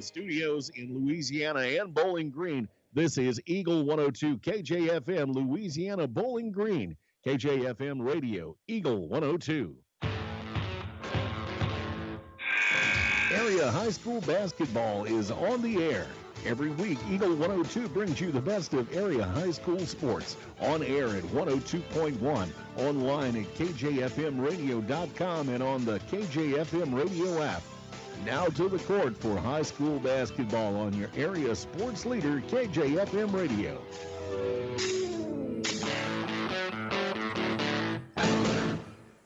Studios in Louisiana and Bowling Green. This is Eagle 102 KJFM, Louisiana Bowling Green. KJFM Radio, Eagle 102. Area high school basketball is on the air. Every week, Eagle 102 brings you the best of area high school sports. On air at 102.1, online at kjfmradio.com, and on the KJFM radio app. Now to the court for high school basketball on your area sports leader, KJFM Radio.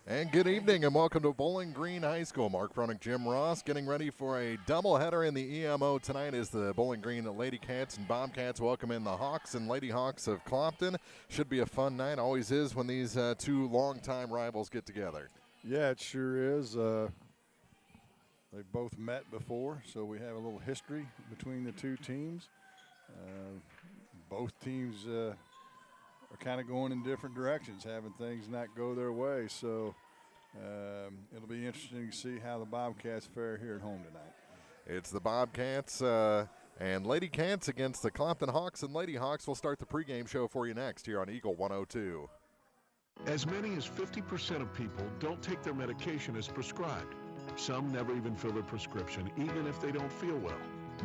And good evening and welcome to Bowling Green High School. Mark Brunick, Jim Ross getting ready for a doubleheader in the EMO tonight as the Bowling Green Lady Cats and Bobcats welcome in the Hawks and Lady Hawks of Clopton. Should be a fun night, always is when these two longtime rivals get together. Yeah, it sure is. They've both met before, so we have a little history between the two teams. Both teams are kind of going in different directions, having things not go their way. So it'll be interesting to see how the Bobcats fare here at home tonight. It's the Bobcats and Lady Cats against the Clopton Hawks and Lady Hawks. We'll start the pregame show for you next here on Eagle 102. As many as 50% of people don't take their medication as prescribed. Some never even fill their prescription, even if they don't feel well.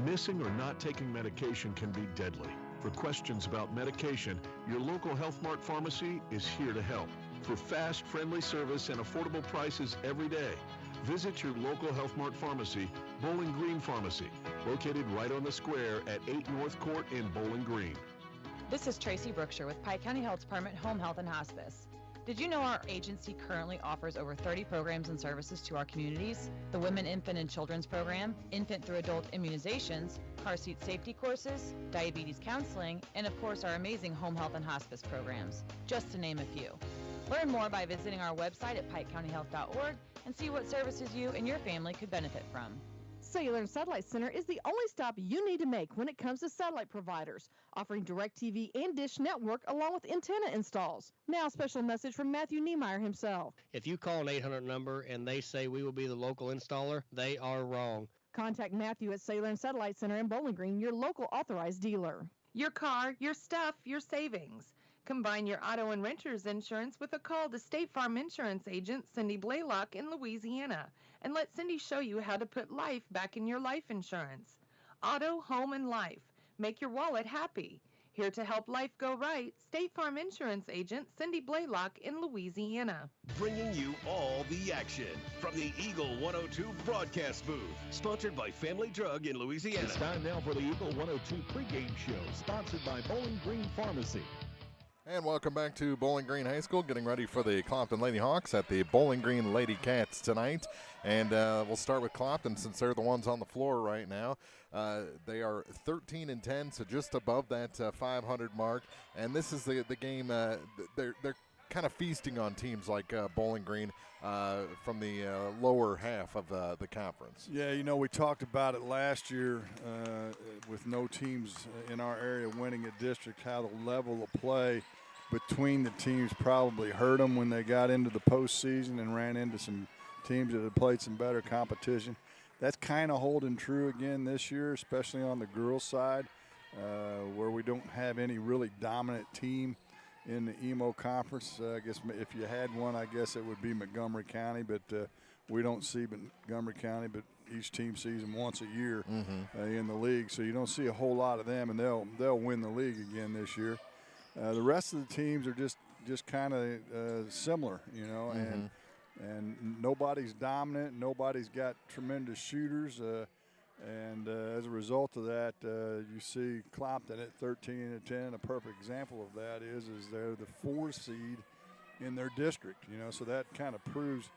Missing or not taking medication can be deadly. For questions about medication, your local Health Mart pharmacy is here to help. For fast, friendly service and affordable prices every day, visit your local Health Mart pharmacy, Bowling Green Pharmacy, located right on the square at 8 North Court in Bowling Green. This is Tracy Brookshire with Pike County Health Department Home Health and Hospice. Did you know our agency currently offers over 30 programs and services to our communities? The Women, Infant, and Children's Program, infant through adult immunizations, car seat safety courses, diabetes counseling, and of course our amazing home health and hospice programs, just to name a few. Learn more by visiting our website at pikecountyhealth.org and see what services you and your family could benefit from. Cellular and Satellite Center is the only stop you need to make when it comes to satellite providers, offering DirecTV and Dish Network along with antenna installs. Now a special message from Matthew Niemeyer himself. If you call an 800 number and they say we will be the local installer, they are wrong. Contact Matthew at Cellular and Satellite Center in Bowling Green, your local authorized dealer. Your car, your stuff, your savings. Combine your auto and renter's insurance with a call to State Farm Insurance agent Cindy Blaylock in Louisiana, and let Cindy show you how to put life back in your life insurance. Auto, home, and life. Make your wallet happy. Here to help life go right, State Farm Insurance agent Cindy Blaylock in Louisiana. Bringing you all the action from the Eagle 102 broadcast booth. Sponsored by Family Drug in Louisiana. It's time now for the Eagle 102 pregame show, sponsored by Bowling Green Pharmacy. And welcome back to Bowling Green High School, getting ready for the Clopton Lady Hawks at the Bowling Green Lady Cats tonight. And we'll start with Clopton since they're the ones on the floor right now. They are 13-10, so just above that 500 mark. And this is the game. They're kind of feasting on teams like Bowling Green from the lower half of the conference. Yeah, you know, we talked about it last year with no teams in our area winning a district, how the level of play between the teams probably hurt them when they got into the postseason and ran into some teams that had played some better competition. That's kind of holding true again this year, especially on the girls' side, where we don't have any really dominant team in the EMO conference. I guess if you had one, I guess it would be Montgomery County, but we don't see Montgomery County, but each team sees them once a year in the league, so you don't see a whole lot of them, and they'll win the league again this year. The rest of the teams are just kind of similar, you know, and nobody's dominant. Nobody's got tremendous shooters, and as a result of that, you see Clopton at 13-10. A perfect example of that is they're the 4 seed in their district, you know, so that kind of proves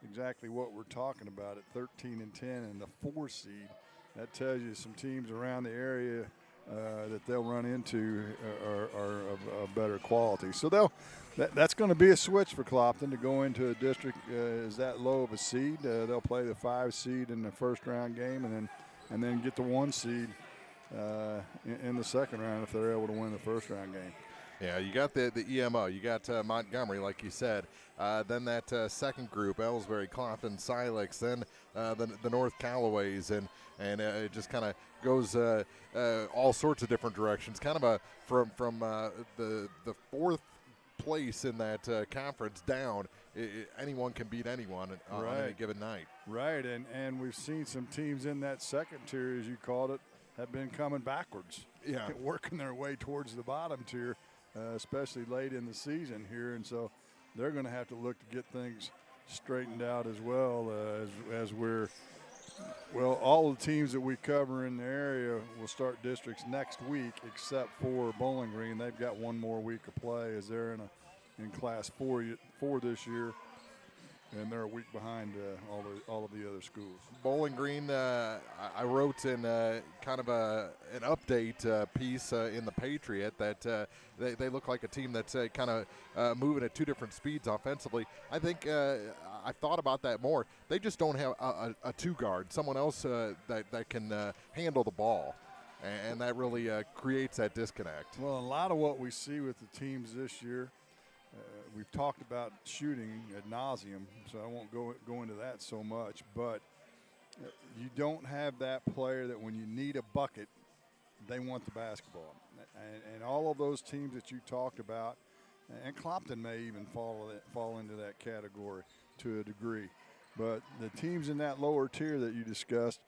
exactly what we're talking about at 13-10 and the 4 seed. That tells you some teams around the area that they'll run into are of better quality. So that's going to be a switch for Clopton to go into a district is that low of a seed. They'll play the 5 seed in the first round game and then get the 1 seed in the second round if they're able to win the first round game. Yeah, you got the EMO. You got Montgomery, like you said. Then that second group, Ellsbury, Clopton, Silex, then the North Callaways, and it just kind of goes all sorts of different directions. Kind of from the fourth place in that conference down. Anyone can beat anyone on any given night. Right, and we've seen some teams in that second tier, as you called it, have been coming backwards. Yeah, working their way towards the bottom tier. Especially late in the season here, and so they're going to have to look to get things straightened out as well as all the teams that we cover in the area will start districts next week, except for Bowling Green. They've got one more week of play as they're in Class 4 this year, and they're a week behind all of the other schools. Bowling Green, I wrote in kind of an update piece in the Patriot that they look like a team that's kind of moving at two different speeds offensively. I think I thought about that more. They just don't have a two guard, someone else that can handle the ball, and that really creates that disconnect. Well, a lot of what we see with the teams this year, we've talked about shooting ad nauseum, so I won't go into that so much. But you don't have that player that when you need a bucket, they want the basketball. And all of those teams that you talked about, and Clopton may even fall into that category to a degree. But the teams in that lower tier that you discussed,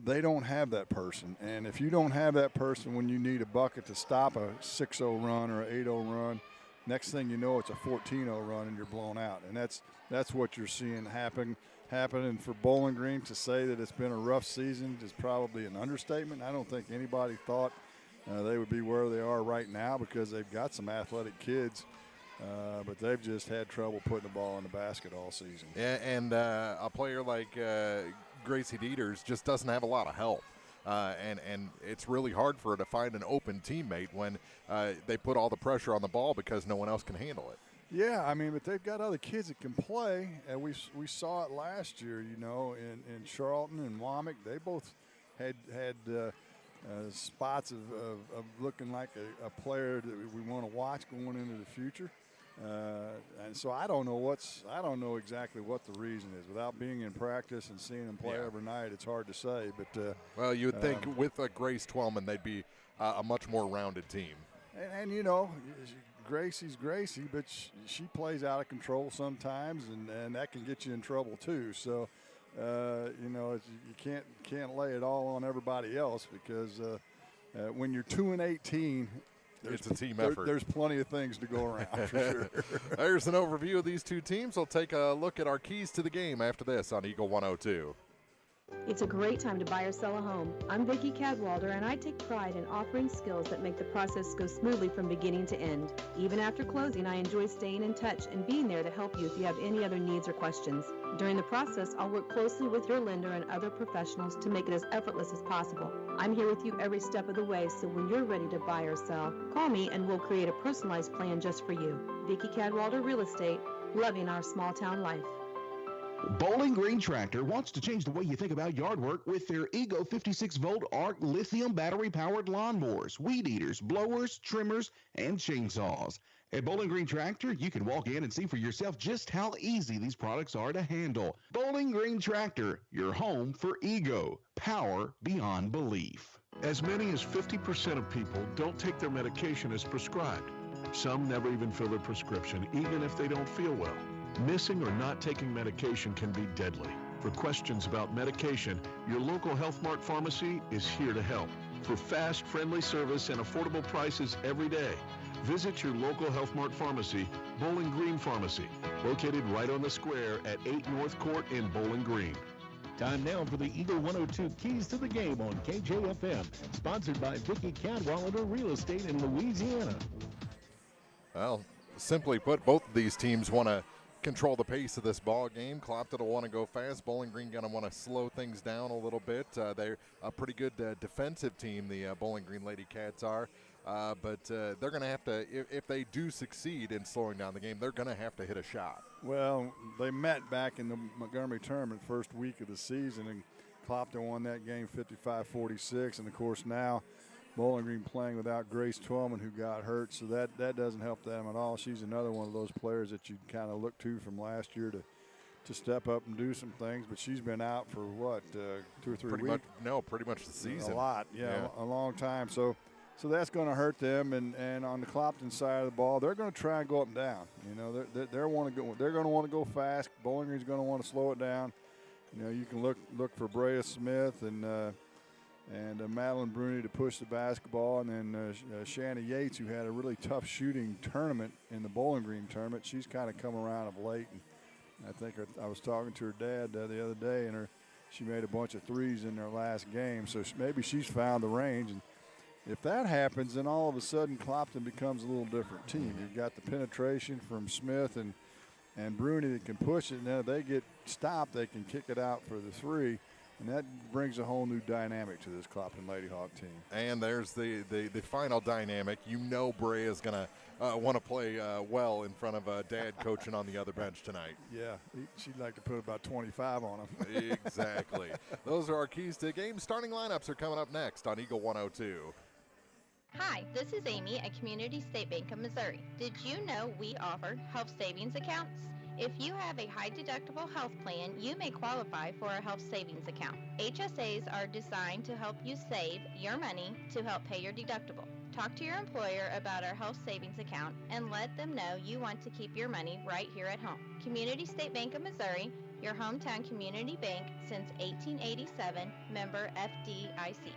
they don't have that person. And if you don't have that person when you need a bucket to stop a 6-0 run or an 8-0 run, next thing you know, it's a 14-0 run and you're blown out. And that's what you're seeing happen. And for Bowling Green to say that it's been a rough season is probably an understatement. I don't think anybody thought they would be where they are right now because they've got some athletic kids, but they've just had trouble putting the ball in the basket all season. Yeah, and a player like Gracie Dieters just doesn't have a lot of help. And it's really hard for her to find an open teammate when they put all the pressure on the ball because no one else can handle it. Yeah, I mean, but they've got other kids that can play, and we saw it last year, in Charlton and Womack. They both had spots of looking like a player that we want to watch going into the future. And so I don't know exactly what the reason is. Without being in practice and seeing them play every night, it's hard to say. But well, you would think with Grace Twellman, they'd be a much more rounded team. And Gracie's Gracie, but she plays out of control sometimes, and that can get you in trouble too. So you can't lay it all on everybody else because when you're 2-18. It's a team effort. There's plenty of things to go around for sure. There's an overview of these two teams. We'll take a look at our keys to the game after this on Eagle 102. It's a great time to buy or sell a home. I'm Vicki Cadwalder, and I take pride in offering skills that make the process go smoothly from beginning to end. Even after closing, I enjoy staying in touch and being there to help you if you have any other needs or questions. During the process, I'll work closely with your lender and other professionals to make it as effortless as possible. I'm here with you every step of the way, so when you're ready to buy or sell, call me and we'll create a personalized plan just for you. Vicki Cadwalder Real Estate, loving our small town life. Bowling Green Tractor wants to change the way you think about yard work with their Ego 56-volt ARC lithium battery-powered lawnmowers, weed eaters, blowers, trimmers, and chainsaws. At Bowling Green Tractor, you can walk in and see for yourself just how easy these products are to handle. Bowling Green Tractor, your home for Ego. Power beyond belief. As many as 50% of people don't take their medication as prescribed. Some never even fill their prescription, even if they don't feel well. Missing or not taking medication can be deadly. For questions about medication, your local Health Mart pharmacy is here to help. For fast, friendly service and affordable prices every day, visit your local Health Mart pharmacy, Bowling Green Pharmacy, located right on the square at 8 North Court in Bowling Green. Time now for the Eagle 102 Keys to the Game on KJFM, sponsored by Vicki Cadwalader Real Estate in Louisiana. Well, simply put, both of these teams want to control the pace of this ball game. Clopton will want to go fast. Bowling Green going to want to slow things down a little bit. They're a pretty good defensive team, the Bowling Green Lady Cats are. But they're going to have to, if they do succeed in slowing down the game, they're going to have to hit a shot. Well, they met back in the Montgomery tournament first week of the season, and Clopton won that game 55-46. And, of course, now Bowling Green playing without Grace Twellman, who got hurt, so that doesn't help them at all. She's another one of those players that you kind of look to from last year to step up and do some things, but she's been out for what, 2 or 3 weeks? Pretty much the season. A lot, yeah. A long time. So that's going to hurt them. And on the Clopton side of the ball, they're going to try and go up and down. You know, they're going to want to go fast. Bowling Green's going to want to slow it down. You know, you can look for Brea Smith and Madeline Bruni to push the basketball, and then Shanna Yates, who had a really tough shooting tournament in the Bowling Green tournament. She's kind of come around of late. And I think I was talking to her dad the other day, and she made a bunch of threes in their last game. So maybe she's found the range. And if that happens, then all of a sudden Clopton becomes a little different team. You've got the penetration from Smith and Bruni that can push it. And then if they get stopped, they can kick it out for the three. And that brings a whole new dynamic to this Clopton Lady Hawk team. And there's the final dynamic. You know Brea is going to want to play well in front of Dad coaching on the other bench tonight. Yeah, she'd like to put about 25 on him. Exactly. Those are our keys to the game. Starting lineups are coming up next on Eagle 102. Hi, this is Amy at Community State Bank of Missouri. Did you know we offer health savings accounts? If you have a high-deductible health plan, you may qualify for a health savings account. HSAs are designed to help you save your money to help pay your deductible. Talk to your employer about our health savings account and let them know you want to keep your money right here at home. Community State Bank of Missouri, your hometown community bank since 1887, member FDIC.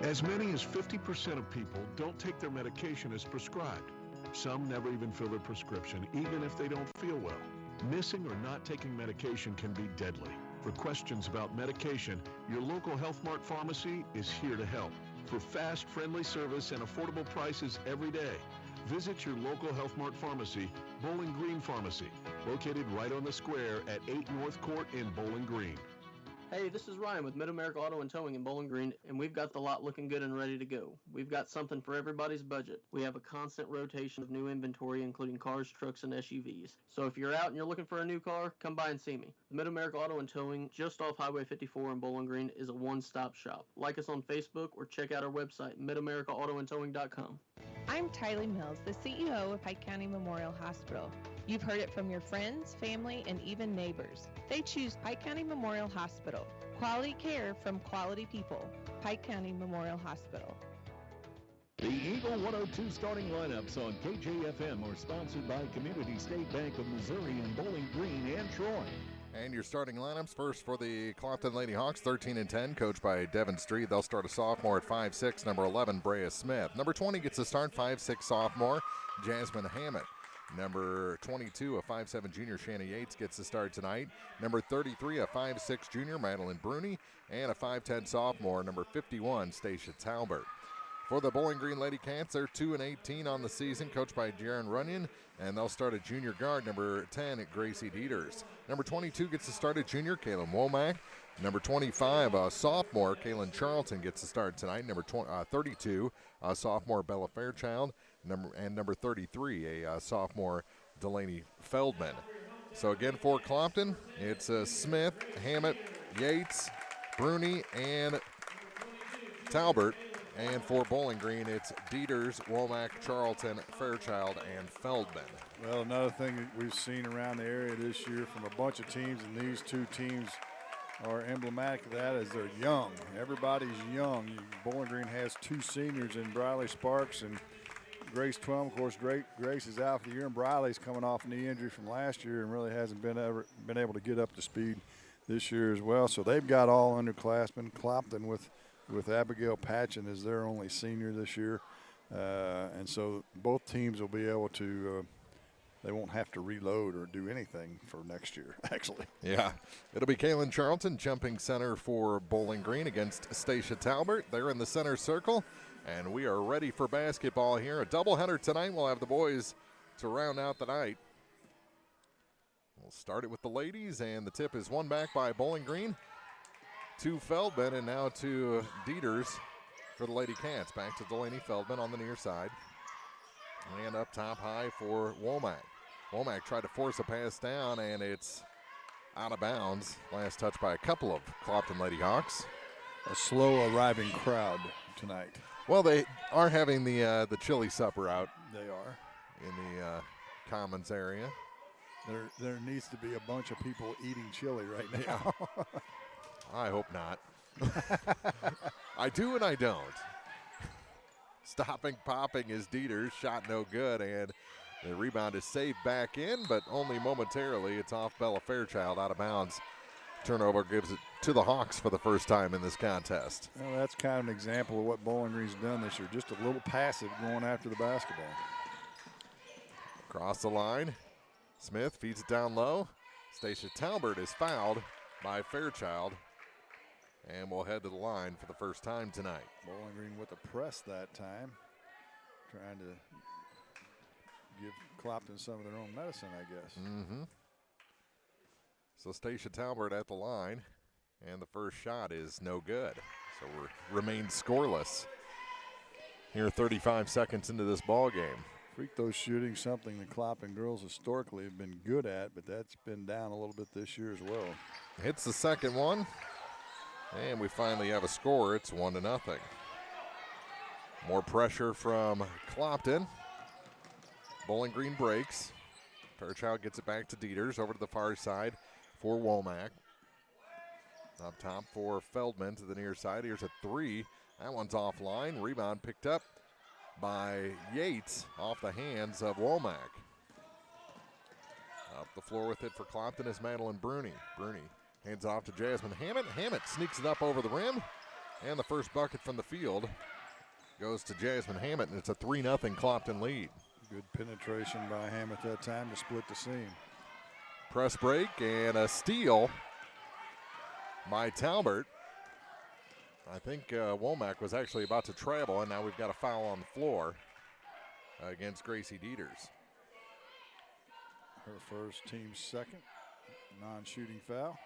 As many as 50% of people don't take their medication as prescribed. Some never even fill their prescription, even if they don't feel well. Missing or not taking medication can be deadly. For questions about medication, your local Health Mart pharmacy is here to help. For fast, friendly service and affordable prices every day, visit your local Health Mart pharmacy, Bowling Green Pharmacy, located right on the square at 8 North Court in Bowling Green. Hey, this is Ryan with Mid-America Auto and Towing in Bowling Green, and we've got the lot looking good and ready to go. We've got something for everybody's budget. We have a constant rotation of new inventory, including cars, trucks, and SUVs. So if you're out and you're looking for a new car, come by and see me. Mid-America Auto and Towing, just off Highway 54 in Bowling Green, is a one-stop shop. Like us on Facebook or check out our website, midamericaautoandtowing.com. I'm Tylee Mills, the CEO of Pike County Memorial Hospital. You've heard it from your friends, family, and even neighbors. They choose Pike County Memorial Hospital. Quality care from quality people. Pike County Memorial Hospital. The Eagle 102 starting lineups on KJFM are sponsored by Community State Bank of Missouri in Bowling Green and Troy. And your starting lineups first for the Clopton Lady Hawks, 13-10, coached by Devin Street. They'll start a sophomore at 5'6", number 11, Brea Smith. Number 20 gets a start, 5'6", sophomore, Jasmine Hammett. Number 22, a 5'7" junior, Shanna Yates, gets the start tonight. Number 33, a 5'6" junior, Madeline Bruni. And a 5'10" sophomore, number 51, Stacia Talbert. For the Bowling Green Lady Cats, they're 2-18 on the season, coached by Jaron Runyon. And they'll start at junior guard, number 10, at Gracie Dieters. Number 22 gets the start at junior, Kaylin Womack. Number 25, sophomore, Kaylin Charlton, gets the start tonight. Number 32, sophomore, Bella Fairchild. Number 33, a sophomore, Delaney Feldman. So again, for Clopton, it's Smith, Hammett, Yates, Bruni, and Talbert. And for Bowling Green, it's Dieters, Womack, Charlton, Fairchild, and Feldman. Well, another thing that we've seen around the area this year from a bunch of teams, and these two teams are emblematic of that, is they're young. Everybody's young. Bowling Green has two seniors in Briley Sparks and Grace Twelm. Of course, Grace is out for the year, and Briley's coming off a knee injury from last year and really hasn't been able to get up to speed this year as well. So they've got all underclassmen. Clopton with Abigail Patchen as their only senior this year. And so both teams will be able to they won't have to reload or do anything for next year, actually. Yeah. It'll be Kaylin Charlton jumping center for Bowling Green against Stacia Talbert. They're in the center circle, and we are ready for basketball here. A doubleheader tonight. We'll have the boys to round out the night. We'll start it with the ladies, and the tip is won back by Bowling Green to Feldman, and now to Dieters for the Lady Cats. Back to Delaney Feldman on the near side. And up top high for Womack. Womack tried to force a pass down, and it's out of bounds. Last touch by a couple of Clopton Lady Hawks. A slow arriving crowd tonight. Well, they are having the chili supper out. They are. In the commons area. There needs to be a bunch of people eating chili right now. Yeah. I hope not. I do and I don't. Stopping, popping is Dieter's. Shot no good, and the rebound is saved back in, but only momentarily. It's off Bella Fairchild, out of bounds. Turnover gives it to the Hawks for the first time in this contest. Well, that's kind of an example of what Bowling Green's done this year. Just a little passive going after the basketball. Across the line. Smith feeds it down low. Stacia Talbert is fouled by Fairchild and will head to the line for the first time tonight. Bowling Green with a press that time, trying to give Clopton some of their own medicine, I guess. Mm-hmm. So Stacia Talbert at the line, and the first shot is no good. So we remain scoreless here 35 seconds into this ball game. Free throw shooting, something the Clopton girls historically have been good at, but that's been down a little bit this year as well. Hits the second one, and we finally have a score. It's 1-0. More pressure from Clopton. Bowling Green breaks. Fairchild gets it back to Dieters, over to the far side for Womack. Up top for Feldman to the near side. Here's a three. That one's offline. Rebound picked up by Yates off the hands of Womack. Up the floor with it for Clopton is Madeline Bruni. Bruni hands off to Jasmine Hammett. Hammett sneaks it up over the rim, and the first bucket from the field goes to Jasmine Hammett, and it's a 3-0 Clopton lead. Good penetration by Hammett that time to split the seam. Press break and a steal by Talbert. I think Womack was actually about to travel, and now we've got a foul on the floor against Gracie Dieters. Her first, team's second non-shooting foul.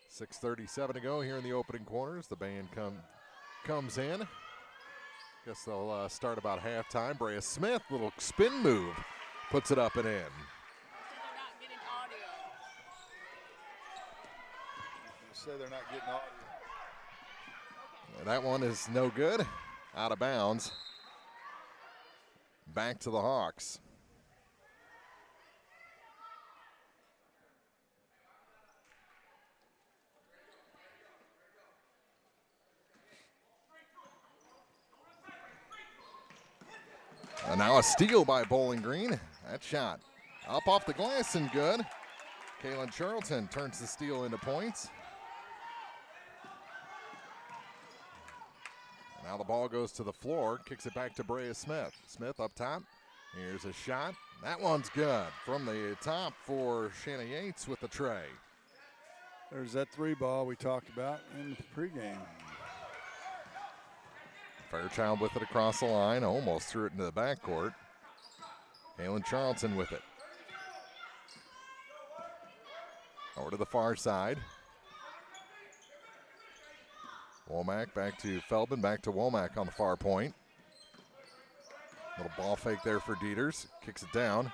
6:37 to go here in the opening quarters. The band comes in. Guess they'll start about halftime. Brea Smith, little spin move, puts it up and in. Say they're not getting audio. That one is no good. Out of bounds. Back to the Hawks. And now a steal by Bowling Green. That shot up off the glass and good. Kaylin Charlton turns the steal into points. Now the ball goes to the floor, kicks it back to Brea Smith. Smith up top. Here's a shot. That one's good. From the top for Shanna Yates with the tray. There's that three ball we talked about in the pregame. Fairchild with it across the line. Almost threw it into the backcourt. Kaylin Charlton with it. Over to the far side. Womack back to Feldman, back to Womack on the far point. Little ball fake there for Dieters. Kicks it down.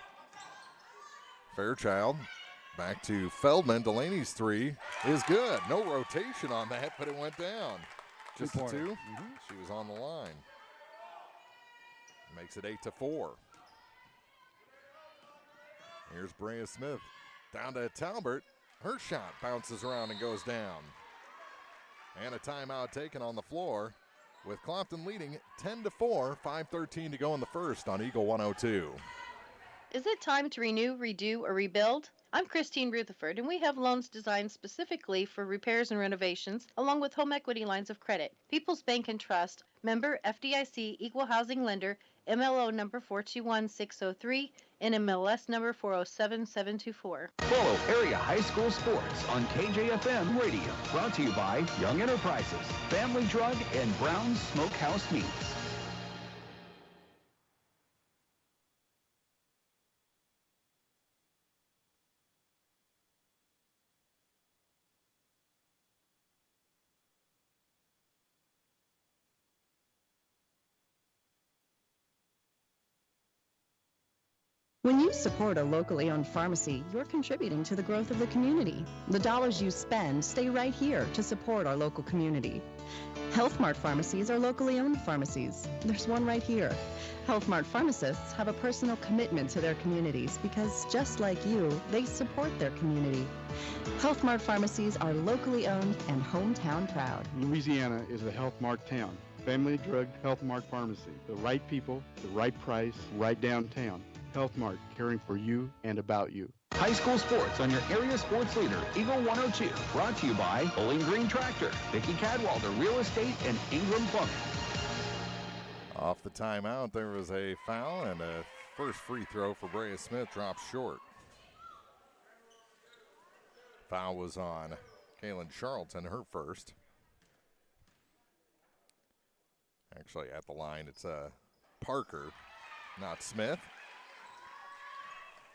Fairchild back to Feldman. Delaney's three is good. No rotation on that, but it went down. Just a two. Mm-hmm. She was on the line. Makes it 8-4. Here's Brea Smith down to Talbert. Her shot bounces around and goes down. And a timeout taken on the floor with Clopton leading 10-4, 5:13 to go in the first on Eagle 102. Is it time to renew, redo, or rebuild? I'm Christine Rutherford, and we have loans designed specifically for repairs and renovations, along with home equity lines of credit. People's Bank and Trust, member FDIC, equal housing lender, MLO number 421603, and MLS number 407724. Follow Area High School Sports on KJFM Radio. Brought to you by Young Enterprises, Family Drug, and Brown's Smokehouse Meats. When you support a locally owned pharmacy, you're contributing to the growth of the community. The dollars you spend stay right here to support our local community. Health Mart pharmacies are locally owned pharmacies. There's one right here. Health Mart pharmacists have a personal commitment to their communities because, just like you, they support their community. Health Mart pharmacies are locally owned and hometown proud. Louisiana is a Health Mart town. Family Drug Health Mart Pharmacy. The right people, the right price, right downtown. Health Mart, caring for you and about you. High school sports on your area sports leader, Eagle 102. Brought to you by Bowling Green Tractor, Vicki Cadwalder Real Estate, and Ingram Plumbing. Off the timeout, there was a foul, and a first free throw for Brea Smith drops short. Foul was on Kaylin Charlton, her first. Actually, at the line, it's Parker, not Smith.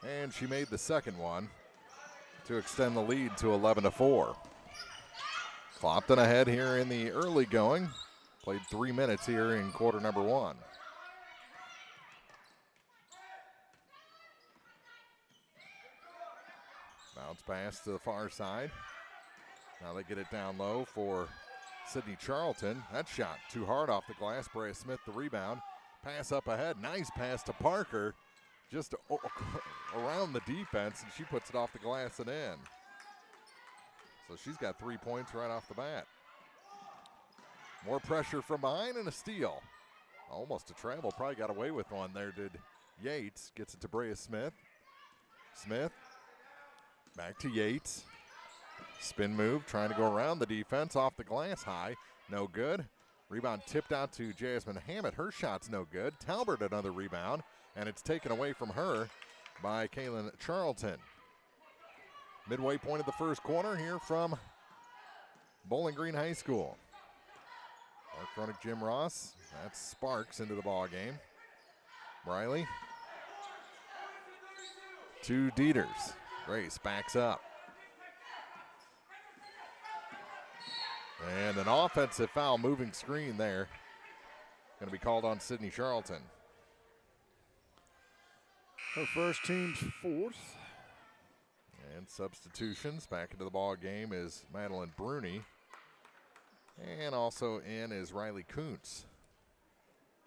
And she made the second one to extend the lead to 11-4. Clopton ahead here in the early going. Played 3 minutes here in quarter number one. Bounce pass to the far side. Now they get it down low for Sydney Charlton. That shot too hard off the glass. Brea Smith the rebound. Pass up ahead. Nice pass to Parker. Just around the defense, and she puts it off the glass and in. So she's got 3 points right off the bat. More pressure from behind and a steal. Almost a travel. Probably got away with one there, did Yates. Gets it to Brea Smith. Smith back to Yates. Spin move, trying to go around the defense. Off the glass high. No good. Rebound tipped out to Jasmine Hammett. Her shot's no good. Talbert another rebound. And it's taken away from her by Kaylin Charlton. Midway point of the first quarter here from Bowling Green High School. Our chronic Jim Ross. That's Sparks into the ball game. Briley to Dieters. Grace backs up. And an offensive foul, moving screen there. Going to be called on Sydney Charlton. Her first, team's fourth. And substitutions. Back into the ball game is Madeline Bruni. And also in is Riley Kuntz.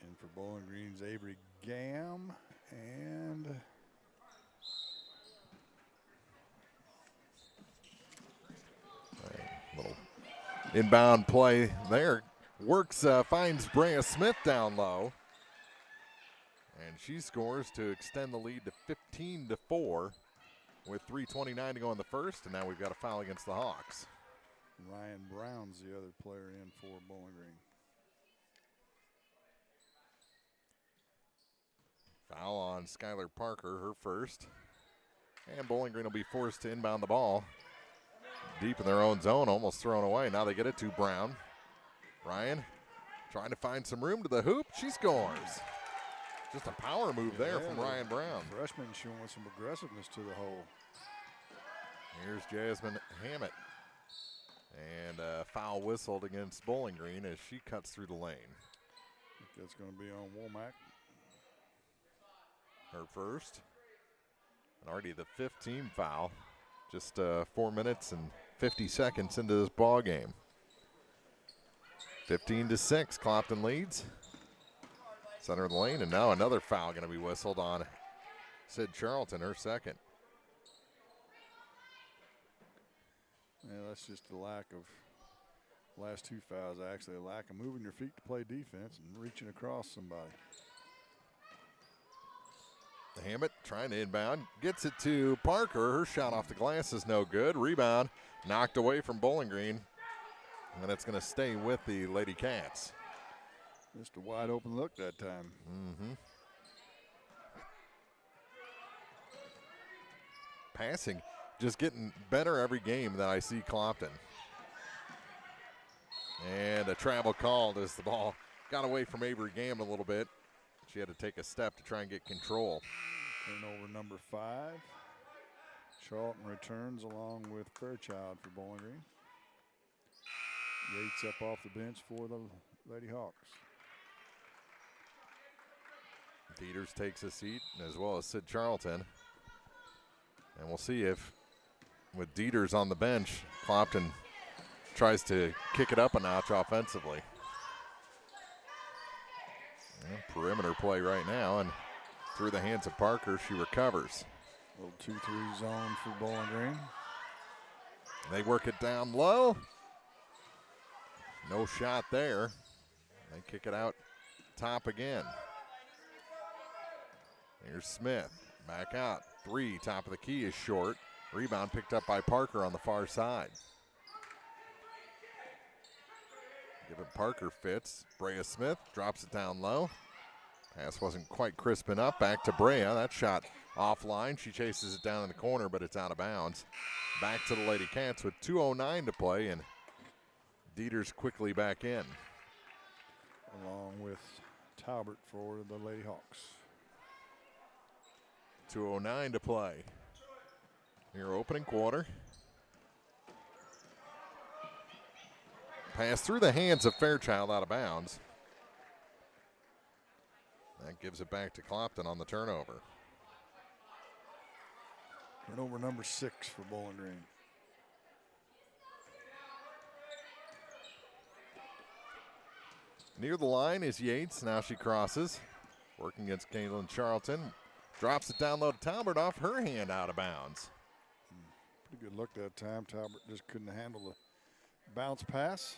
And for Bowling Green's Avery Gam and little inbound play there. Works, finds Brea Smith down low. And she scores to extend the lead to 15-4 with 3:29 to go in the first. And now we've got a foul against the Hawks. Ryan Brown's the other player in for Bowling Green. Foul on Skylar Parker, her first. And Bowling Green will be forced to inbound the ball. Deep in their own zone, almost thrown away. Now they get it to Brown. Ryan trying to find some room to the hoop. She scores. Just a power move there from Ryan Brown. Freshman showing some aggressiveness to the hole. Here's Jasmine Hammett. And a foul whistled against Bowling Green as she cuts through the lane. I think that's going to be on Womack. Her first. And already the 15th team foul. Just 4 minutes and 50 seconds into this ball game. 15-6, Clopton leads. Center of the lane, and now another foul going to be whistled on Sid Charlton, her second. Yeah, that's just the lack of last two fouls, actually. A lack of moving your feet to play defense and reaching across somebody. Hammett trying to inbound, gets it to Parker. Her shot off the glass is no good. Rebound knocked away from Bowling Green, and it's going to stay with the Lady Cats. Just a wide open look that time. Passing just getting better every game that I see Clopton. And a travel called as the ball got away from Avery Gam a little bit. She had to take a step to try and get control. Turnover number 5. Charlton returns along with Fairchild for Bowling Green. Yates up off the bench for the Lady Hawks. Dieters takes a seat, as well as Sid Charlton. And we'll see if, with Dieters on the bench, Clopton tries to kick it up a notch offensively. And perimeter play right now, and through the hands of Parker, she recovers. Little 2-3 zone for Bowling Green. They work it down low. No shot there. They kick it out top again. Here's Smith. Back out. 3, top of the key is short. Rebound picked up by Parker on the far side. Give it Parker fits. Brea Smith drops it down low. Pass wasn't quite crisp enough. Back to Brea. That shot offline. She chases it down in the corner, but it's out of bounds. Back to the Lady Cats with 2:09 to play, and Dieters quickly back in. Along with Talbert for the Lady Hawks. 2:09 to play. Here, opening quarter. Pass through the hands of Fairchild out of bounds. That gives it back to Clopton on the turnover. Turnover number 6 for Bowling Green. Near the line is Yates. Now she crosses. Working against Kaylin Charlton. Drops it down low to Talbert off her hand out of bounds. Pretty good look that time. Talbert just couldn't handle the bounce pass.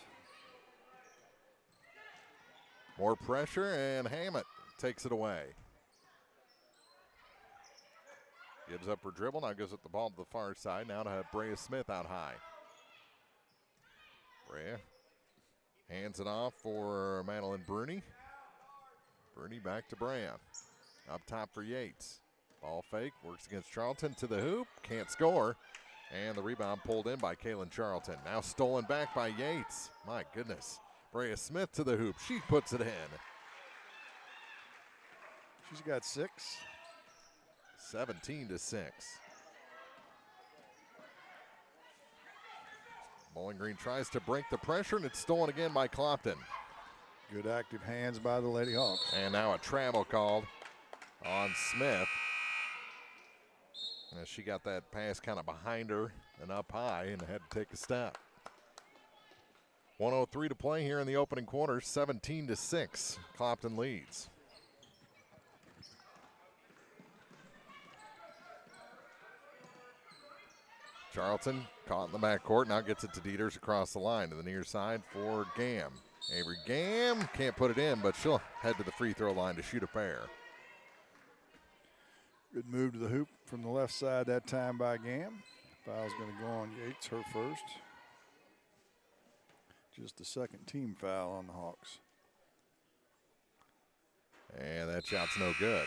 More pressure, and Hammett takes it away. Gives up her dribble. Now gives it the ball to the far side. Now to Brea Smith out high. Brea hands it off for Madeline Bruni. Bruni back to Brea. Up top for Yates. Ball fake. Works against Charlton to the hoop. Can't score. And the rebound pulled in by Kaylin Charlton. Now stolen back by Yates. My goodness. Brea Smith to the hoop. She puts it in. She's got 6. 17-6. Bowling Green tries to break the pressure, and it's stolen again by Clopton. Good active hands by the Lady Hawks. And now a travel called on Smith. As she got that pass kind of behind her and up high and had to take a step. 1:03 to play here in the opening quarter. 17-6. Clopton leads. Charlton caught in the backcourt. Now gets it to Dieters across the line to the near side for Gam. Avery Gam can't put it in, but she'll head to the free throw line to shoot a pair. Good move to the hoop from the left side that time by Gam. Foul's going to go on Yates, her first. Just the second team foul on the Hawks. And that shot's no good.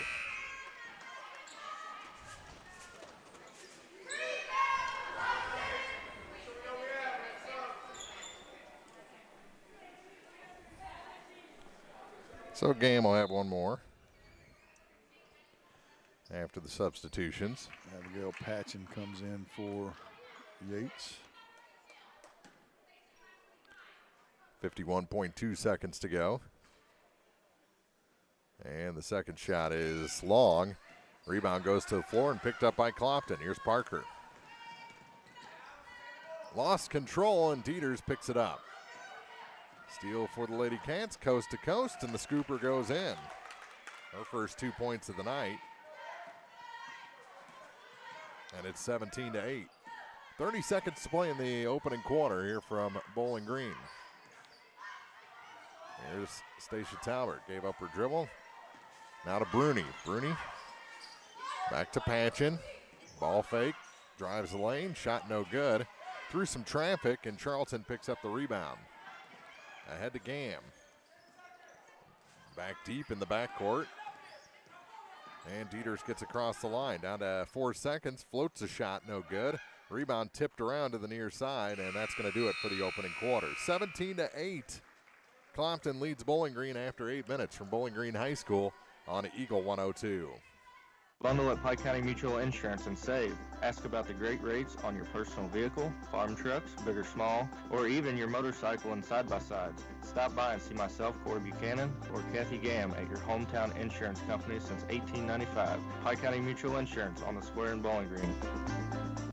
So Gam will have one more after the substitutions. Abigail Patchen comes in for Yates. 51.2 seconds to go. And the second shot is long. Rebound goes to the floor and picked up by Clopton. Here's Parker. Lost control, and Dieters picks it up. Steal for the Lady Cats, coast to coast, and the scooper goes in. Her first 2 points of the night. And it's 17-8. 30 seconds to play in the opening quarter here from Bowling Green. Here's Stacia Talbert, gave up her dribble. Now to Bruni. Bruni back to Patchen. Ball fake, drives the lane, shot no good. Through some traffic, and Charlton picks up the rebound. Ahead to Gam. Back deep in the backcourt. And Dieters gets across the line. Down to 4 seconds. Floats a shot, no good. Rebound tipped around to the near side, and that's going to do it for the opening quarter. 17-8. Clopton leads Bowling Green after 8 minutes from Bowling Green High School on Eagle 102. Bundle at Pike County Mutual Insurance and save. Ask about the great rates on your personal vehicle, farm trucks, big or small, or even your motorcycle and side-by-sides. Stop by and see myself, Corey Buchanan, or Kathy Gam at your hometown insurance company since 1895. Pike County Mutual Insurance on the square in Bowling Green.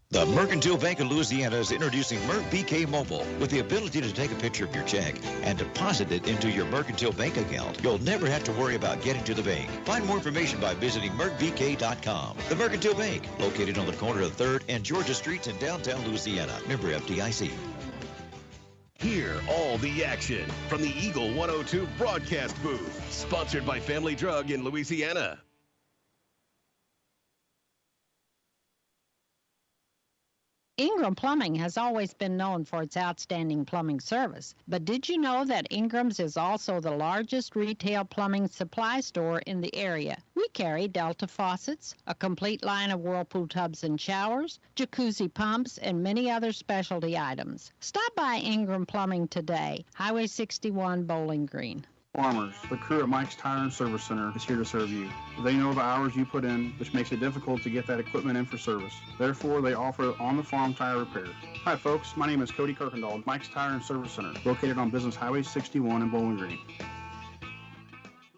The Mercantile Bank of Louisiana is introducing Merc BK Mobile with the ability to take a picture of your check and deposit it into your Mercantile Bank account. You'll never have to worry about getting to the bank. Find more information by visiting mercbk.com. The Mercantile Bank, located on the corner of 3rd and Georgia Streets in downtown Louisiana. Member FDIC. Hear all the action from the Eagle 102 broadcast booth. Sponsored by Family Drug in Louisiana. Ingram Plumbing has always been known for its outstanding plumbing service, but did you know that Ingram's is also the largest retail plumbing supply store in the area? We carry Delta faucets, a complete line of Whirlpool tubs and showers, jacuzzi pumps, and many other specialty items. Stop by Ingram Plumbing today, Highway 61, Bowling Green. Farmers, the crew at Mike's Tire and Service Center is here to serve you. They know the hours you put in, which makes it difficult to get that equipment in for service. Therefore, they offer on-the-farm tire repair. Hi, folks. My name is Cody Kirkendall, Mike's Tire and Service Center, located on Business Highway 61 in Bowling Green.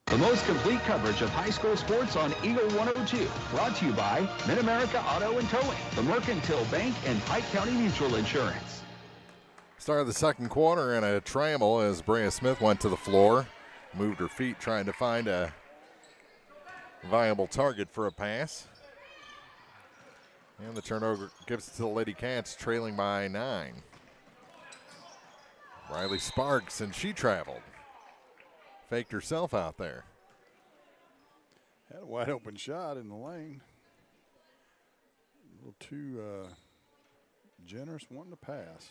The most complete coverage of high school sports on Eagle 102. Brought to you by Mid-America Auto and Towing, the Mercantile Bank, and Pike County Mutual Insurance. Start of the second quarter and a trammel as Brea Smith went to the floor. Moved her feet trying to find a viable target for a pass. And the turnover gives it to the Lady Cats, trailing by 9. Riley Sparks, and she traveled. Faked herself out there. Had a wide open shot in the lane. A little too generous wanting to pass.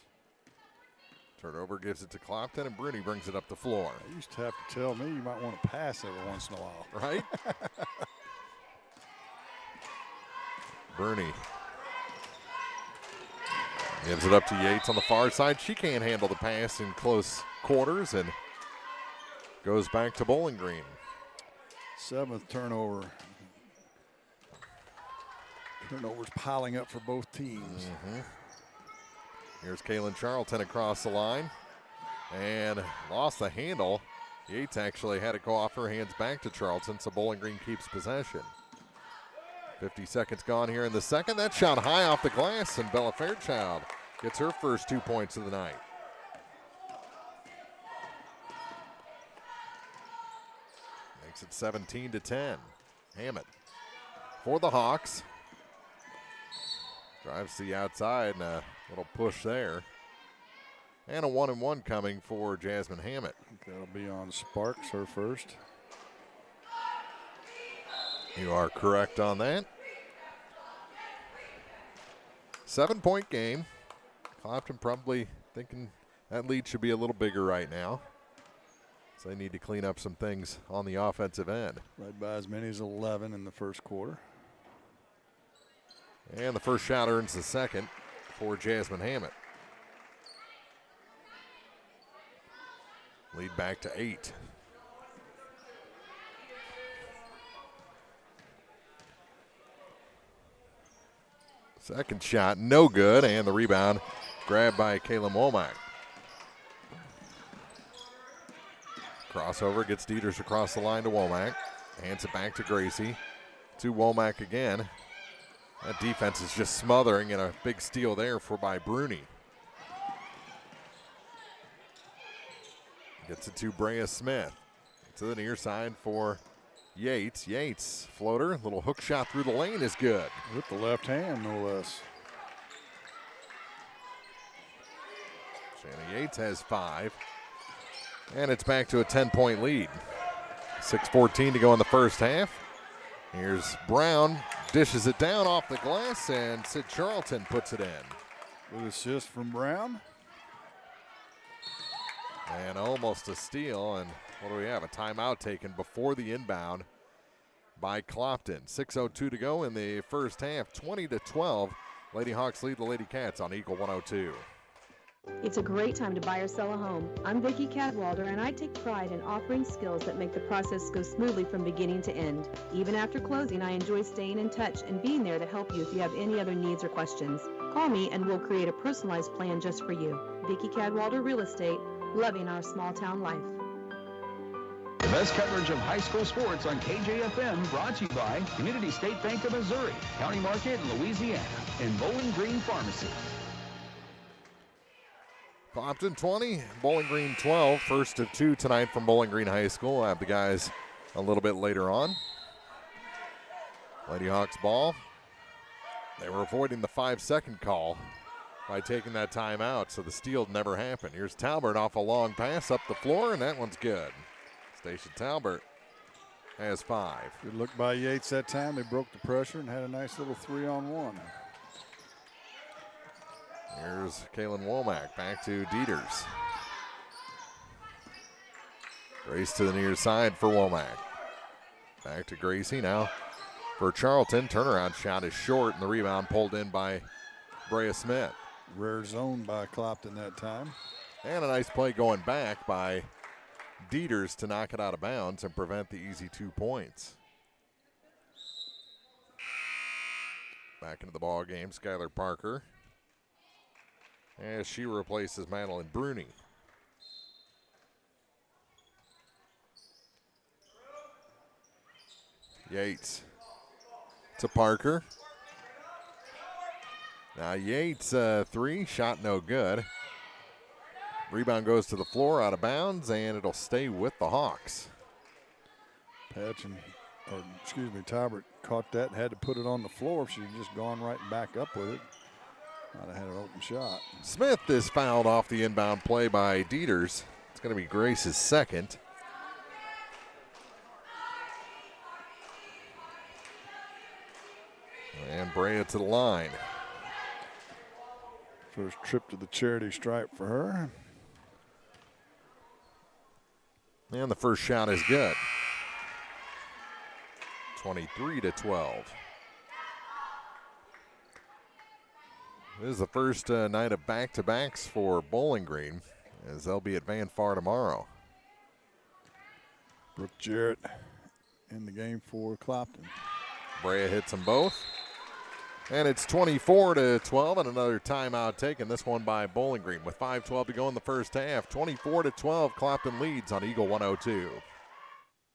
Turnover gives it to Clopton, and Bruni brings it up the floor. They used to have to tell me you might want to pass every once in a while. Right? Bruni gives it up to Yates on the far side. She can't handle the pass in close quarters and goes back to Bowling Green. 7th turnover. Turnovers piling up for both teams. Mm-hmm. Here's Kaylin Charlton across the line and lost the handle. Yates actually had it go off her hands back to Charlton, so Bowling Green keeps possession. 50 seconds gone here in the second. That shot high off the glass, and Bella Fairchild gets her first 2 points of the night. Makes it 17-10. Hammett for the Hawks. Drives to the outside and a little push there. And a 1-and-1 coming for Jasmine Hammett. That'll be on Sparks, her first. You are correct on that. 7-point game. Clopton probably thinking that lead should be a little bigger right now. So they need to clean up some things on the offensive end. Right by as many as 11 in the first quarter. And the first shot earns the second for Jasmine Hammett. Lead back to 8. Second shot, no good, and the rebound grabbed by Kayla Womack. Crossover gets Dieters across the line to Womack. Hands it back to Gracie. To Womack again. That defense is just smothering, and a big steal there by Bruni. Gets it to Brea Smith. To the near side for Yates. Yates, floater, little hook shot through the lane is good. With the left hand, no less. Shanna Yates has 5. And it's back to a 10-point lead. 6:14 to go in the first half. Here's Brown, dishes it down off the glass, and Sid Charlton puts it in. Good assist from Brown. And almost a steal, and what do we have? A timeout taken before the inbound by Clopton. 6:02 to go in the first half, 20-12. Lady Hawks lead the Lady Cats on Eagle 102. It's a great time to buy or sell a home. I'm Vicki Cadwalder, and I take pride in offering skills that make the process go smoothly from beginning to end. Even after closing, I enjoy staying in touch and being there to help you if you have any other needs or questions. Call me and we'll create a personalized plan just for you. Vicki Cadwalder Real Estate, loving our small town life. The best coverage of high school sports on KJFM, brought to you by Community State Bank of Missouri, County Market in Louisiana, and Bowling Green Pharmacy. Clopton 20, Bowling Green 12. First of two tonight from Bowling Green High School. I'll have the guys a little bit later on. Lady Hawks ball. They were avoiding the 5-second call by taking that timeout, so the steal never happened. Here's Talbert off a long pass up the floor, and that one's good. Station Talbert has 5. Good look by Yates that time. They broke the pressure and had a nice little 3-on-1. Here's Kalen Womack back to Dieters. Grace to the near side for Womack. Back to Gracie now for Charlton. Turnaround shot is short, and the rebound pulled in by Brea Smith. Rare zone by Clopton that time. And a nice play going back by Dieters to knock it out of bounds and prevent the easy 2 points. Back into the ball game, Skylar Parker, as she replaces Madeline Bruni. Yates to Parker. Now Yates, 3, shot no good. Rebound goes to the floor, out of bounds, and it'll stay with the Hawks. Talbert caught that and had to put it on the floor. If she had just gone right back up with it, might have had an open shot. Smith is fouled off the inbound play by Dieters. It's going to be Grace's second. And Brea to the line. First trip to the charity stripe for her. And the first shot is good. 23-12. This is the first night of back-to-backs for Bowling Green, as they'll be at Van Far tomorrow. Brooke Jarrett in the game for Clopton. Brea hits them both. And it's 24-12, and another timeout taken, this one by Bowling Green with 5:12 to go in the first half. 24-12, Clopton leads on Eagle 102.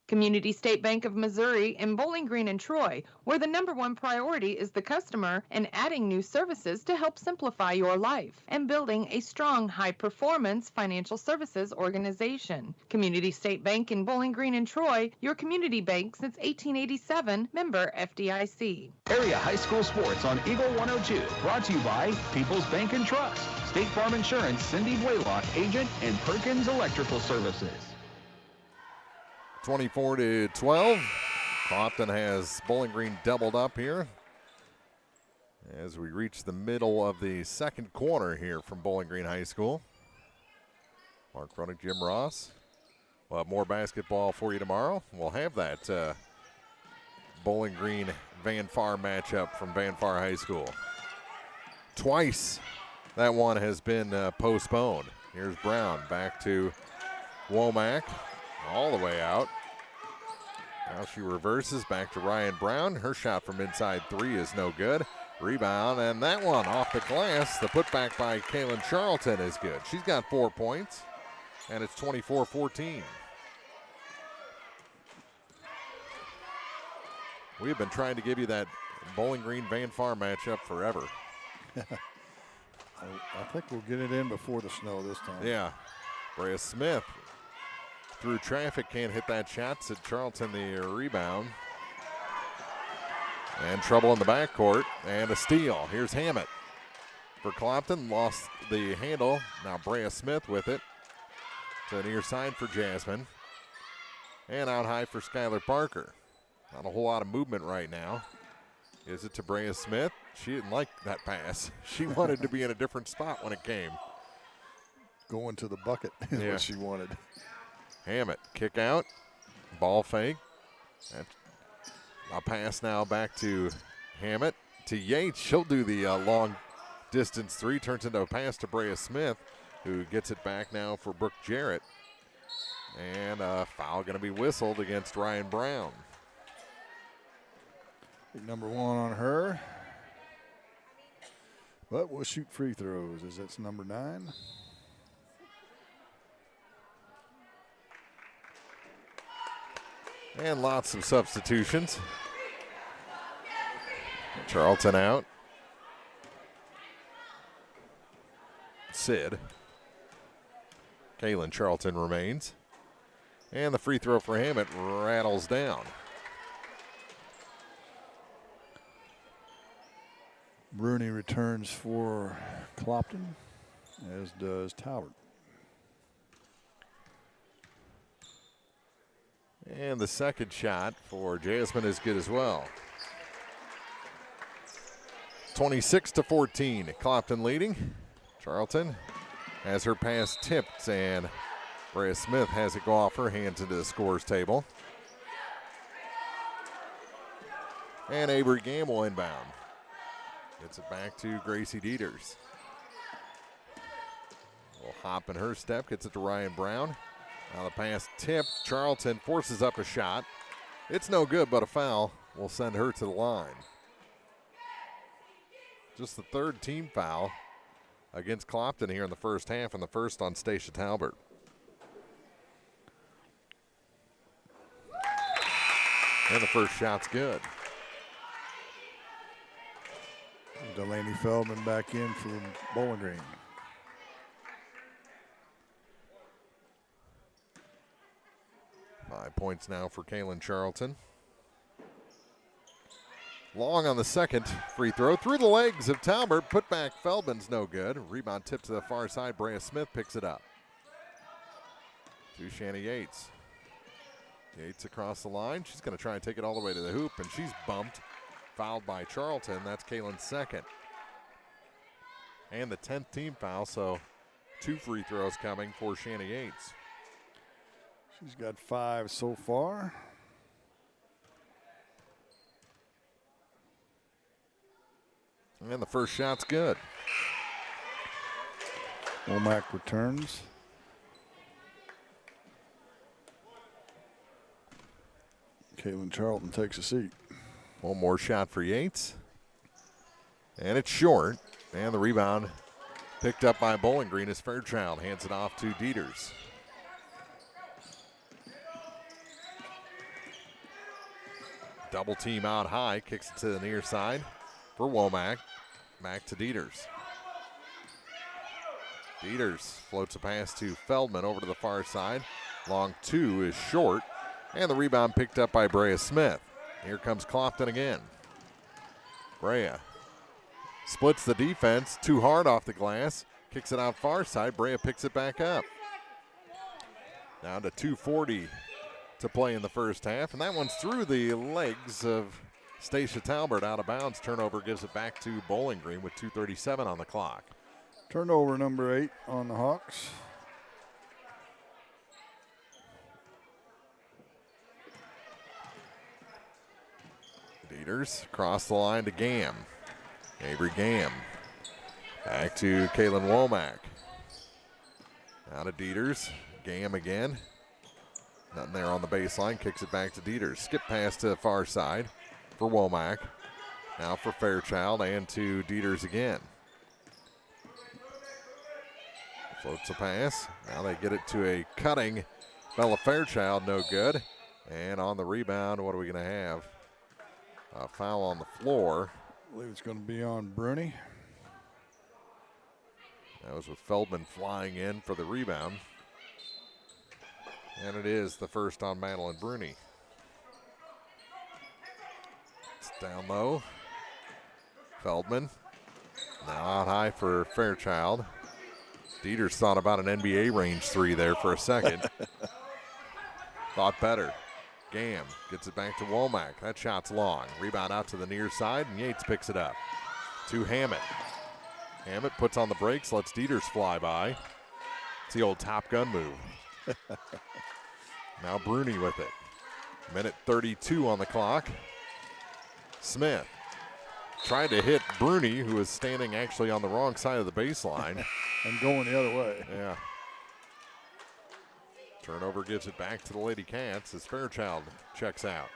Community State Bank of Missouri in Bowling Green and Troy, where the #1 priority is the customer and adding new services to help simplify your life and building a strong, high-performance financial services organization. Community State Bank in Bowling Green and Troy, your community bank since 1887, member FDIC. Area high school sports on Eagle 102, brought to you by People's Bank and Trust, State Farm Insurance, Cindy Blaylock, agent, and Perkins Electrical Services. 24-12. Clopton has Bowling Green doubled up here as we reach the middle of the second quarter here from Bowling Green High School. Mark Runnick, Jim Ross. We'll have more basketball for you tomorrow. We'll have that Bowling Green Van Far matchup from Van Far High School. Twice that one has been postponed. Here's Brown back to Womack. All the way out. Now she reverses back to Ryan Brown. Her shot from inside 3 is no good. Rebound, and that one off the glass. The putback by Kaylin Charlton is good. She's got 4 points, and it's 24-14. We have been trying to give you that Bowling Green Van Far matchup forever. I think we'll get it in before the snow this time. Yeah. Brea Smith through traffic, can't hit that shot. Sid Charlton the rebound. And trouble in the backcourt, and a steal. Here's Hammett for Clopton, lost the handle. Now Brea Smith with it. To the near side for Jasmine. And out high for Skylar Parker. Not a whole lot of movement right now. Is it to Brea Smith? She didn't like that pass. She wanted to be in a different spot when it came. Going to the bucket is what she wanted. Hammett, kick out, ball fake. A pass now back to Hammett, to Yates. She'll do the long distance 3, turns into a pass to Brea Smith. who gets it back now for Brooke Jarrett. And a foul going to be whistled against Ryan Brown. Number 1 on her. But we'll shoot free throws as that's number 9. And lots of substitutions. Charlton out. Sid. Kaylin Charlton remains. And the free throw for him, it rattles down. Bruni returns for Clopton, as does Talbert. And the second shot for Jasmine is good as well. 26-14, Clopton leading. Charlton has her pass tipped, and Brea Smith has it go off her hands into the scores table. And Avery Gamble inbound. Gets it back to Gracie Dieters. Will hop in her step, gets it to Ryan Brown. Now the pass tipped. Charlton forces up a shot. It's no good, but a foul will send her to the line. Just the third team foul against Clopton here in the first half, and the first on Stacia Talbert. And the first shot's good. Delaney Feldman back in for Bowling Green. Five points now for Kaylin Charlton. Long on the second free throw. Through the legs of Talbert. Put back Feldman's no good. Rebound tip to the far side. Brea Smith picks it up. To Shanna Yates. Yates across the line. She's going to try and take it all the way to the hoop, and she's bumped. Fouled by Charlton. That's Kaylin's second. And the 10th team foul, so 2 free throws coming for Shanna Yates. She's got 5 so far. And the first shot's good. Womack returns. Kaylin Charlton takes a seat. One more shot for Yates. And it's short. And the rebound picked up by Bowling Green as Fairchild hands it off to Dieters. Double team out high. Kicks it to the near side for Womack. Back to Dieters. Dieters floats a pass to Feldman over to the far side. Long 2 is short. And the rebound picked up by Brea Smith. Here comes Clopton again. Brea splits the defense. Too hard off the glass. Kicks it out far side. Brea picks it back up. Down to 2:40 to play in the first half. And that one's through the legs of Stacia Talbert out of bounds. Turnover gives it back to Bowling Green with 2:37 on the clock. Turnover number 8 on the Hawks. Dieters across the line to Gam. Avery Gam. Back to Kaylin Womack. Out of Dieters. Gam again. Nothing there on the baseline. Kicks it back to Dieters. Skip pass to the far side for Womack. Now for Fairchild and to Dieters again. Floats a pass. Now they get it to a cutting Bella Fairchild. No good. And on the rebound, what are we going to have? A foul on the floor. I believe it's going to be on Bruni. That was with Feldman flying in for the rebound. And it is the first on Madeline Bruni. It's down low. Feldman. Now out high for Fairchild. Dieters thought about an NBA range 3 there for a second. Thought better. Gam gets it back to Womack. That shot's long. Rebound out to the near side, and Yates picks it up. To Hammett. Hammett puts on the brakes, lets Dieters fly by. It's the old Top Gun move. Now Bruni with it. Minute 32 on the clock. Smith tried to hit Bruni, who was standing actually on the wrong side of the baseline. And going the other way. Yeah. Turnover gives it back to the Lady Cats as Fairchild checks out.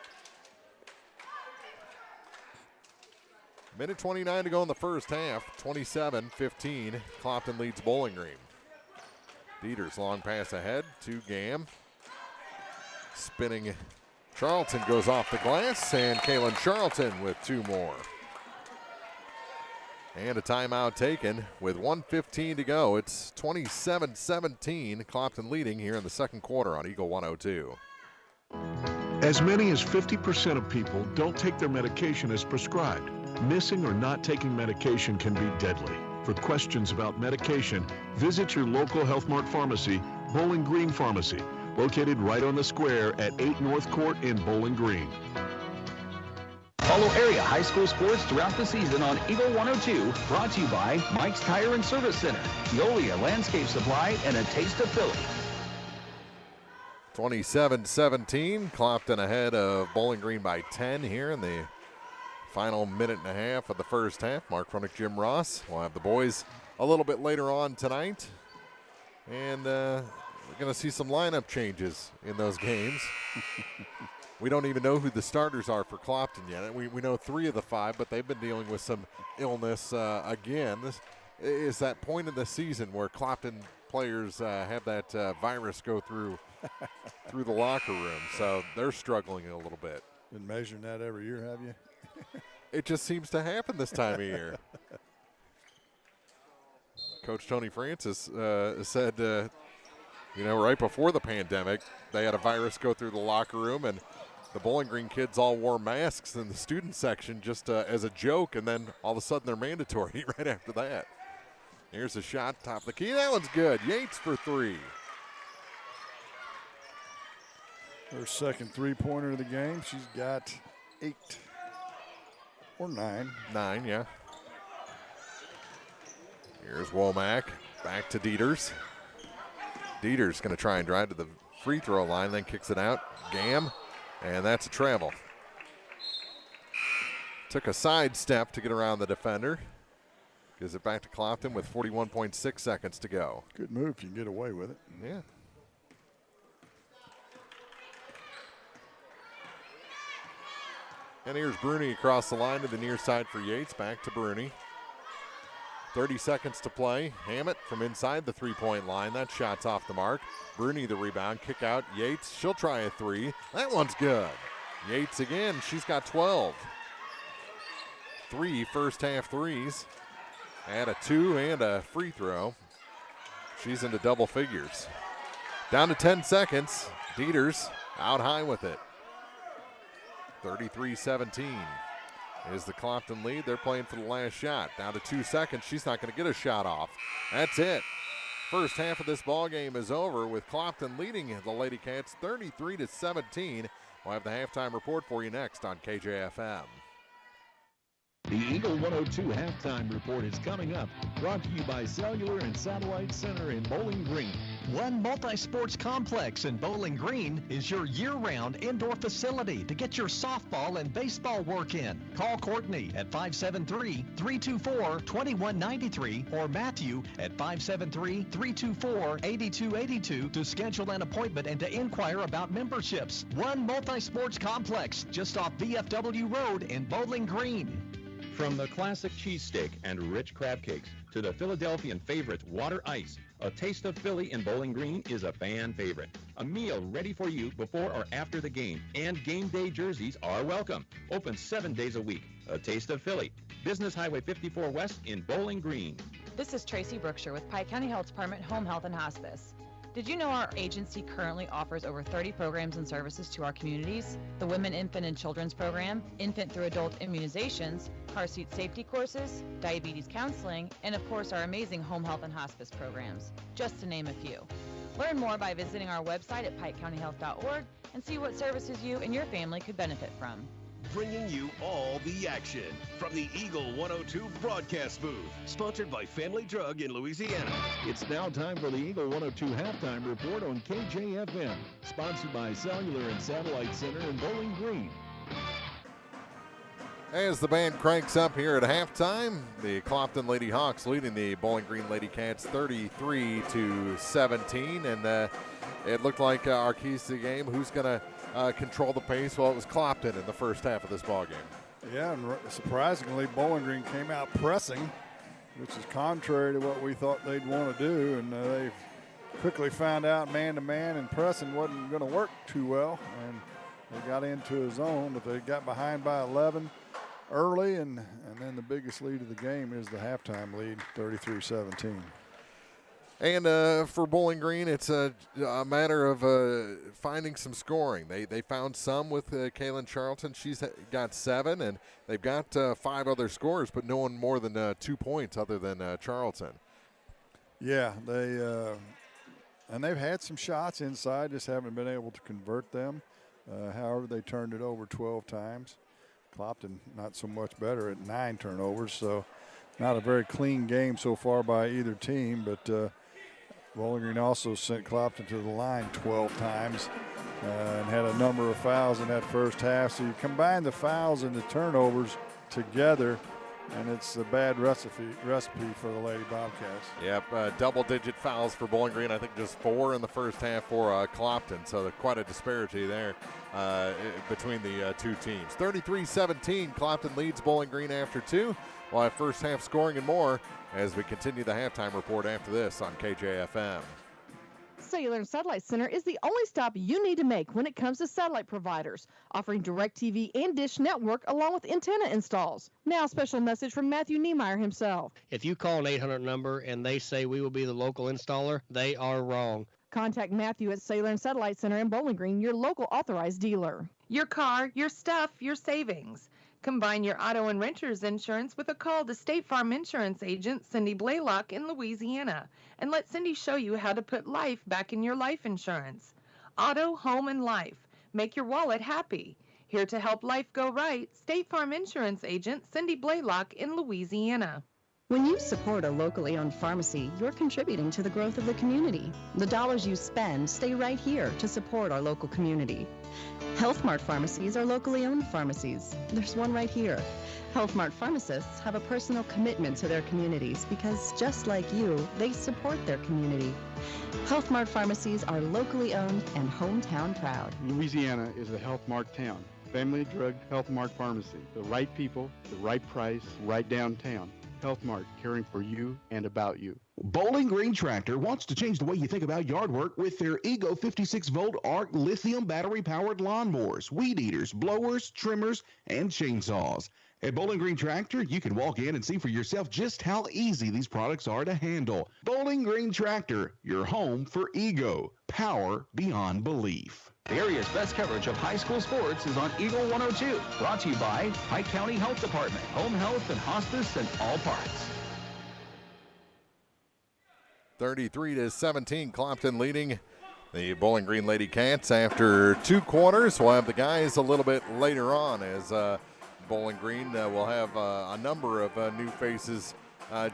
Minute 29 to go in the first half. 27-15. Clopton leads Bowling Green. Dieters long pass ahead to Gam. Spinning Charlton goes off the glass, and Kaylin Charlton with 2 more. And a timeout taken with 1:15 to go. It's 27-17. Clopton leading here in the second quarter on Eagle 102. As many as 50% of people don't take their medication as prescribed. Missing or not taking medication can be deadly. For questions about medication, visit your local Health Mart pharmacy, Bowling Green Pharmacy, located right on the square at 8 North Court in Bowling Green. Follow area high school sports throughout the season on Eagle 102, brought to you by Mike's Tire and Service Center, Veolia Landscape Supply, and a taste of Philly. 27-17, Clopton ahead of Bowling Green by 10 here in the final minute and a half of the first half. Mark Fronick, Jim Ross. We'll have the boys a little bit later on tonight. And we're going to see some lineup changes in those games. We don't even know who the starters are for Clopton yet. We know 3 of the 5, but they've been dealing with some illness again. This is that point in the season where Clopton players have that virus go through the locker room, so they're struggling a little bit. Been measuring that every year, have you? It just seems to happen this time of year. Coach Tony Francis said, right before the pandemic, they had a virus go through the locker room, and the Bowling Green kids all wore masks in the student section just as a joke, and then all of a sudden they're mandatory right after that. Here's a shot, top of the key. That one's good. Yates for 3. Her second three-pointer of the game. She's got 8 or 9. 9, yeah. Here's Womack. Back to Dieters. Dieters going to try and drive to the free throw line, then kicks it out. Gam, and that's a travel. Took a side step to get around the defender. Gives it back to Clopton with 41.6 seconds to go. Good move if you can get away with it. Yeah. And here's Bruni across the line to the near side for Yates. Back to Bruni. 30 seconds to play. Hammett from inside the three-point line. That shot's off the mark. Bruni the rebound. Kick out. Yates, she'll try a 3. That one's good. Yates again. She's got 12. 3 first half threes. Add a 2 and a free throw. She's into double figures. Down to 10 seconds. Dieters out high with it. 33-17 is the Clopton lead. They're playing for the last shot. Down to 2 seconds. She's not going to get a shot off. That's it. First half of this ball game is over with Clopton leading the Lady Cats 33-17. We'll have the halftime report for you next on KJFM. The Eagle 102 halftime report is coming up. Brought to you by Cellular and Satellite Center in Bowling Green. One multi-sports complex in Bowling Green is your year-round indoor facility to get your softball and baseball work in. Call Courtney at 573-324-2193 or Matthew at 573-324-8282 to schedule an appointment and to inquire about memberships. One multi-sports complex just off VFW Road in Bowling Green. From the classic cheesesteak and rich crab cakes to the Philadelphian favorite water ice, a taste of Philly in Bowling Green is a fan favorite. A meal ready for you before or after the game, and game day jerseys are welcome. Open 7 days a week. A taste of Philly. Business Highway 54 West in Bowling Green. This is Tracy Brookshire with Pike County Health Department Home Health and Hospice. Did you know our agency currently offers over 30 programs and services to our communities? The Women, Infant, and Children's Program, infant through adult immunizations, car seat safety courses, diabetes counseling, and of course our amazing home health and hospice programs, just to name a few. Learn more by visiting our website at pikecountyhealth.org and see what services you and your family could benefit from. Bringing you all the action from the Eagle 102 broadcast booth. Sponsored by Family Drug in Louisiana. It's now time for the Eagle 102 halftime report on KJFM. Sponsored by Cellular and Satellite Center in Bowling Green. As the band cranks up here at halftime, the Clopton Lady Hawks leading the Bowling Green Lady Cats 33-17. And it looked like our keys to the game, who's going to control the pace? Well, it was Clopton in the first half of this ballgame. Yeah, and surprisingly, Bowling Green came out pressing, which is contrary to what we thought they'd want to do. And they quickly found out man-to-man and pressing wasn't going to work too well. And they got into a zone, but they got behind by 11 early, and then the biggest lead of the game is the halftime lead, 33-17. And for Bowling Green, it's a matter of finding some scoring. They found some with Kaylin Charlton. She's got 7, and they've got 5 other scorers, but no one more than 2 points other than Charlton. Yeah, and they've had some shots inside, just haven't been able to convert them. However, they turned it over 12 times. Clopton not so much better at 9 turnovers, so not a very clean game so far by either team, but Bowling Green also sent Clopton to the line 12 times and had a number of fouls in that first half. So you combine the fouls and the turnovers together, and it's a bad recipe for the Lady Bobcats. Yep, double-digit fouls for Bowling Green. I think just 4 in the first half for Clopton, so quite a disparity there between the two teams. 33-17, Clopton leads Bowling Green after 2. We'll have first half scoring and more as we continue the halftime report after this on KJFM. Cellular and Satellite Center is the only stop you need to make when it comes to satellite providers, offering DirecTV and Dish Network along with antenna installs. Now, a special message from Matthew Niemeyer himself. If you call an 800 number and they say we will be the local installer, they are wrong. Contact Matthew at Cellular and Satellite Center in Bowling Green, your local authorized dealer. Your car, your stuff, your savings. Combine your auto and renter's insurance with a call to State Farm Insurance agent Cindy Blaylock in Louisiana, and let Cindy show you how to put life back in your life insurance. Auto, home, and life. Make your wallet happy. Here to help life go right, State Farm Insurance agent Cindy Blaylock in Louisiana. When you support a locally owned pharmacy, you're contributing to the growth of the community. The dollars you spend stay right here to support our local community. Health Mart pharmacies are locally owned pharmacies. There's one right here. Health Mart pharmacists have a personal commitment to their communities because, just like you, they support their community. Health Mart pharmacies are locally owned and hometown proud. Louisiana is a Health Mart town. Family Drug Health Mart Pharmacy. The right people, the right price, right downtown. Health Mart, caring for you and about you. Bowling Green Tractor wants to change the way you think about yard work with their Ego 56-volt ARC lithium battery-powered lawnmowers, weed eaters, blowers, trimmers, and chainsaws. At Bowling Green Tractor, you can walk in and see for yourself just how easy these products are to handle. Bowling Green Tractor, your home for Ego. Power beyond belief. The area's best coverage of high school sports is on Eagle 102. Brought to you by Pike County Health Department, home health and hospice in all parts. 33-17, Clopton leading the Bowling Green Lady Cats after 2 quarters. We'll have the guys a little bit later on as Bowling Green will have a number of new faces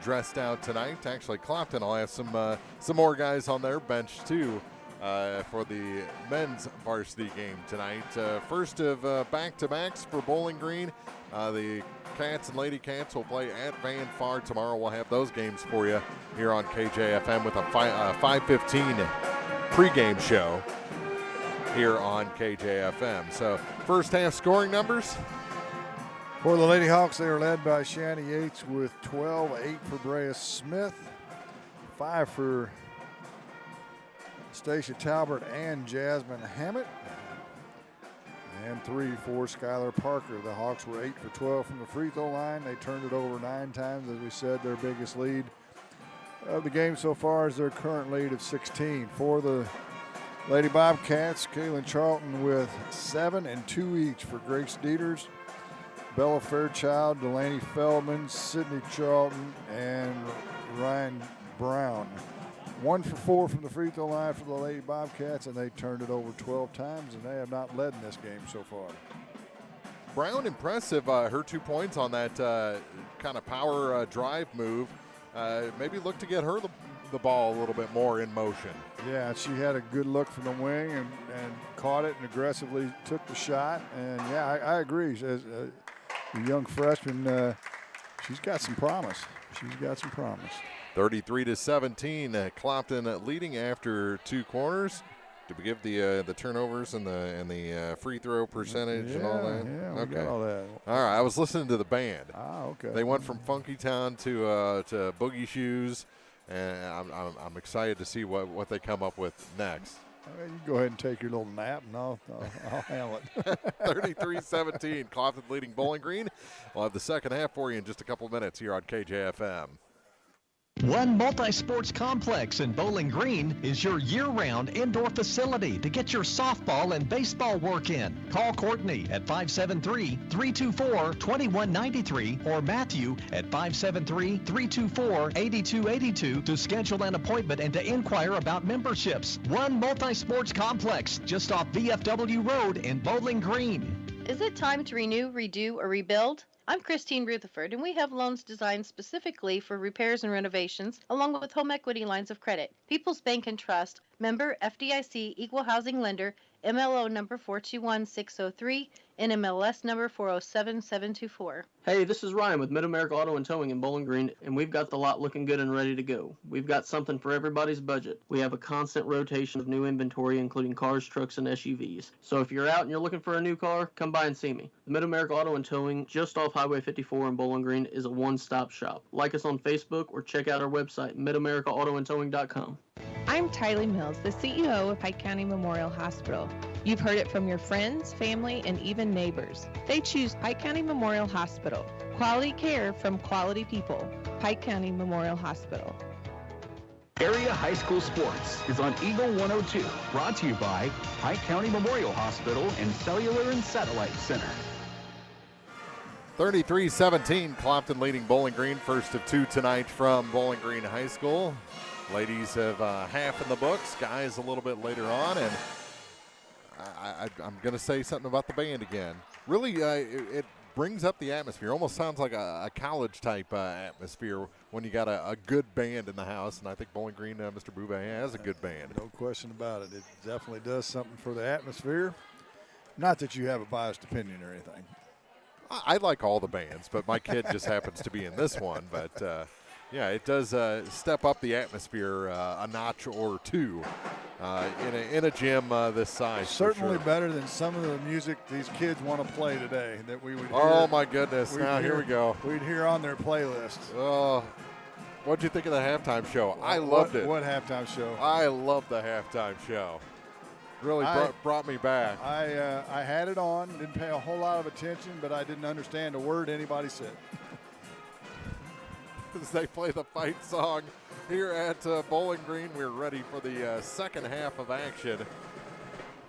dressed out tonight. Actually, Clopton will have some more guys on their bench too for the men's varsity game tonight. First of back-to-backs for Bowling Green. The Cats and Lady Cats will play at Van Far tomorrow. We'll have those games for you here on KJFM with a 5:15 pregame show here on KJFM. So first half scoring numbers. For the Lady Hawks, they are led by Shanny Yates with 12, 8 for Brea Smith, 5 for Stacia Talbert and Jasmine Hammett, and 3 for Skylar Parker. The Hawks were 8 for 12 from the free throw line. They turned it over 9 times, as we said. Their biggest lead of the game so far is their current lead of 16. For the Lady Bobcats, Kaylin Charlton with 7 and 2 each for Grace Dieters, Bella Fairchild, Delaney Feldman, Sydney Charlton, and Ryan Brown. 1 for 4 from the free throw line for the Lady Bobcats, and they turned it over 12 times, and they have not led in this game so far. Brown, impressive. Her 2 points on that kind of power drive move. Maybe look to get her the ball a little bit more in motion. Yeah, she had a good look from the wing and caught it and aggressively took the shot. And, yeah, I agree. the young freshman, she's got some promise. 33-17, Clopton leading after 2 quarters. Did we give the turnovers and the free throw percentage and all that? Yeah, we got all that. All right, I was listening to the band. Okay. They went from Funky Town to Boogie Shoes, and I'm excited to see what they come up with next. Well, you go ahead and take your little nap, and I'll handle it. 33-17, Clopton leading Bowling Green. We'll have the second half for you in just a couple minutes here on KJFM. One multi-sports complex in Bowling Green is your year-round indoor facility to get your softball and baseball work in. Call Courtney at 573-324-2193 or Matthew at 573-324-8282 to schedule an appointment and to inquire about memberships. One multi-sports complex just off VFW Road in Bowling Green. Is it time to renew, redo, or rebuild? I'm Christine Rutherford, and we have loans designed specifically for repairs and renovations, along with home equity lines of credit. People's Bank and Trust, member FDIC, equal housing lender, MLO number 421603, NMLS number 407724. Hey, this is Ryan with Mid-America Auto and Towing in Bowling Green, and we've got the lot looking good and ready to go. We've got something for everybody's budget. We have a constant rotation of new inventory, including cars, trucks, and SUVs. So if you're out and you're looking for a new car, come by and see me. The Mid-America Auto and Towing, just off Highway 54 in Bowling Green, is a one-stop shop. Like us on Facebook or check out our website, midamericaautoandtowing.com. I'm Tylee Mills, the CEO of Pike County Memorial Hospital. You've heard it from your friends, family, and even neighbors. They choose Pike County Memorial Hospital. Quality care from quality people. Pike County Memorial Hospital. Area High School Sports is on Eagle 102, brought to you by Pike County Memorial Hospital and Cellular and Satellite Center. 33-17, Clopton leading Bowling Green, first of 2 tonight from Bowling Green High School. Ladies have half in the books, guys a little bit later on, and I'm going to say something about the band again. Really, it brings up the atmosphere. Almost sounds like a college-type atmosphere when you got a good band in the house, and I think Bowling Green, Mr. Boubet, has a good band. No question about it. It definitely does something for the atmosphere. Not that you have a biased opinion or anything. I like all the bands, but my kid just happens to be in this one. But, yeah, it does step up the atmosphere a notch or two in a gym this size. Certainly better than some of the music these kids want to play today that we would hear. Oh, my goodness. Now, here we go. We'd hear on their playlist. Oh, what'd you think of the halftime show? I loved it. What halftime show? I loved the halftime show. Really brought me back. I had it on, didn't pay a whole lot of attention, but I didn't understand a word anybody said. As they play the fight song here at Bowling Green, we're ready for the second half of action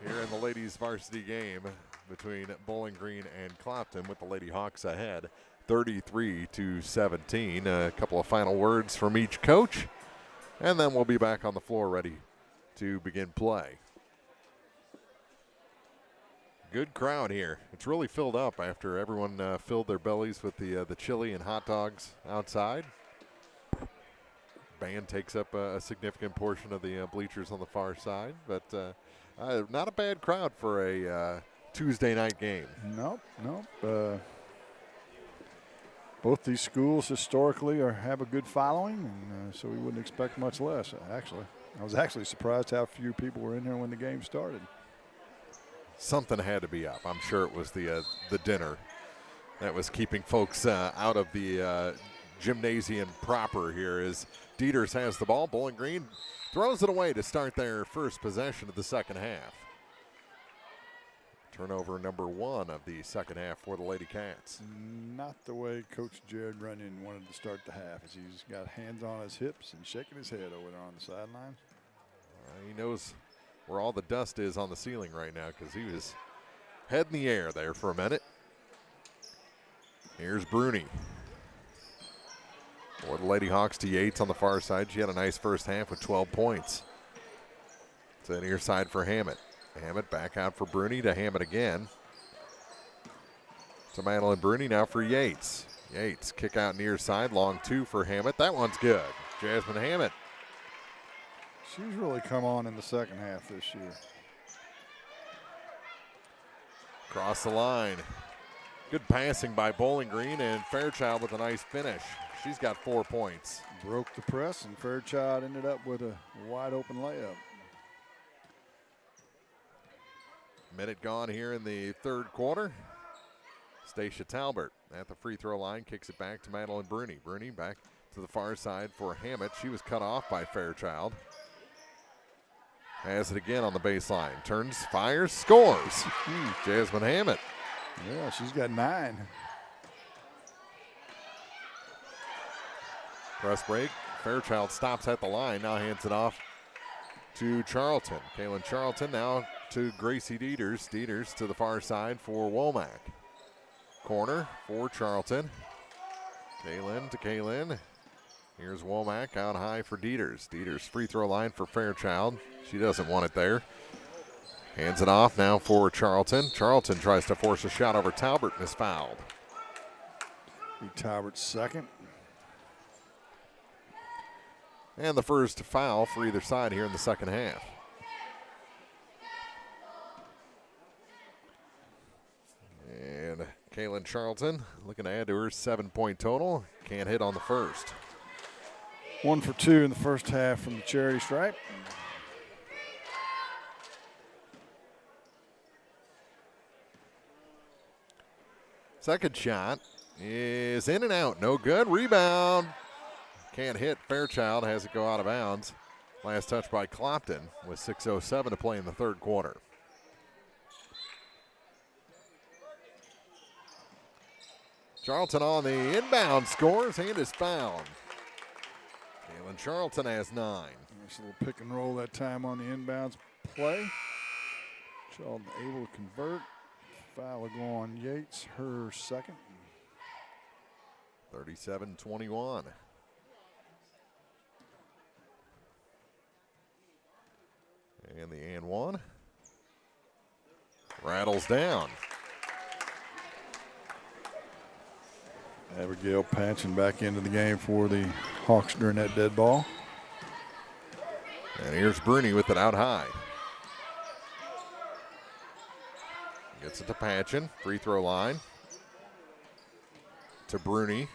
here in the ladies' varsity game between Bowling Green and Clopton, with the Lady Hawks ahead 33-17. A couple of final words from each coach, and then we'll be back on the floor ready to begin play. Good crowd here. It's really filled up after everyone filled their bellies with the chili and hot dogs outside. Band takes up a significant portion of the bleachers on the far side, but not a bad crowd for a Tuesday night game. Nope. Both these schools historically have a good following, and so we wouldn't expect much less, actually. I was actually surprised how few people were in there when the game started. Something had to be up. I'm sure it was the dinner that was keeping folks out of the gymnasium proper here, as Dieters has the ball. Bowling Green throws it away to start their first possession of the second half. Turnover number 1 of the second half for the Lady Cats. Not the way Coach Jared Runyon wanted to start the half, as he's got hands on his hips and shaking his head over there on the sideline. He knows where all the dust is on the ceiling right now, because he was head in the air there for a minute. Here's Bruni. For the Lady Hawks to Yates on the far side. She had a nice first half with 12 points. It's a near side for Hammett. Hammett back out for Bruni to Hammett again. To Madeline Bruni now for Yates. Yates kick out near side, long 2 for Hammett. That one's good. Jasmine Hammett. She's really come on in the second half this year. Across the line. Good passing by Bowling Green, and Fairchild with a nice finish. She's got 4 points. Broke the press, and Fairchild ended up with a wide open layup. Minute gone here in the third quarter. Stacia Talbert at the free throw line, kicks it back to Madeline Bruni. Bruni back to the far side for Hammett. She was cut off by Fairchild. Has it again on the baseline. Turns, fires, scores. Jasmine Hammett. Yeah, she's got 9. Press break. Fairchild stops at the line. Now hands it off to Charlton. Kaylin Charlton now to Gracie Dieters. Dieters to the far side for Womack. Corner for Charlton. Kaylin to Kaylin. Here's Womack out high for Dieters. Dieters free throw line for Fairchild. She doesn't want it there. Hands it off now for Charlton. Charlton tries to force a shot over Talbert and is fouled. Talbert's second. And the first foul for either side here in the second half. And Kaylin Charlton looking to add to her 7-point total. Can't hit on the first. 1 for 2 in the first half from the charity stripe. Second shot is in and out. No good. Rebound. Can't hit. Fairchild has it go out of bounds. Last touch by Clopton with 6:07 to play in the third quarter. Charlton on the inbound scores and is fouled. Kaylin Charlton has 9. Nice little pick and roll that time on the inbounds play. Charlton able to convert. Foul will go on Yates, her second. 37-21. And the and one rattles down. Abigail Patchen back into the game for the Hawks during that dead ball. And here's Bruni with it out high. Gets it to Patchen, free throw line. To Bruni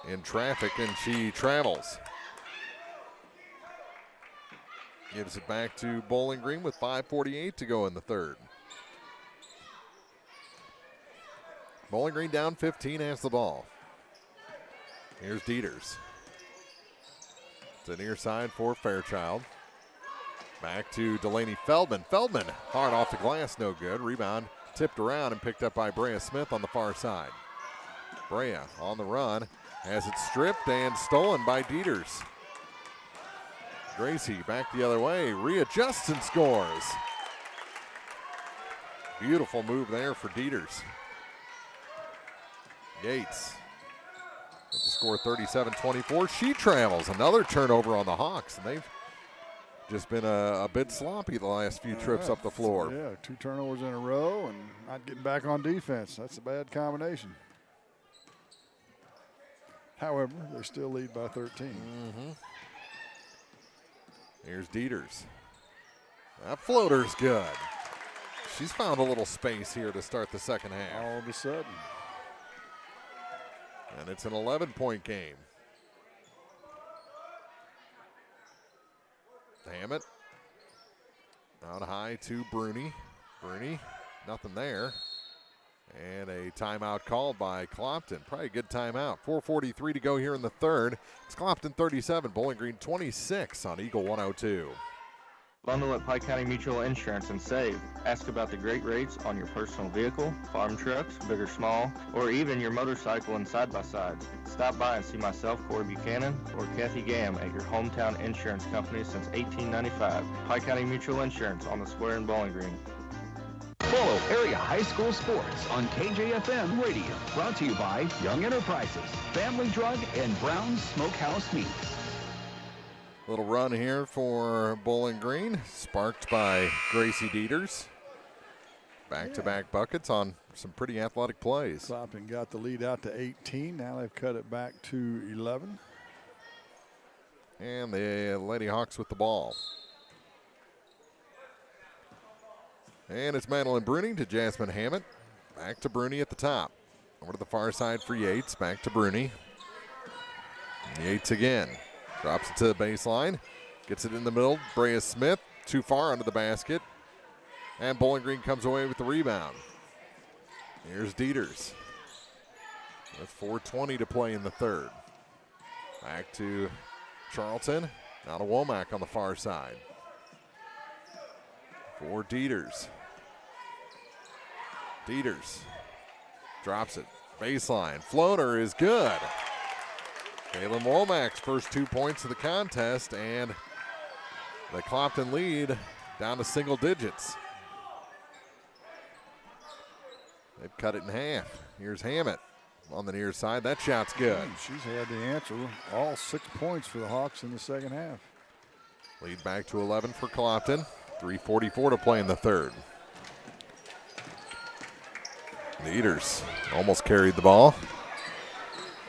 in traffic, and she travels. Gives it back to Bowling Green with 5:48 to go in the third. Bowling Green down 15, has the ball. Here's Dieters. To near side for Fairchild. Back to Delaney Feldman. Feldman hard off the glass, no good. Rebound tipped around and picked up by Brea Smith on the far side. Brea on the run, has it stripped and stolen by Dieters. Gracie back the other way, readjusts and scores. Beautiful move there for Dieters. Yates with the score 37-24. She travels. Another turnover on the Hawks, and they've just been a bit sloppy the last few trips up the floor. Yeah, 2 turnovers in a row and not getting back on defense. That's a bad combination. However, they still lead by 13. Here's Dieters. That floater's good. She's found a little space here to start the second half. All of a sudden. And it's an 11-point game. Hammett out high to Bruni. Bruni, nothing there. And a timeout called by Clopton. Probably a good timeout. 4:43 to go here in the third. It's Clopton 37, Bowling Green 26 on Eagle 102. Bundle at Pike County Mutual Insurance and save. Ask about the great rates on your personal vehicle, farm trucks, big or small, or even your motorcycle and side-by-sides. Stop by and see myself, Corey Buchanan, or Kathy Gam at your hometown insurance company since 1895. Pike County Mutual Insurance on the square in Bowling Green. Follow area high school sports on KJFM Radio. Brought to you by Young Enterprises, Family Drug, and Brown's Smokehouse Meats. Little run here for Bowling Green, sparked by Gracie Dieters. Back-to-back buckets on some pretty athletic plays. Clopton got the lead out to 18. Now they've cut it back to 11. And the Lady Hawks with the ball. And it's Madeline Bruning to Jasmine Hammett. Back to Bruni at the top. Over to the far side for Yates. Back to Bruni. Yates again. Drops it to the baseline. Gets it in the middle. Brea Smith too far under the basket. And Bowling Green comes away with the rebound. Here's Dieters. With 4:20 to play in the third. Back to Charlton. Now to Womack on the far side. For Dieters. Dieters drops it. Baseline. Floater is good. Kaylin Womack's first 2 points of the contest, and the Clopton lead down to single digits. They've cut it in half. Here's Hammett on the near side. That shot's good. She's had the answer. All 6 points for the Hawks in the second half. Lead back to 11 for Clopton. 3:44 to play in the third. Dieters almost carried the ball.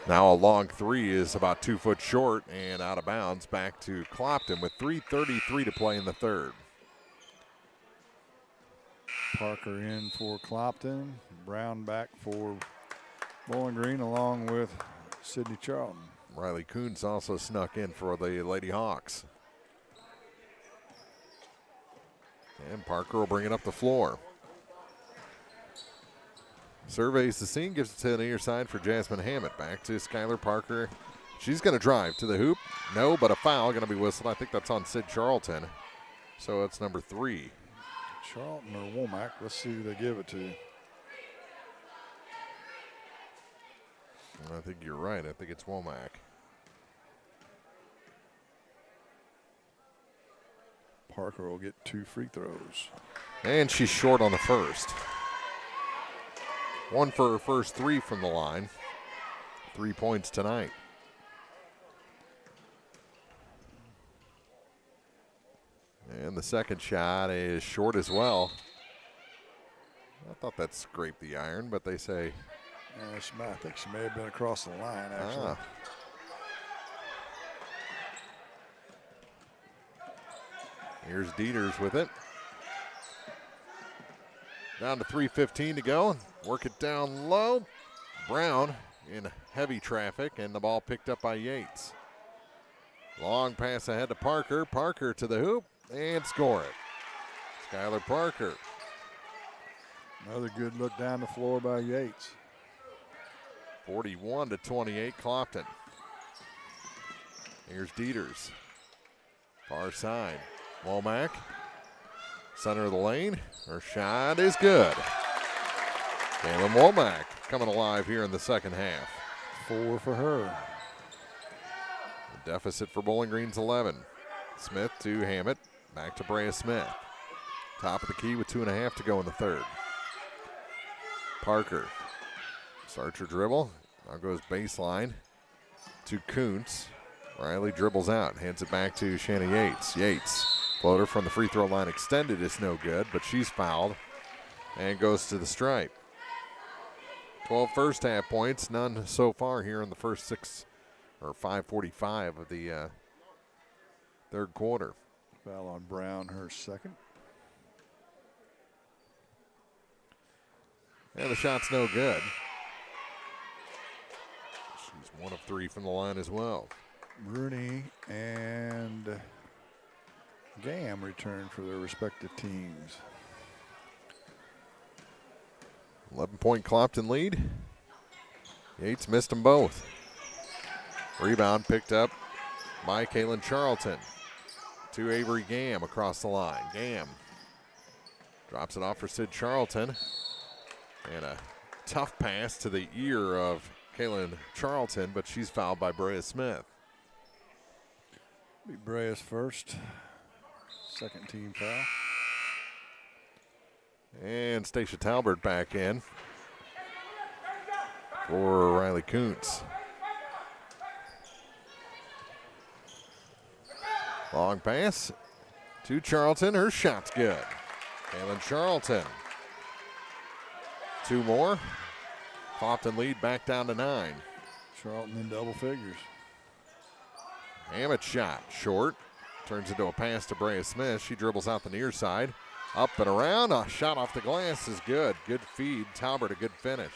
Now a long three is about 2 foot short and out of bounds. Back to Clopton with 3:33 to play in the third. Parker in for Clopton. Brown back for Bowling Green along with Sydney Charlton. Riley Coons also snuck in for the Lady Hawks. And Parker will bring it up the floor. Surveys the scene, gives it to the near side for Jasmine Hammett. Back to Skylar Parker. She's going to drive to the hoop. No, but a foul going to be whistled. I think that's on Sid Charlton. So it's number 3. Charlton or Womack. Let's see who they give it to. I think you're right. I think it's Womack. Parker will get 2 free throws. And she's short on the first. 1 for her first 3 from the line. 3 points tonight. And the second shot is short as well. I thought that scraped the iron, but they say. I think she may have been across the line, actually. Here's Dieters with it. Down to 3:15 to go. Work it down low. Brown in heavy traffic, and the ball picked up by Yates. Long pass ahead to Parker. Parker to the hoop and score it. Skylar Parker. Another good look down the floor by Yates. 41-28 Clopton. Here's Dieters. Far side. Womack. Center of the lane. Her shot is good. Kaylin Womack coming alive here in the second half. 4 for her. The deficit for Bowling Green's 11. Smith to Hammett. Back to Brea Smith. Top of the key with 2.5 to go in the third. Parker starts her dribble. Now goes baseline to Kuntz. Riley dribbles out, hands it back to Shanna Yates. Yates, floater from the free throw line extended is no good, but she's fouled and goes to the stripe. 12 first half points, none so far here in the first 5:45 of the third quarter. Foul on Brown, her second. And the shot's no good. She's 1 of 3 from the line as well. Rooney and Gam return for their respective teams. 11-point Clopton lead. Yates missed them both. Rebound picked up by Kaylin Charlton. To Avery Gam across the line. Gam drops it off for Sid Charlton. And a tough pass to the ear of Kaylin Charlton, but she's fouled by Brea Smith. Be Brea's first. Second team foul. And Stacia Talbert back in for Riley Kuntz. Long pass to Charlton. Her shot's good. Kaylin Charlton. 2 more. Clopton lead back down to 9. Charlton in double figures. Hammett shot short. Turns into a pass to Brea Smith. She dribbles out the near side. Up and around. A shot off the glass is good. Good feed. Talbert, a good finish.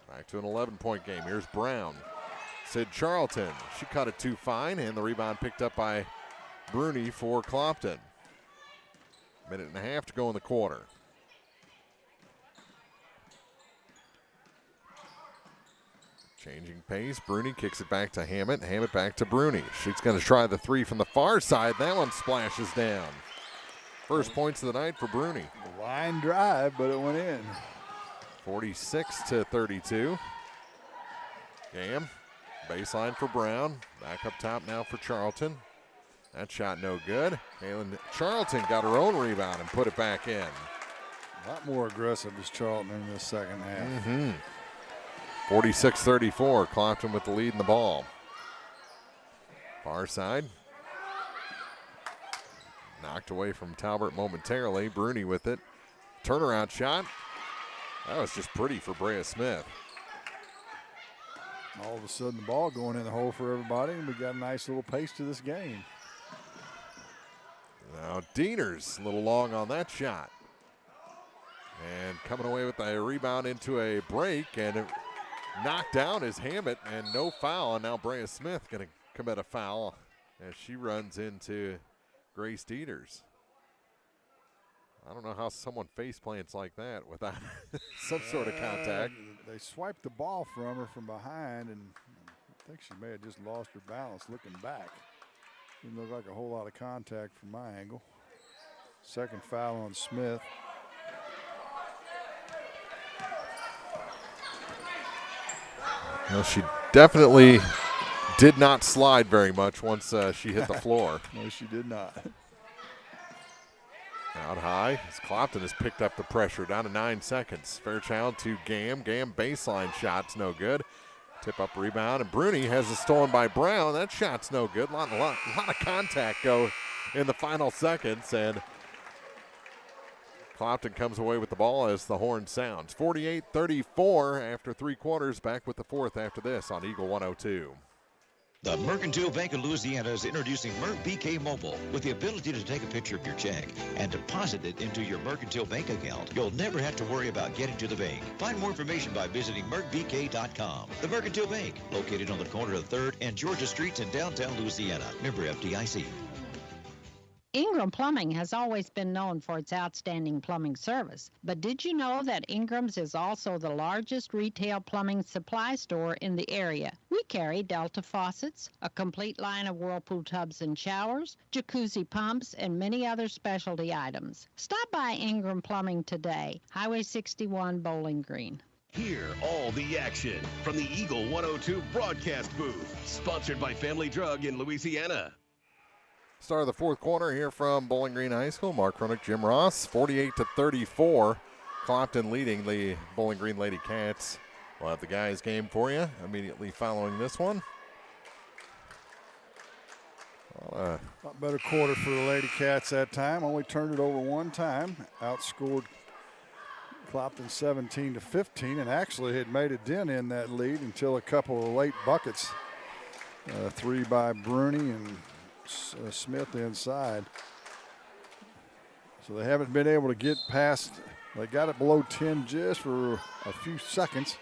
Back to an 11-point game. Here's Brown. Sid Charlton. She cut it too fine, and the rebound picked up by Bruni for Clopton. Minute and a half to go in the quarter. Changing pace. Bruni kicks it back to Hammett. Hammett back to Bruni. She's going to try the three from the far side. That one splashes down. First points of the night for Bruni. Line drive, but it went in. 46-32. Gam. Baseline for Brown. Back up top now for Charlton. That shot no good. Kaylin Charlton got her own rebound and put it back in. A lot more aggressive is Charlton in the second half. 46-34. Clopton with the lead in the ball. Far side. Knocked away from Talbert momentarily. Bruni with it. Turnaround shot. That was just pretty for Brea Smith. All of a sudden, the ball going in the hole for everybody, and we got a nice little pace to this game. Now Dieners a little long on that shot. And coming away with a rebound into a break, and it knocked down is Hammett, and no foul. And now Brea Smith going to commit a foul as she runs into Grace Dieners. I don't know how someone face plants like that without some sort of contact. They swiped the ball from her from behind, and I think she may have just lost her balance looking back. Didn't look like a whole lot of contact from my angle. Second foul on Smith. Well, she definitely did not slide very much once she hit the floor. No, she did not. Out high as Clopton has picked up the pressure. Down to 9 seconds. Fairchild to Gam. Gam baseline shot's no good. Tip up rebound, and Bruni has it stolen by Brown. That shot's no good. A lot of contact go in the final seconds, and Clopton comes away with the ball as the horn sounds. 48-34 after 3 quarters. Back with the fourth after this on Eagle 102. The Mercantile Bank of Louisiana is introducing MerBK Mobile with the ability to take a picture of your check and deposit it into your Mercantile Bank account. You'll never have to worry about getting to the bank. Find more information by visiting mercbk.com. The Mercantile Bank, located on the corner of 3rd and Georgia Streets in downtown Louisiana. Member FDIC. Ingram Plumbing has always been known for its outstanding plumbing service, but did you know that Ingram's is also the largest retail plumbing supply store in the area? We carry Delta faucets, a complete line of Whirlpool tubs and showers, jacuzzi pumps, and many other specialty items. Stop by Ingram Plumbing today, Highway 61, Bowling Green. Hear all the action from the Eagle 102 broadcast booth, sponsored by Family Drug in Louisiana. Start of the fourth quarter here from Bowling Green High School. Mark Ronick, Jim Ross, 48-34. Clopton leading the Bowling Green Lady Cats. We'll have the guys game for you immediately following this one. A lot better quarter for the Lady Cats that time. Only turned it over one time. Outscored Clopton 17-15, and actually had made a dent in that lead until a couple of late buckets. 3 by Bruni and Smith inside. So they haven't been able to get past, they got it below 10 just for a few seconds,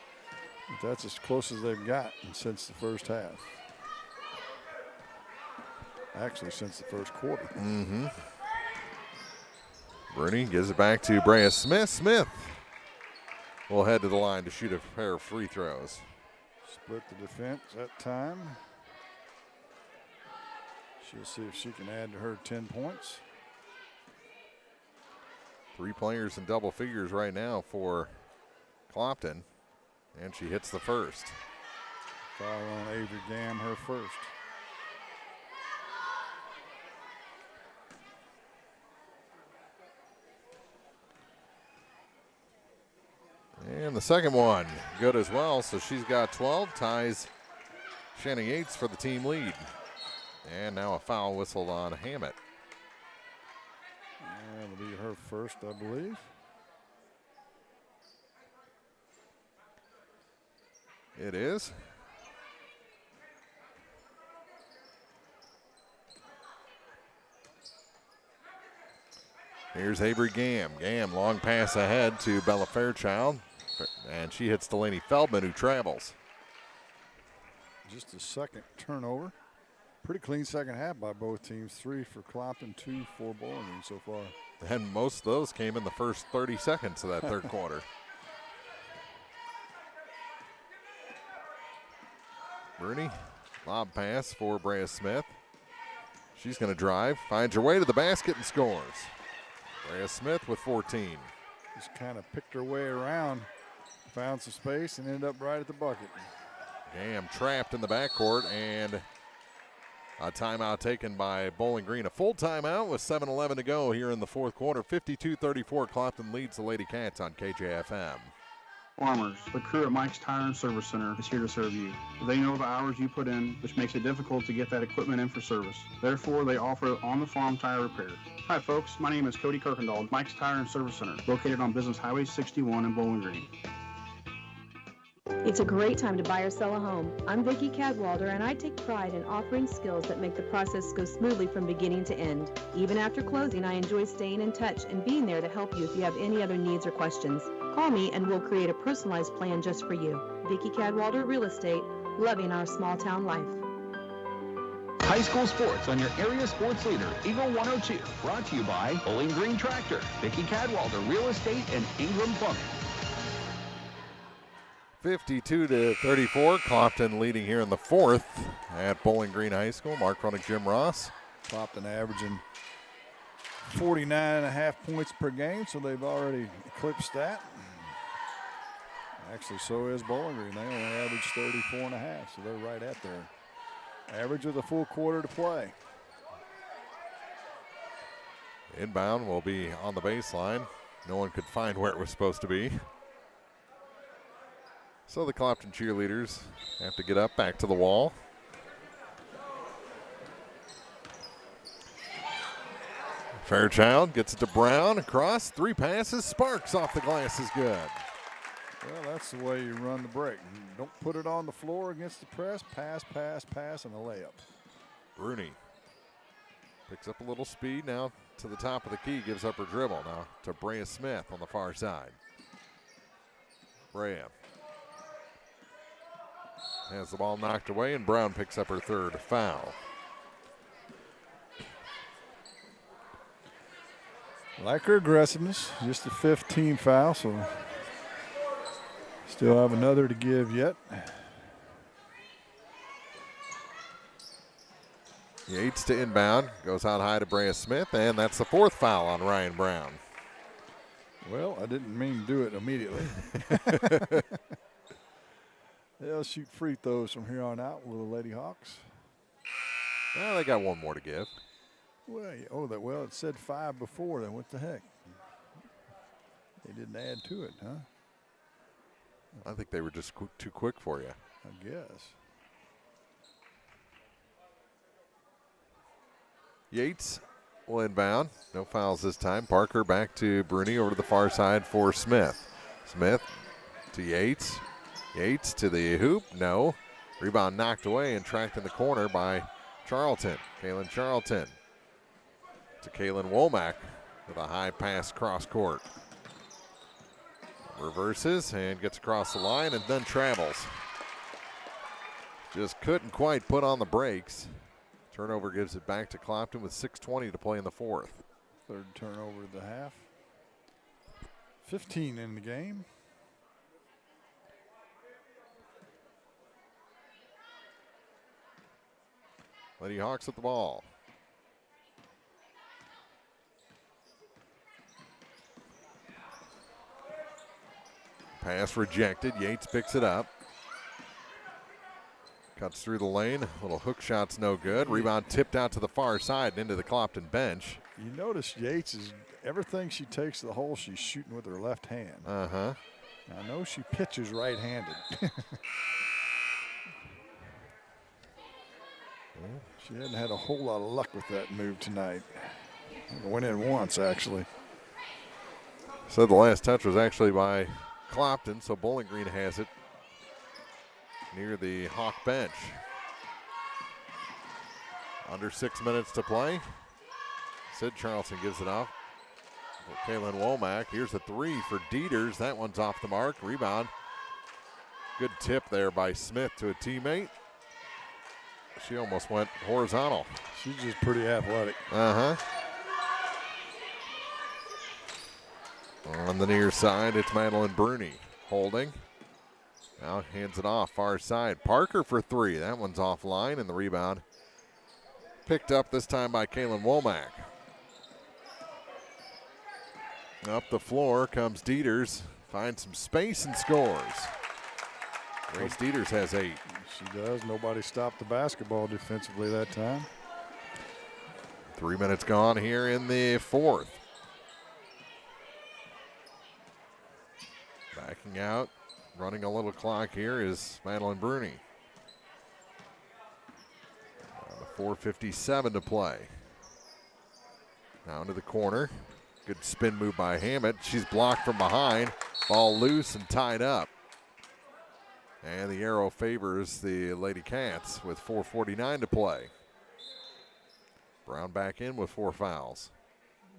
but that's as close as they've gotten since the first half. Actually, since the first quarter. Bruni gives it back to Brea Smith. Smith will head to the line to shoot a pair of free throws. Split the defense that time. She'll see if she can add to her 10 points. 3 players in double figures right now for Clopton, and she hits the first. Foul on Avery Gam, her first. And the second one, good as well, so she's got 12, ties Shannon Yates for the team lead. And now a foul whistled on Hammett. That'll be her first, I believe. It is. Here's Avery Gam. Gam, long pass ahead to Bella Fairchild. And she hits Delaney Feldman, who travels. Just a second turnover. Pretty clean second half by both teams. 3 for Clopton, 2 for Bowling Green so far. And most of those came in the first 30 seconds of that third quarter. Bruni, lob pass for Brea Smith. She's going to drive, finds her way to the basket and scores. Brea Smith with 14. Just kind of picked her way around, found some space, and ended up right at the bucket. Gam trapped in the backcourt, and a timeout taken by Bowling Green. A full timeout with 7:11 to go here in the fourth quarter. 52-34, Clopton leads the Lady Cats on KJFM. Farmers, the crew at Mike's Tire and Service Center is here to serve you. They know the hours you put in, which makes it difficult to get that equipment in for service. Therefore, they offer on-the-farm tire repair. Hi, folks. My name is Cody Kirkendall, Mike's Tire and Service Center, located on Business Highway 61 in Bowling Green. It's a great time to buy or sell a home. I'm Vicki Cadwalder, and I take pride in offering skills that make the process go smoothly from beginning to end. Even after closing, I enjoy staying in touch and being there to help you if you have any other needs or questions. Call me and we'll create a personalized plan just for you. Vicki Cadwalder Real Estate, loving our small town life. High school sports on your area sports leader, Eagle 102. Brought to you by Bowling Green Tractor, Vicki Cadwalder Real Estate, and Ingram Plumbing. 52-34, Clopton leading here in the fourth at Bowling Green High School. Mark Roenick, Jim Ross. Clopton averaging 49.5 points per game, so they've already eclipsed that. Actually, so is Bowling Green. They only average 34.5, so they're right at their average with a full quarter to play. Inbound will be on the baseline. No one could find where it was supposed to be. So the Clopton cheerleaders have to get up back to the wall. Fairchild gets it to Brown, across, 3 passes, Sparks off the glass is good. Well, that's the way you run the break. Don't put it on the floor against the press, pass, pass, pass, and a layup. Bruni picks up a little speed now to the top of the key, gives up her dribble now to Brea Smith on the far side. Brea has the ball knocked away, and Brown picks up her third foul. Like her aggressiveness, just a 15 foul, so still have another to give yet. Yates to inbound, goes out high to Brea Smith, and that's the 4th foul on Ryan Brown. Well, I didn't mean to do it immediately. They'll shoot free throws from here on out with the Lady Hawks. Well, they got one more to give. Well, it said 5 before, then what the heck? They didn't add to it, huh? I think they were just too quick for you. I guess. Yates will inbound. No fouls this time. Parker back to Bruni over to the far side for Smith. Smith to Yates. Yates to the hoop. No. Rebound knocked away and tracked in the corner by Charlton. Kaylin Charlton to Kaylin Womack with a high pass cross court. Reverses and gets across the line and then travels. Just couldn't quite put on the brakes. Turnover gives it back to Clopton with 6:20 to play in the fourth. Third turnover of the half. 15 in the game. Lady Hawks at the ball. Pass rejected. Yates picks it up. Cuts through the lane. Little hook shot's no good. Rebound tipped out to the far side and into the Clopton bench. You notice Yates is everything she takes to the hole, she's shooting with her left hand. Uh-huh. I know she pitches right-handed. She hadn't had a whole lot of luck with that move tonight. Went in once, actually. So the last touch was actually by Clopton, so Bowling Green has it near the Hawk bench. Under 6 minutes to play. Sid Charlton gives it off. Kaylin Womack. Here's a three for Dieters. That one's off the mark. Rebound. Good tip there by Smith to a teammate. She almost went horizontal. She's just pretty athletic. Uh-huh. On the near side, it's Madeline Bruni holding. Now hands it off, far side. Parker for three. That one's offline, and the rebound picked up this time by Kaylin Womack. Up the floor comes Dieters. Finds some space and scores. Grace Dieters has 8. She does. Nobody stopped the basketball defensively that time. 3 minutes gone here in the fourth. Backing out, running a little clock here is Madeline Bruni. 4:57 to play. Now into the corner. Good spin move by Hammett. She's blocked from behind. Ball loose and tied up. And the arrow favors the Lady Cats with 4:49 to play. Brown back in with 4 fouls.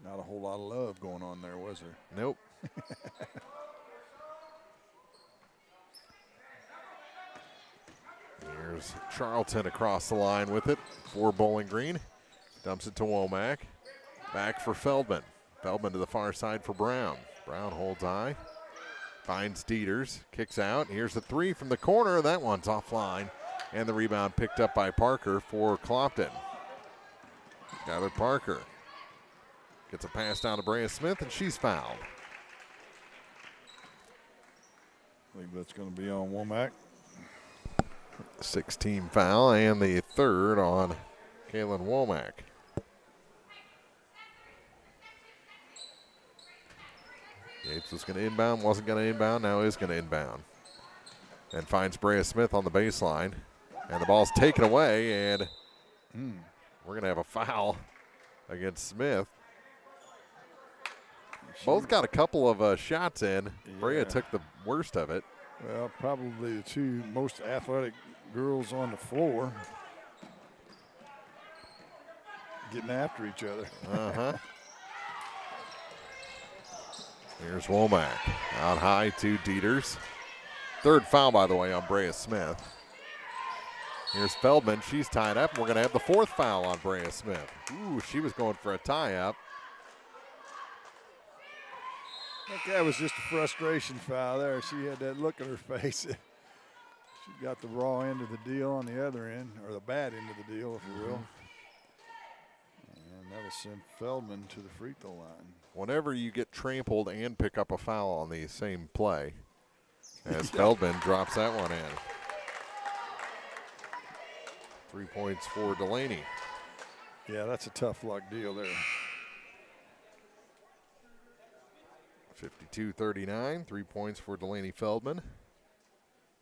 Not a whole lot of love going on there, was there? Nope. Here's Charlton across the line with it for Bowling Green. Dumps it to Womack. Back for Feldman. Feldman to the far side for Brown. Brown holds high. Finds Dieters. Kicks out. Here's the three from the corner. That one's offline. And the rebound picked up by Parker for Clopton. Skylar Parker gets a pass down to Brea Smith, and she's fouled. I think that's going to be on Womack. 16 foul, and the third on Kaylin Womack. Yates was going to inbound, wasn't going to inbound, now is going to inbound. And finds Brea Smith on the baseline. And the ball's taken away, and we're going to have a foul against Smith. Both got a couple of shots in. Yeah. Brea took the worst of it. Well, probably the two most athletic girls on the floor getting after each other. Uh-huh. Here's Womack. Out high to Dieters. Third foul, by the way, on Brea Smith. Here's Feldman. She's tied up. We're going to have the fourth foul on Brea Smith. Ooh, she was going for a tie-up. I think that was just a frustration foul there. She had that look on her face. She got the raw end of the deal on the other end, or the bad end of the deal, if you will. And that'll send Feldman to the free throw line. Whenever you get trampled and pick up a foul on the same play, as Feldman drops that one in. 3 points for Delaney. Yeah, that's a tough luck deal there. 52-39, 3 points for Delaney Feldman.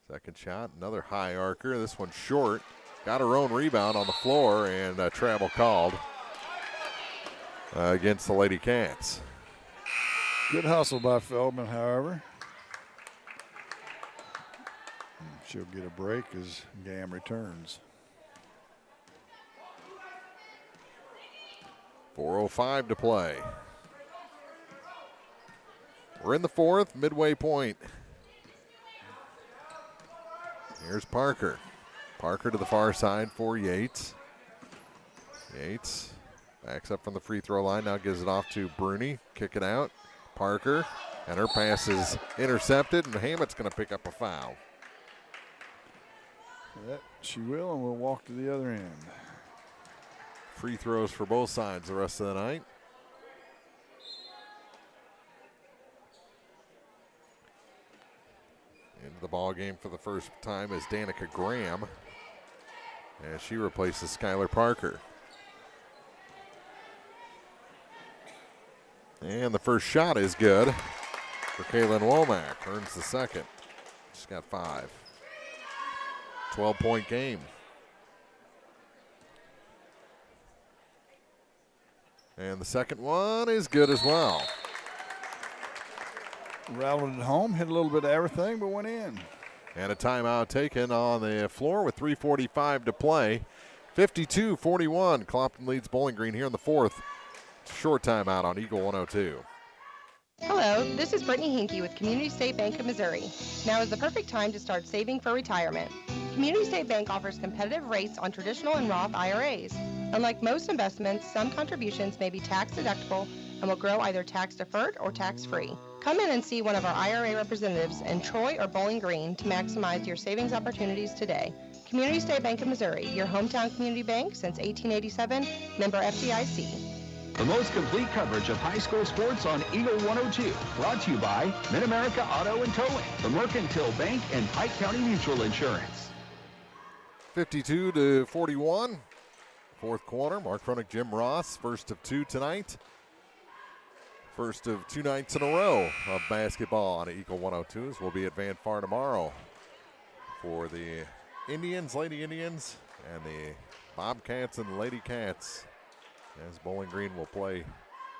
Second shot, another high arcer. This one short. Got her own rebound on the floor, and a travel called against the Lady Cats. Good hustle by Feldman, however. She'll get a break as Gam returns. 4:05 to play. We're in the fourth, midway point. Here's Parker. Parker to the far side for Yates. Yates backs up from the free throw line, now gives it off to Bruni. Kick it out. Parker, and her pass is intercepted, and Hammett's going to pick up a foul. Yep, she will, and we'll walk to the other end. Free throws for both sides the rest of the night. Into the ball game for the first time is Danica Graham, as she replaces Skylar Parker. And the first shot is good for Kaylin Womack. Earns the second. She's got 5. 12-point game. And the second one is good as well. Rattled it home, hit a little bit of everything, but went in. And a timeout taken on the floor with 3:45 to play. 52-41. Clopton leads Bowling Green here in the fourth. Short timeout on Eagle 102. Hello, this is Brittany Hinkey with Community State Bank of Missouri. Now is the perfect time to start saving for retirement. Community State Bank offers competitive rates on traditional and Roth IRAs. Unlike most investments, some contributions may be tax deductible and will grow either tax deferred or tax free. Come in and see one of our IRA representatives in Troy or Bowling Green to maximize your savings opportunities today. Community State Bank of Missouri, your hometown community bank since 1887, member FDIC. The most complete coverage of high school sports on Eagle 102. Brought to you by Mid-America Auto and Towing, the Mercantile Bank, and Pike County Mutual Insurance. 52-41. Fourth quarter. Mark Fronick, Jim Ross, first of two tonight. First of two nights in a row of basketball on Eagle 102. As we'll be at Van Far tomorrow for the Indians, Lady Indians, and the Bobcats and Lady Cats, as Bowling Green will play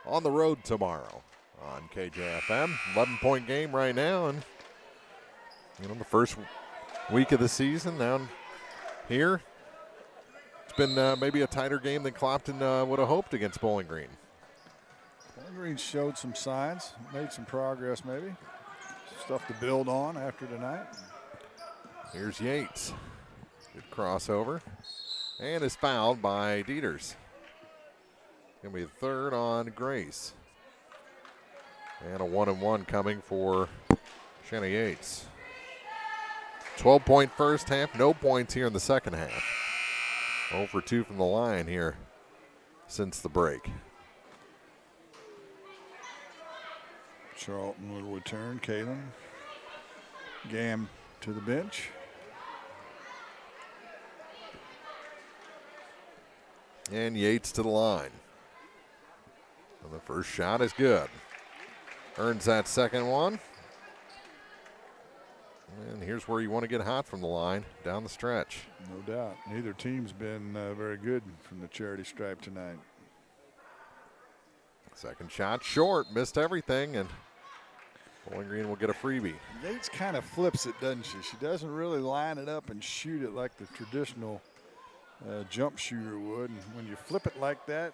on the road tomorrow on KJFM. 11-point game right now, and the first week of the season down here. It's been maybe a tighter game than Clopton would have hoped against Bowling Green. Bowling Green showed some signs, made some progress maybe. Stuff to build on after tonight. Here's Yates. Good crossover. And is fouled by Dieters. Going to be the third on Grace. And a 1-and-1 coming for Shanna Yates. 12-point first half. No points here in the second half. 0 for 2 from the line here since the break. Charlton will return. Kalen. Gam to the bench. And Yates to the line. And the first shot is good. Earns that second one. And here's where you want to get hot from the line, down the stretch. No doubt. Neither team's been very good from the charity stripe tonight. Second shot short, missed everything, and Bowling Green will get a freebie. Yates kind of flips it, doesn't she? She doesn't really line it up and shoot it like the traditional jump shooter would. And when you flip it like that,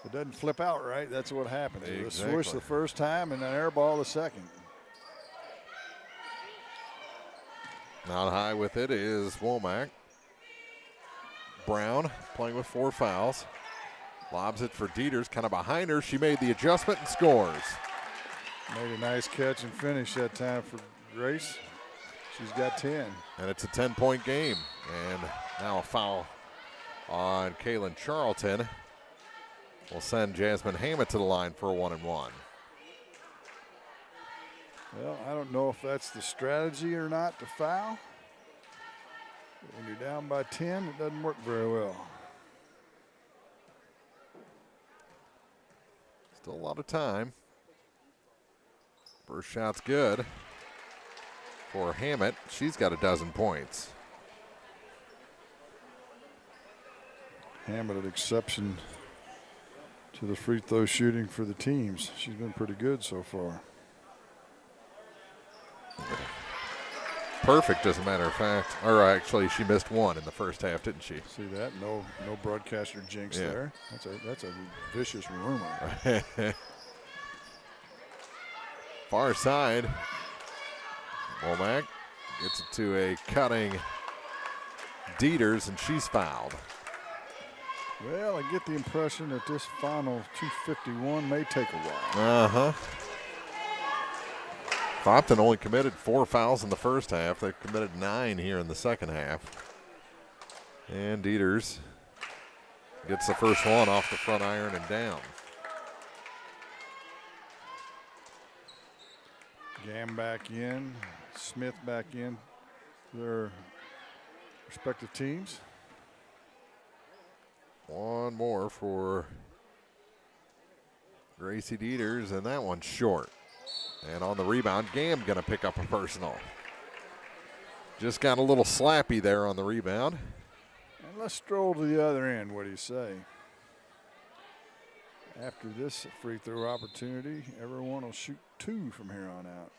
it doesn't flip out right. That's what happens. Exactly. A swoosh the first time and an air ball the second. Out high with it is Womack. Brown playing with 4 fouls. Lobs it for Dieters, kind of behind her. She made the adjustment and scores. Made a nice catch and finish that time for Grace. She's got 10. And it's a 10-point game. And now a foul on Kaylin Charlton will send Jasmine Hammett to the line for a 1-and-1. Well, I don't know if that's the strategy or not to foul. But when you're down by 10, it doesn't work very well. Still a lot of time. First shot's good for Hammett. She's got a dozen points. Hammett an exception to the free throw shooting for the teams. She's been pretty good so far. Perfect, as a matter of fact. Or actually, she missed one in the first half, didn't she? See that? No broadcaster jinx there. That's a vicious rumor. Far side. Womack gets it to a cutting Dieters, and she's fouled. Well, I get the impression that this final 2:51 may take a while. Uh-huh. Clopton only committed 4 fouls in the first half. They've committed 9 here in the second half. And Dieters gets the first one off the front iron and down. Gam back in, Smith back in, their respective teams. One more for Gracie Dieters, and that one's short. And on the rebound, Gam going to pick up a personal. Just got a little slappy there on the rebound. And let's stroll to the other end. What do you say? After this free throw opportunity, everyone will shoot 2 from here on out.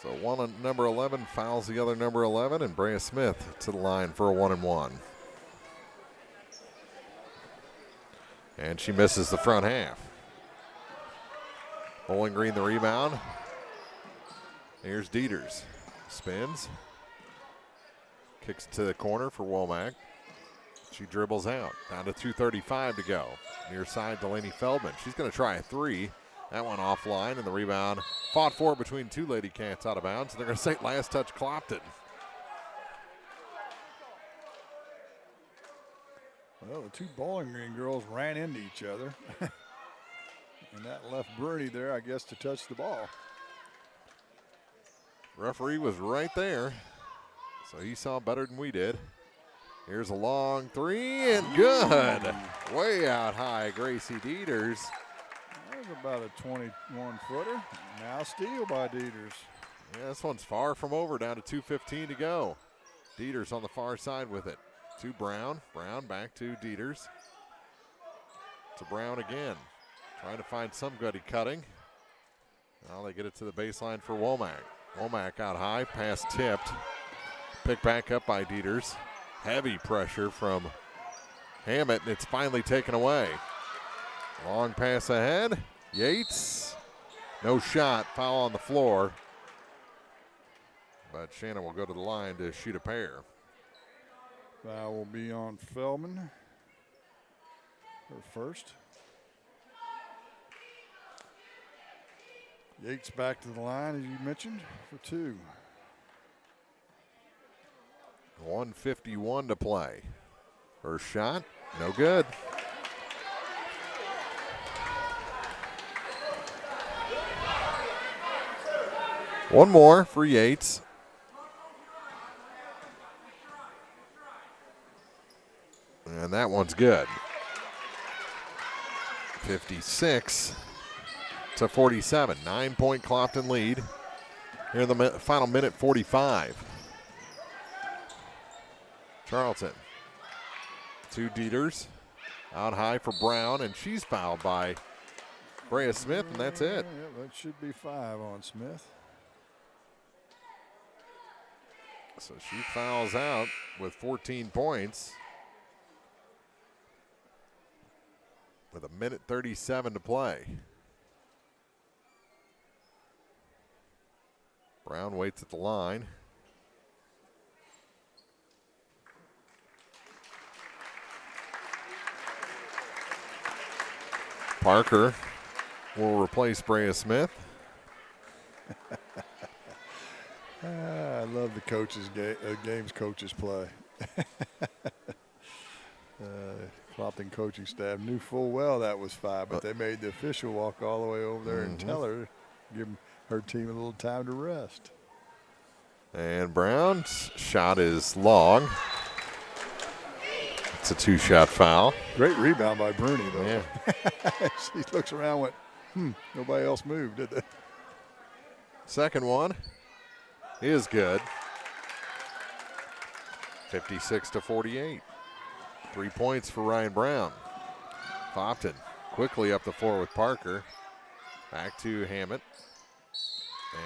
So one on number 11 fouls the other number 11, and Brea Smith to the line for a 1-and-1. And she misses the front half. Bowling Green the rebound. Here's Dieters. Spins. Kicks to the corner for Womack. She dribbles out. Down to 2:35 to go. Near side, Delaney Feldman. She's going to try a three. That one offline, and the rebound fought for between two Lady Cats out of bounds. They're going to say last touch Clopton. Well, the two Bowling Green girls ran into each other. And that left Bruni there, I guess, to touch the ball. Referee was right there, so he saw better than we did. Here's a long three, and good. Way out high, Gracie Dieters. That was about a 21-footer. Now steal by Dieters. Yeah, this one's far from over, down to 2:15 to go. Dieters on the far side with it. To Brown. Brown back to Dieters. To Brown again. Trying to find some gutty cutting. Now they get it to the baseline for Womack. Womack out high, pass tipped. Picked back up by Dieters. Heavy pressure from Hammett, and it's finally taken away. Long pass ahead. Yates. No shot. Foul on the floor. But Shannon will go to the line to shoot a pair. Foul will be on Feldman. Her first. Yates back to the line, as you mentioned, for two. 1:51 to play. First shot, no good. One more for Yates. And that one's good. 56 to 47. 9-point Clopton lead here in the final minute 45. Charlton. Two Dieters. Out high for Brown, and she's fouled by Brea Smith, and that's it. Yeah, that should be 5 on Smith. So she fouls out with 14 points. With a minute 37 to play. Brown waits at the line. Parker will replace Brea Smith. I love the coaches games coaches play. Clopton coaching staff knew full well that was 5, but they made the official walk all the way over there and tell her, give her team a little time to rest. And Brown's shot is long. It's a 2-shot foul. Great rebound by Bruni, though. Yeah. She looks around and went, nobody else moved, did they? Second one is good. 56 to 48. 3 points for Ryan Brown. Clopton quickly up the floor with Parker. Back to Hammett.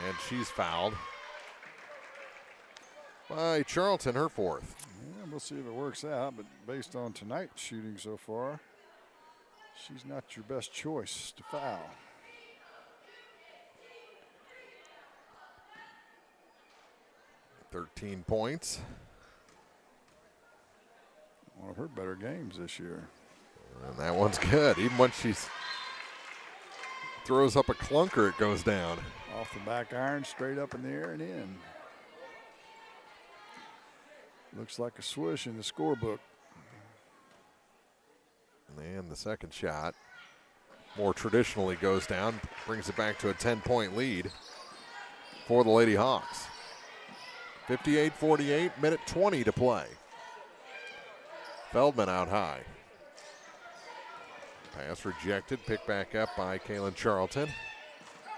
And she's fouled by Charlton, her fourth. Yeah, we'll see if it works out, but based on tonight's shooting so far, she's not your best choice to foul. $13 points. One of her better games this year. And that one's good. Even when she throws up a clunker, it goes down. Off the back iron, straight up in the air and in. Looks like a swoosh in the scorebook. And the second shot more traditionally goes down, brings it back to a 10-point lead for the Lady Hawks. 58-48, minute 20 to play. Feldman out high. Pass rejected, picked back up by Kaylin Charlton.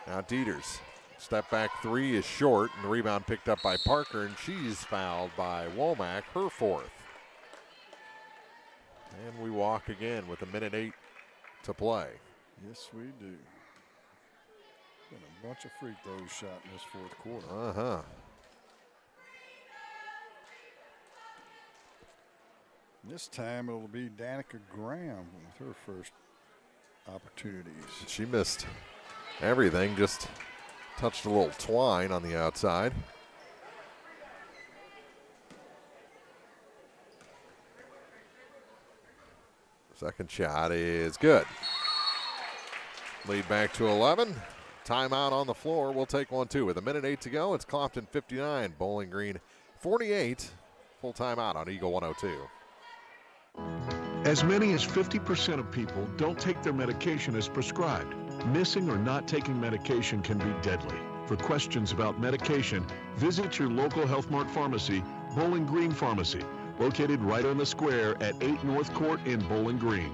Now Dieters. Step back three is short, and the rebound picked up by Parker, and she's fouled by Womack, her fourth. And we walk again with a minute 8 to play. Yes, we do. Been a bunch of free throws shot in this fourth quarter. This time it'll be Danica Graham with her first opportunities. She missed everything, just touched a little twine on the outside. Second shot is good. Lead back to 11. Timeout on the floor. We'll take one, too. With 1:08 to go, it's Clopton 59, Bowling Green 48. Full timeout on Eagle 102. As many as 50% of people don't take their medication as prescribed. Missing or not taking medication can be deadly. For questions about medication, visit your local Health Mart pharmacy, Bowling Green Pharmacy, located right on the square at 8 North Court in Bowling Green.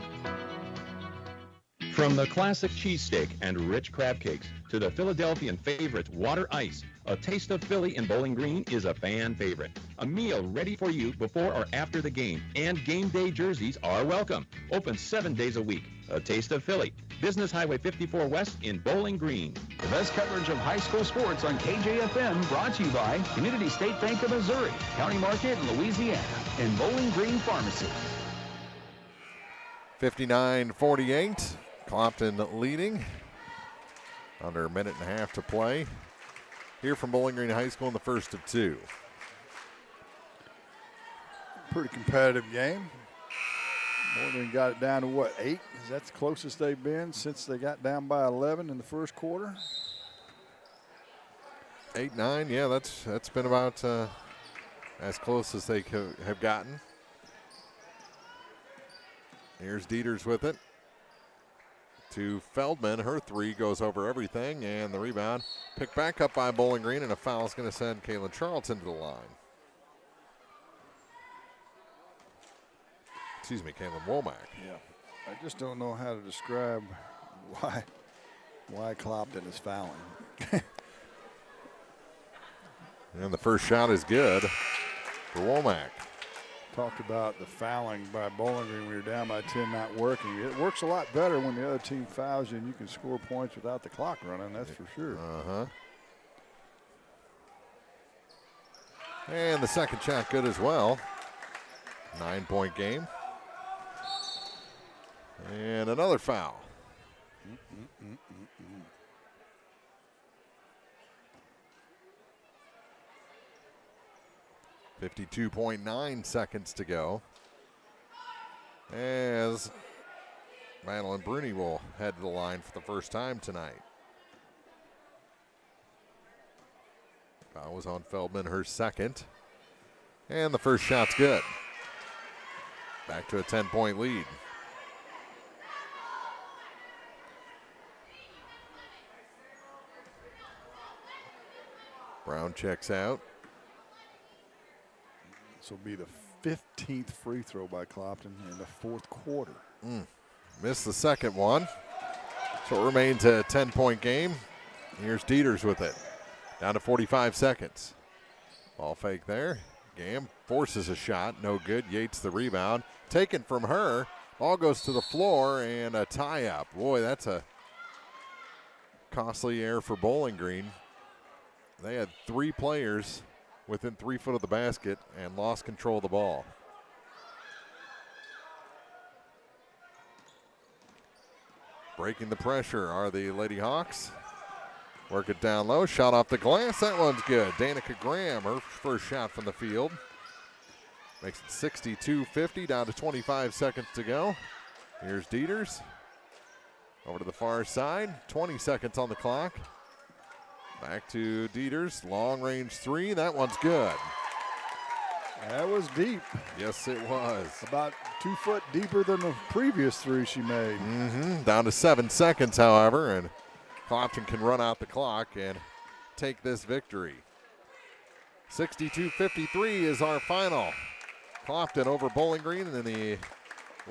From the classic cheesesteak and rich crab cakes to the Philadelphian favorite water ice, a taste of Philly in Bowling Green is a fan favorite. A meal ready for you before or after the game, and game day jerseys are welcome. Open 7 days a week. A taste of Philly. Business Highway 54 West in Bowling Green. The best coverage of high school sports on KJFM, brought to you by Community State Bank of Missouri, County Market in Louisiana, and Bowling Green Pharmacy. 59-48. Clopton leading. Under a minute and a half to play. Here from Bowling Green High School in the first of two. Pretty competitive game. Bowling Green got it down to what, 8? That's the closest they've been since they got down by 11 in the first quarter. 8-9, yeah, that's been about as close as they have gotten. Here's Dieters with it. To Feldman, her three goes over everything, and the rebound picked back up by Bowling Green, and a foul is going to send Kaylin Charlton to the line. Excuse me, Kaylin Womack. Yeah, I just don't know how to describe why Clopton is fouling. And the first shot is good for Womack. Talked about the fouling by Bowling Green. We were down by 10 not working. It works a lot better when the other team fouls you and you can score points without the clock running, that's for sure. And the second shot good as well. 9-point game. And another foul. 52.9 seconds to go. As Madeline Bruni will head to the line for the first time tonight. Foul was on Feldman, her second. And the first shot's good. Back to a 10-point lead. Brown checks out. This will be the 15th free throw by Clopton in the fourth quarter. Missed the second one. So it remains a 10-point game. Here's Dieters with it. Down to 45 seconds. Ball fake there. Gam forces a shot. No good. Yates the rebound. Taken from her. Ball goes to the floor and a tie-up. Boy, that's a costly error for Bowling Green. They had 3 players within 3 foot of the basket and lost control of the ball. Breaking the pressure are the Lady Hawks. Work it down low, shot off the glass, that one's good. Danica Graham, her first shot from the field. Makes it 62-50, down to 25 seconds to go. Here's Dieters. Over to the far side, 20 seconds on the clock. Back to Dieters, long range 3, that one's good. That was deep. Yes, it was. About 2 foot deeper than the previous 3 she made. Down to 7 seconds, however, and Clopton can run out the clock and take this victory. 62-53 is our final. Clopton over Bowling Green in the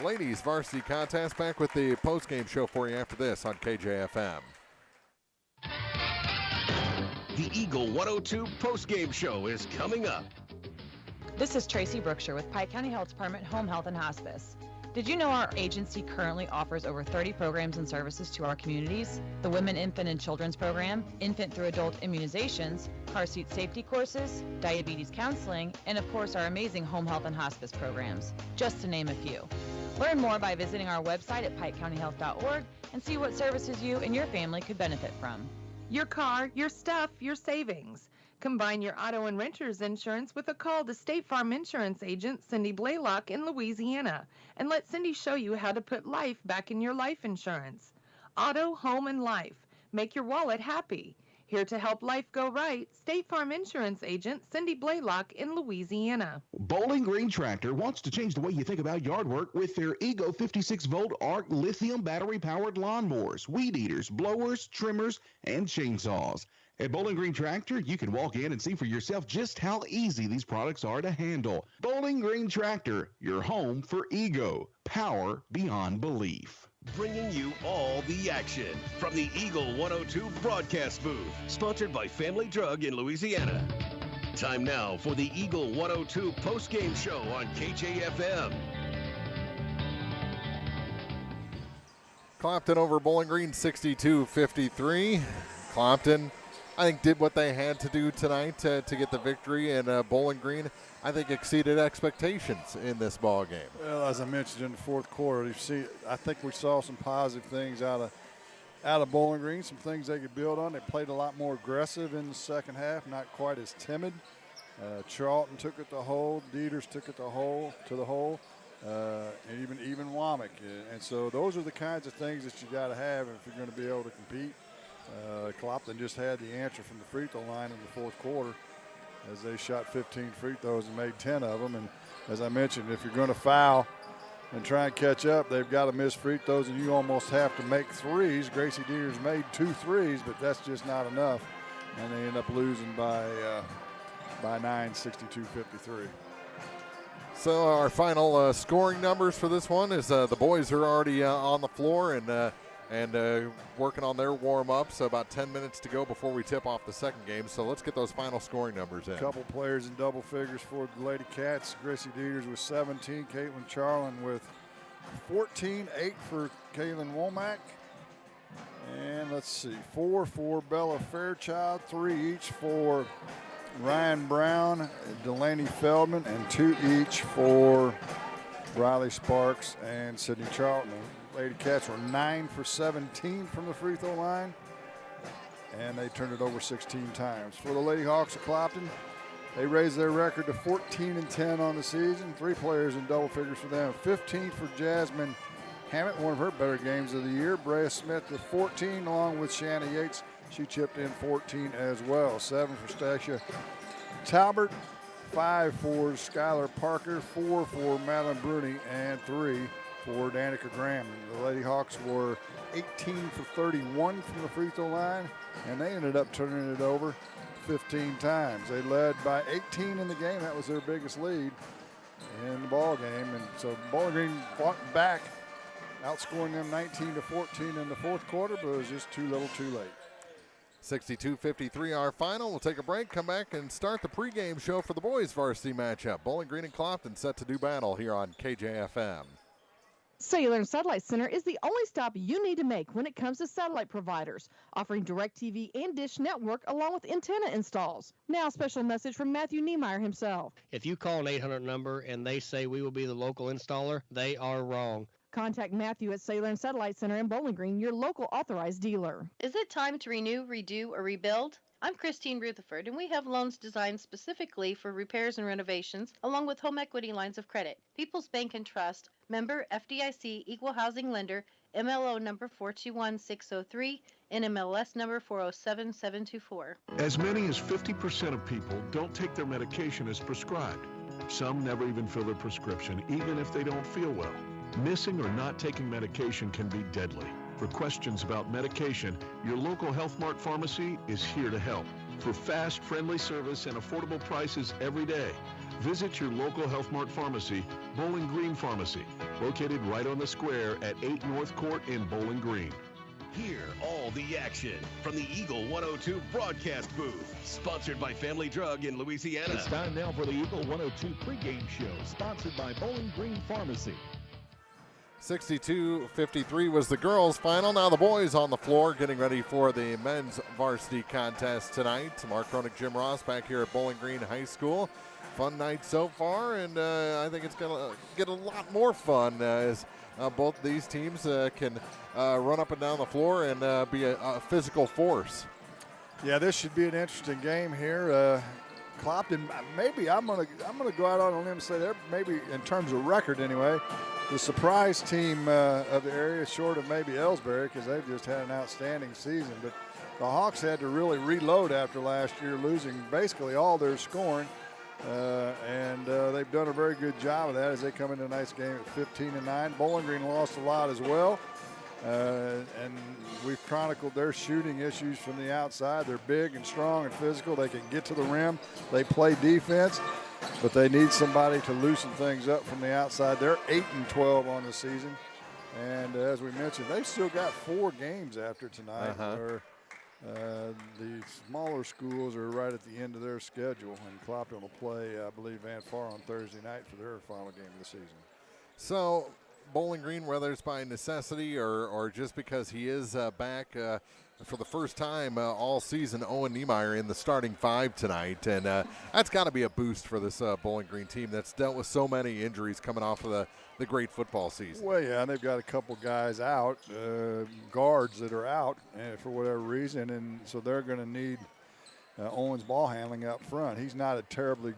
ladies varsity contest. Back with the postgame show for you after this on KJFM. The Eagle 102 postgame show is coming up. This is Tracy Brookshire with Pike County Health Department Home Health and Hospice. Did you know our agency currently offers over 30 programs and services to our communities? The Women, Infant, and Children's Program, infant through adult immunizations, car seat safety courses, diabetes counseling, and of course our amazing home health and hospice programs, just to name a few. Learn more by visiting our website at pikecountyhealth.org and see what services you and your family could benefit from. Your car, your stuff, your savings. Combine your auto and renter's insurance with a call to State Farm Insurance agent Cindy Blaylock in Louisiana, and let Cindy show you how to put life back in your life insurance. Auto, home, and life. Make your wallet happy. Here to help life go right, State Farm Insurance agent Cindy Blaylock in Louisiana. Bowling Green Tractor wants to change the way you think about yard work with their Ego 56-volt ARC lithium battery-powered lawnmowers, weed eaters, blowers, trimmers, and chainsaws. At Bowling Green Tractor, you can walk in and see for yourself just how easy these products are to handle. Bowling Green Tractor, your home for Ego. Power beyond belief. Bringing you all the action from the Eagle 102 broadcast booth, sponsored by Family Drug in Louisiana. Time now for the Eagle 102 post-game show on KJFM. Clopton over Bowling Green 62-53. Clopton, I think, did what they had to do tonight to get the victory, and Bowling Green, I think, exceeded expectations in this ball game. Well, as I mentioned in the fourth quarter, I think we saw some positive things out of Bowling Green, some things they could build on. They played a lot more aggressive in the second half, not quite as timid. Charlton took it to the hole, Dieters took it to the hole, and even Womack. And so those are the kinds of things that you got to have if you're going to be able to compete. Clopton just had the answer from the free throw line in the fourth quarter as they shot 15 free throws and made 10 of them. And as I mentioned, if you're going to foul and try and catch up, they've got to miss free throws, and you almost have to make threes. Gracie Dieters made 2 threes, but that's just not enough, and they end up losing by 9, 62-53. So our final scoring numbers for this one is the boys are already on the floor and working on their warm-ups. About 10 minutes to go before we tip off the second game. So let's get those final scoring numbers in. A couple players in double figures for the Lady Cats. Gracie Dieters with 17, Caitlin Charlin with 14, 8 for Kaylin Womack. And let's see, 4 for Bella Fairchild, 3 each for Ryan Brown, Delaney Feldman, and 2 each for Riley Sparks and Sydney Charlton. Lady Cats were 9 for 17 from the free throw line, and they turned it over 16 times. For the Lady Hawks of Clopton, they raised their record to 14-10 on the season. 3 players in double figures for them. 15 for Jasmine Hammett, one of her better games of the year. Brea Smith with 14, along with Shanna Yates. She chipped in 14 as well. 7 for Stacia Talbert, 5 for Skylar Parker, 4 for Madeline Bruni, and 3 for Danica Graham. The Lady Hawks were 18 for 31 from the free throw line, and they ended up turning it over 15 times. They led by 18 in the game. That was their biggest lead in the ball game. And so Bowling Green fought back, outscoring them 19-14 in the fourth quarter, but it was just too little too late. 62-53 our final. We'll take a break, come back, and start the pregame show for the boys varsity matchup. Bowling Green and Clopton set to do battle here on KJFM. Cellular and Satellite Center is the only stop you need to make when it comes to satellite providers, offering DirecTV and Dish Network along with antenna installs. Now, a special message from Matthew Niemeyer himself. If you call an 800 number and they say we will be the local installer, they are wrong. Contact Matthew at Cellular and Satellite Center in Bowling Green, your local authorized dealer. Is it time to renew, redo, or rebuild? I'm Christine Rutherford, and we have loans designed specifically for repairs and renovations, along with home equity lines of credit. People's Bank and Trust, member FDIC, equal housing lender, MLO number 421603, NMLS number 407724. As many as 50% of people don't take their medication as prescribed. Some never even fill their prescription, even if they don't feel well. Missing or not taking medication can be deadly. For questions about medication, your local Health Mart pharmacy is here to help. For fast, friendly service and affordable prices every day, visit your local Health Mart pharmacy, Bowling Green Pharmacy, located right on the square at 8 North Court in Bowling Green. Hear all the action from the Eagle 102 broadcast booth, sponsored by Family Drug in Louisiana. It's time now for the Eagle 102 pregame show, sponsored by Bowling Green Pharmacy. 62-53 was the girls' final. Now the boys on the floor getting ready for the men's varsity contest tonight. Mark Roenick, Jim Ross back here at Bowling Green High School. Fun night so far, and I think it's going to get a lot more fun as both these teams can run up and down the floor and be a physical force. Yeah, this should be an interesting game here. Clopton, maybe I'm gonna go out on a limb and say they're maybe in terms of record anyway, the surprise team of the area, short of maybe Ellsbury, because they've just had an outstanding season. But the Hawks had to really reload after last year, losing basically all their scoring, and they've done a very good job of that as they come into tonight's game at 15-9. Bowling Green lost a lot as well. And we've chronicled their shooting issues from the outside. They're big and strong and physical. They can get to the rim. They play defense, but they need somebody to loosen things up from the outside. They're 8-12 on the season. And as we mentioned, they've still got 4 games after tonight. Where the smaller schools are right at the end of their schedule. And Clopton will play, I believe, Van Far on Thursday night for their final game of the season. So Bowling Green, whether it's by necessity or just because he is back for the first time all season, Owen Niemeyer in the starting 5 tonight. And that's got to be a boost for this Bowling Green team that's dealt with so many injuries coming off of the great football season. Well, yeah, and they've got a couple guys out, guards that are out for whatever reason, and so they're going to need Owen's ball handling up front. He's not a terribly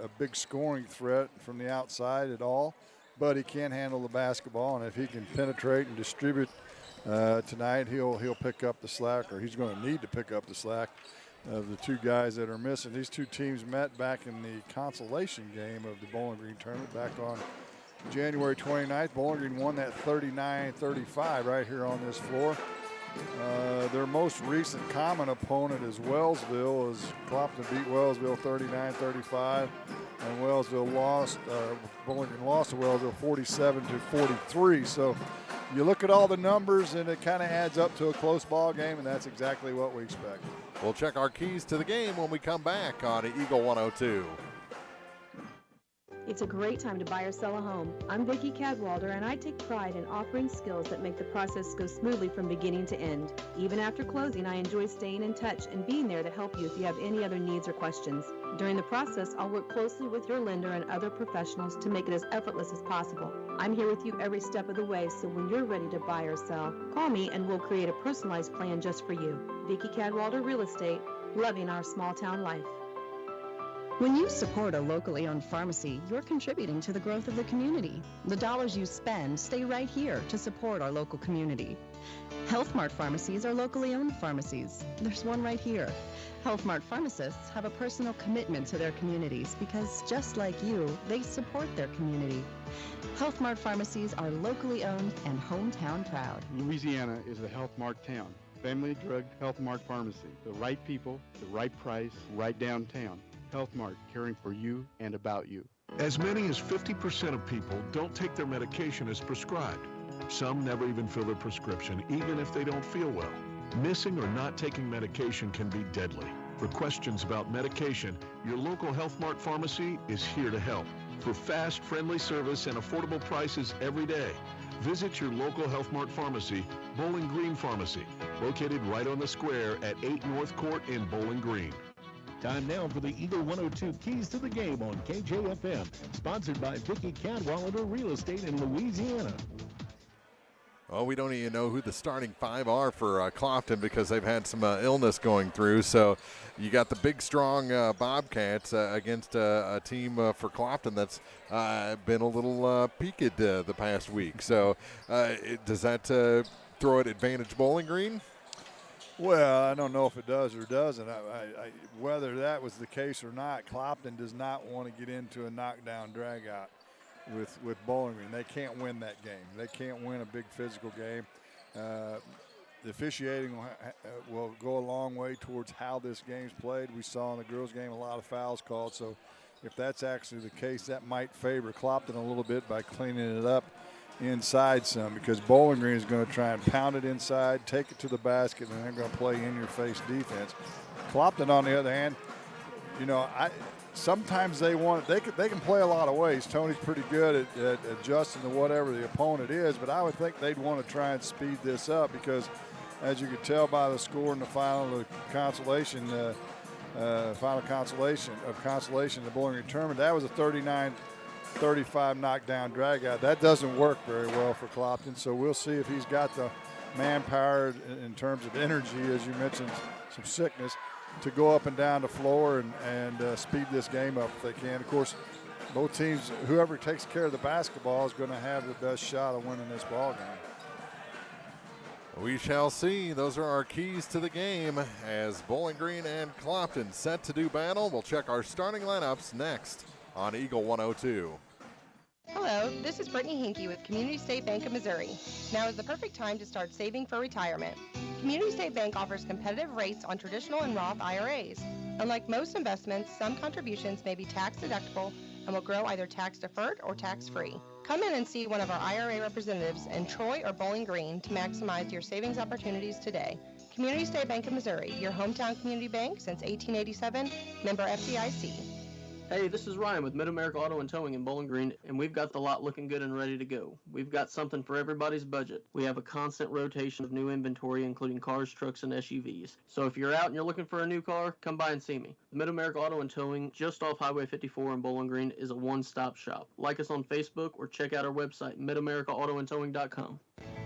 a big scoring threat from the outside at all, but he can handle the basketball, and if he can penetrate and distribute tonight, he'll pick up the slack, or he's going to need to pick up the slack of the 2 guys that are missing. These 2 teams met back in the consolation game of the Bowling Green tournament back on January 29th. Bowling Green won that 39-35 right here on this floor. Their most recent common opponent is Wellsville, as Clopton beat Wellsville 39-35, and Wellsville lost. Bowling Green lost to Wellsville 47-43. So you look at all the numbers, and it kind of adds up to a close ball game, and that's exactly what we expect. We'll check our keys to the game when we come back on Eagle 102. It's a great time to buy or sell a home. I'm Vicki Cadwalder, and I take pride in offering skills that make the process go smoothly from beginning to end. Even after closing, I enjoy staying in touch and being there to help you if you have any other needs or questions. During the process, I'll work closely with your lender and other professionals to make it as effortless as possible. I'm here with you every step of the way, so when you're ready to buy or sell, call me and we'll create a personalized plan just for you. Vicki Cadwalder Real Estate, loving our small town life. When you support a locally owned pharmacy, you're contributing to the growth of the community. The dollars you spend stay right here to support our local community. Health Mart pharmacies are locally owned pharmacies. There's one right here. Health Mart pharmacists have a personal commitment to their communities because, just like you, they support their community. Health Mart pharmacies are locally owned and hometown proud. Louisiana is a Health Mart town. Family Drug Health Mart Pharmacy. The right people, the right price, right downtown. Health Mart, caring for you and about you. As many as 50% of people don't take their medication as prescribed. Some never even fill their prescription, even if they don't feel well. Missing or not taking medication can be deadly. For questions about medication, your local Health Mart pharmacy is here to help. For fast, friendly service and affordable prices every day, visit your local Health Mart pharmacy, Bowling Green Pharmacy, located right on the square at 8 North Court in Bowling Green. Time now for the Eagle 102 Keys to the Game on KJFM, sponsored by Vicki Cadwalader Real Estate in Louisiana. Well, we don't even know who the starting 5 are for Clopton because they've had some illness going through. So you got the big, strong Bobcats against a team for Clopton that's been a little peaked the past week. So does that throw at advantage Bowling Green? Well, I don't know if it does or doesn't. Whether that was the case or not, Clopton does not want to get into a knockdown dragout with Bowling Green. They can't win that game. They can't win a big physical game. The officiating will go a long way towards how this game's played. We saw in the girls' game a lot of fouls called. So if that's actually the case, that might favor Clopton a little bit by cleaning it up inside some, because Bowling Green is going to try and pound it inside, take it to the basket, and they're going to play in-your-face defense. Clopton, on the other hand, you know, sometimes they can play a lot of ways. Tony's pretty good at adjusting to whatever the opponent is, but I would think they'd want to try and speed this up because, as you could tell by the score in the final consolation, the Bowling Green tournament, that was a 39-35 knockdown drag-out. That doesn't work very well for Clopton, so we'll see if he's got the manpower in terms of energy, as you mentioned, some sickness, to go up and down the floor and speed this game up if they can. Of course, both teams, whoever takes care of the basketball is going to have the best shot of winning this ball game. We shall see. Those are our keys to the game as Bowling Green and Clopton set to do battle. We'll check our starting lineups next on Eagle 102. Hello, this is Brittany Hinkey with Community State Bank of Missouri. Now is the perfect time to start saving for retirement. Community State Bank offers competitive rates on traditional and Roth IRAs. Unlike most investments, some contributions may be tax deductible and will grow either tax deferred or tax free. Come in and see one of our IRA representatives in Troy or Bowling Green to maximize your savings opportunities today. Community State Bank of Missouri, your hometown community bank since 1887, member FDIC. Hey, this is Ryan with Mid-America Auto and Towing in Bowling Green, and we've got the lot looking good and ready to go. We've got something for everybody's budget. We have a constant rotation of new inventory, including cars, trucks, and SUVs. So if you're out and you're looking for a new car, come by and see me. Mid-America Auto and Towing, just off Highway 54 in Bowling Green, is a one-stop shop. Like us on Facebook or check out our website, midamericaautoandtowing.com.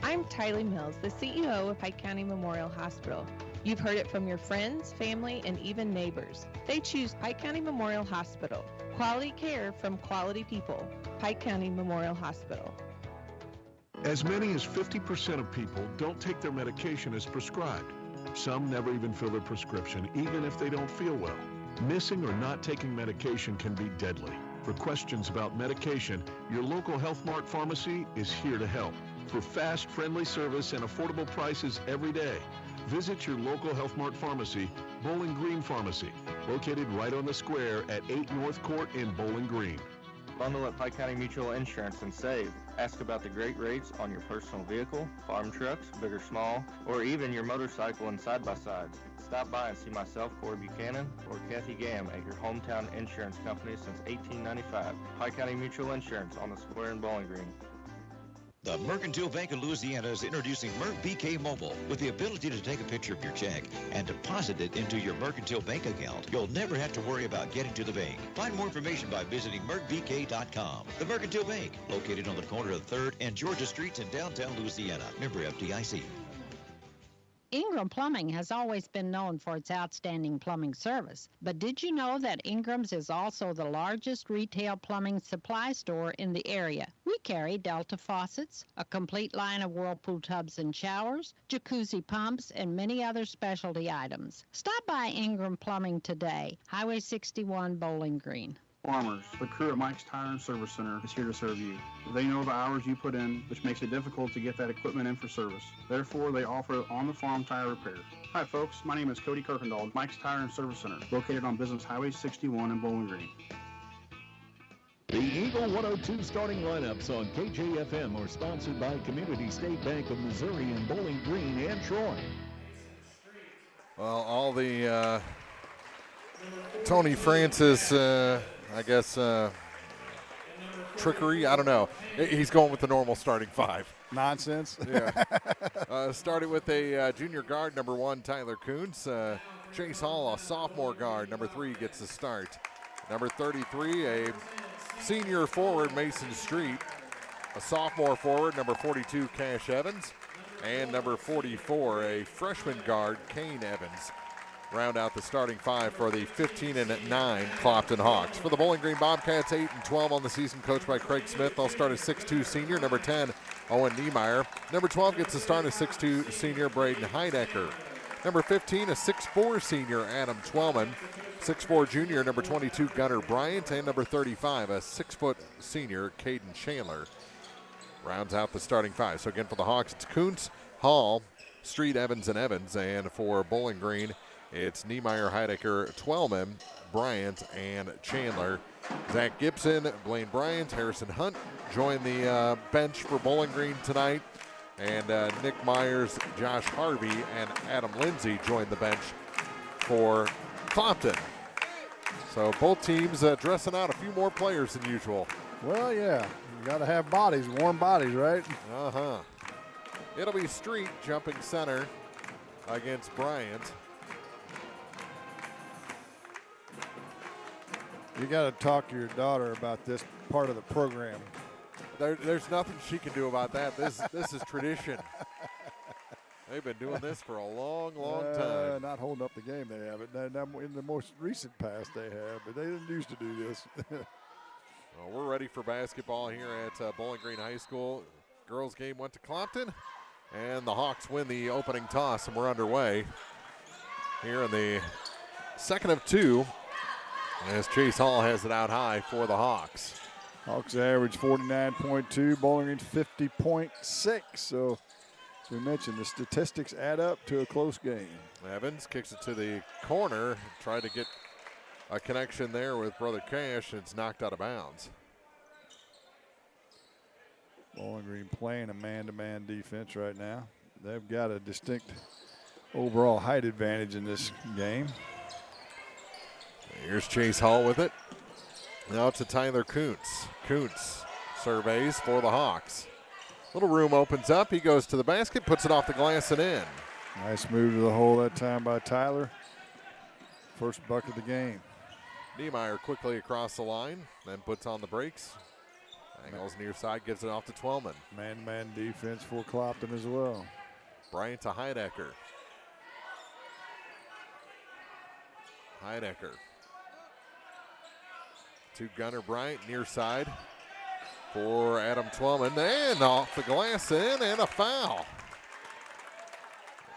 I'm Tylee Mills, the CEO of Pike County Memorial Hospital. You've heard it from your friends, family, and even neighbors. They choose Pike County Memorial Hospital. Quality care from quality people. Pike County Memorial Hospital. As many as 50% of people don't take their medication as prescribed. Some never even fill their prescription, even if they don't feel well. Missing or not taking medication can be deadly. For questions about medication, your local Health Mart pharmacy is here to help. For fast, friendly service and affordable prices every day, visit your local Health Mart pharmacy, Bowling Green Pharmacy, located right on the square at 8 North Court in Bowling Green. Bundle at Pike County Mutual Insurance and save. Ask about the great rates on your personal vehicle, farm trucks, big or small, or even your motorcycle and side-by-sides. Stop by and see myself, Corey Buchanan, or Kathy Gamm at your hometown insurance company since 1895. Pike County Mutual Insurance on the square in Bowling Green. The Mercantile Bank of Louisiana is introducing Merc BK Mobile with the ability to take a picture of your check and deposit it into your Mercantile Bank account. You'll never have to worry about getting to the bank. Find more information by visiting mercbk.com. The Mercantile Bank, located on the corner of 3rd and Georgia Streets in downtown Louisiana. Member FDIC. Ingram Plumbing has always been known for its outstanding plumbing service, but did you know that Ingram's is also the largest retail plumbing supply store in the area? We carry Delta faucets, a complete line of Whirlpool tubs and showers, jacuzzi pumps, and many other specialty items. Stop by Ingram Plumbing today, Highway 61, Bowling Green. Farmers, the crew at Mike's Tire and Service Center is here to serve you. They know the hours you put in, which makes it difficult to get that equipment in for service. Therefore, they offer on-the-farm tire repair. Hi folks, my name is Cody Kirkendall, Mike's Tire and Service Center, located on Business Highway 61 in Bowling Green. The Eagle 102 starting lineups on KJFM are sponsored by Community State Bank of Missouri in Bowling Green and Troy. Well, all the Tony Francis, I guess, trickery, I don't know. He's going with the normal starting five. Nonsense. Yeah. Started with a junior guard, number 1, Tyler Kuntz. Chase Hall, a sophomore guard, number 3, gets the start. Number 33, a senior forward, Mason Street. A sophomore forward, number 42, Cash Evans. And number 44, a freshman guard, Kane Evans. Round out the starting five for the 15-9 Clopton Hawks. For the Bowling Green Bobcats, 8-12 on the season, coached by Craig Smith. They'll start a 6'2 senior, number 10, Owen Niemeyer. Number 12 gets the start, a 6'2 senior, Braden Heidecker. Number 15, a 6'4 senior, Adam Twellman. 6'4 junior, number 22, Gunnar Bryant. And number 35, a 6' senior, Caden Chandler. Rounds out the starting five. So again, for the Hawks, it's Kuntz, Hall, Street, Evans, and Evans. And for Bowling Green, it's Niemeyer, Heidecker, Twellman, Bryant, and Chandler. Zach Gibson, Blaine Bryant, Harrison Hunt join the bench for Bowling Green tonight. And Nick Myers, Josh Harvey, and Adam Lindsay join the bench for Clopton. So both teams dressing out a few more players than usual. Well, yeah, you got to have bodies, warm bodies, right? Uh-huh. It'll be Street jumping center against Bryant. You got to talk to your daughter about this part of the program. There's nothing she can do about that. This is tradition. They've been doing this for a long time. Not holding up the game, they haven't. In the most recent past, they have, but they didn't used to do this. Well, we're ready for basketball here at Bowling Green High School. Girls game went to Clopton, and the Hawks win the opening toss, and we're underway here in the second of two as Chase Hall has it out high for the Hawks. Hawks average 49.2, Bowling Green 50.6. So, as we mentioned, the statistics add up to a close game. Evans kicks it to the corner, tried to get a connection there with Brother Cash, and it's knocked out of bounds. Bowling Green playing a man-to-man defense right now. They've got a distinct overall height advantage in this game. Here's Chase Hall with it. Now to Tyler Kuntz. Kuntz surveys for the Hawks. Little room opens up. He goes to the basket, puts it off the glass and in. Nice move to the hole that time by Tyler. First bucket of the game. Niemeyer quickly across the line, then puts on the brakes. Angles near side, gives it off to Twellman. Man-to-man defense for Clopton as well. Bryant to Heidecker. Heidecker. To Gunnar Bryant, near side for Adam Twellman. And off the glass in, and a foul.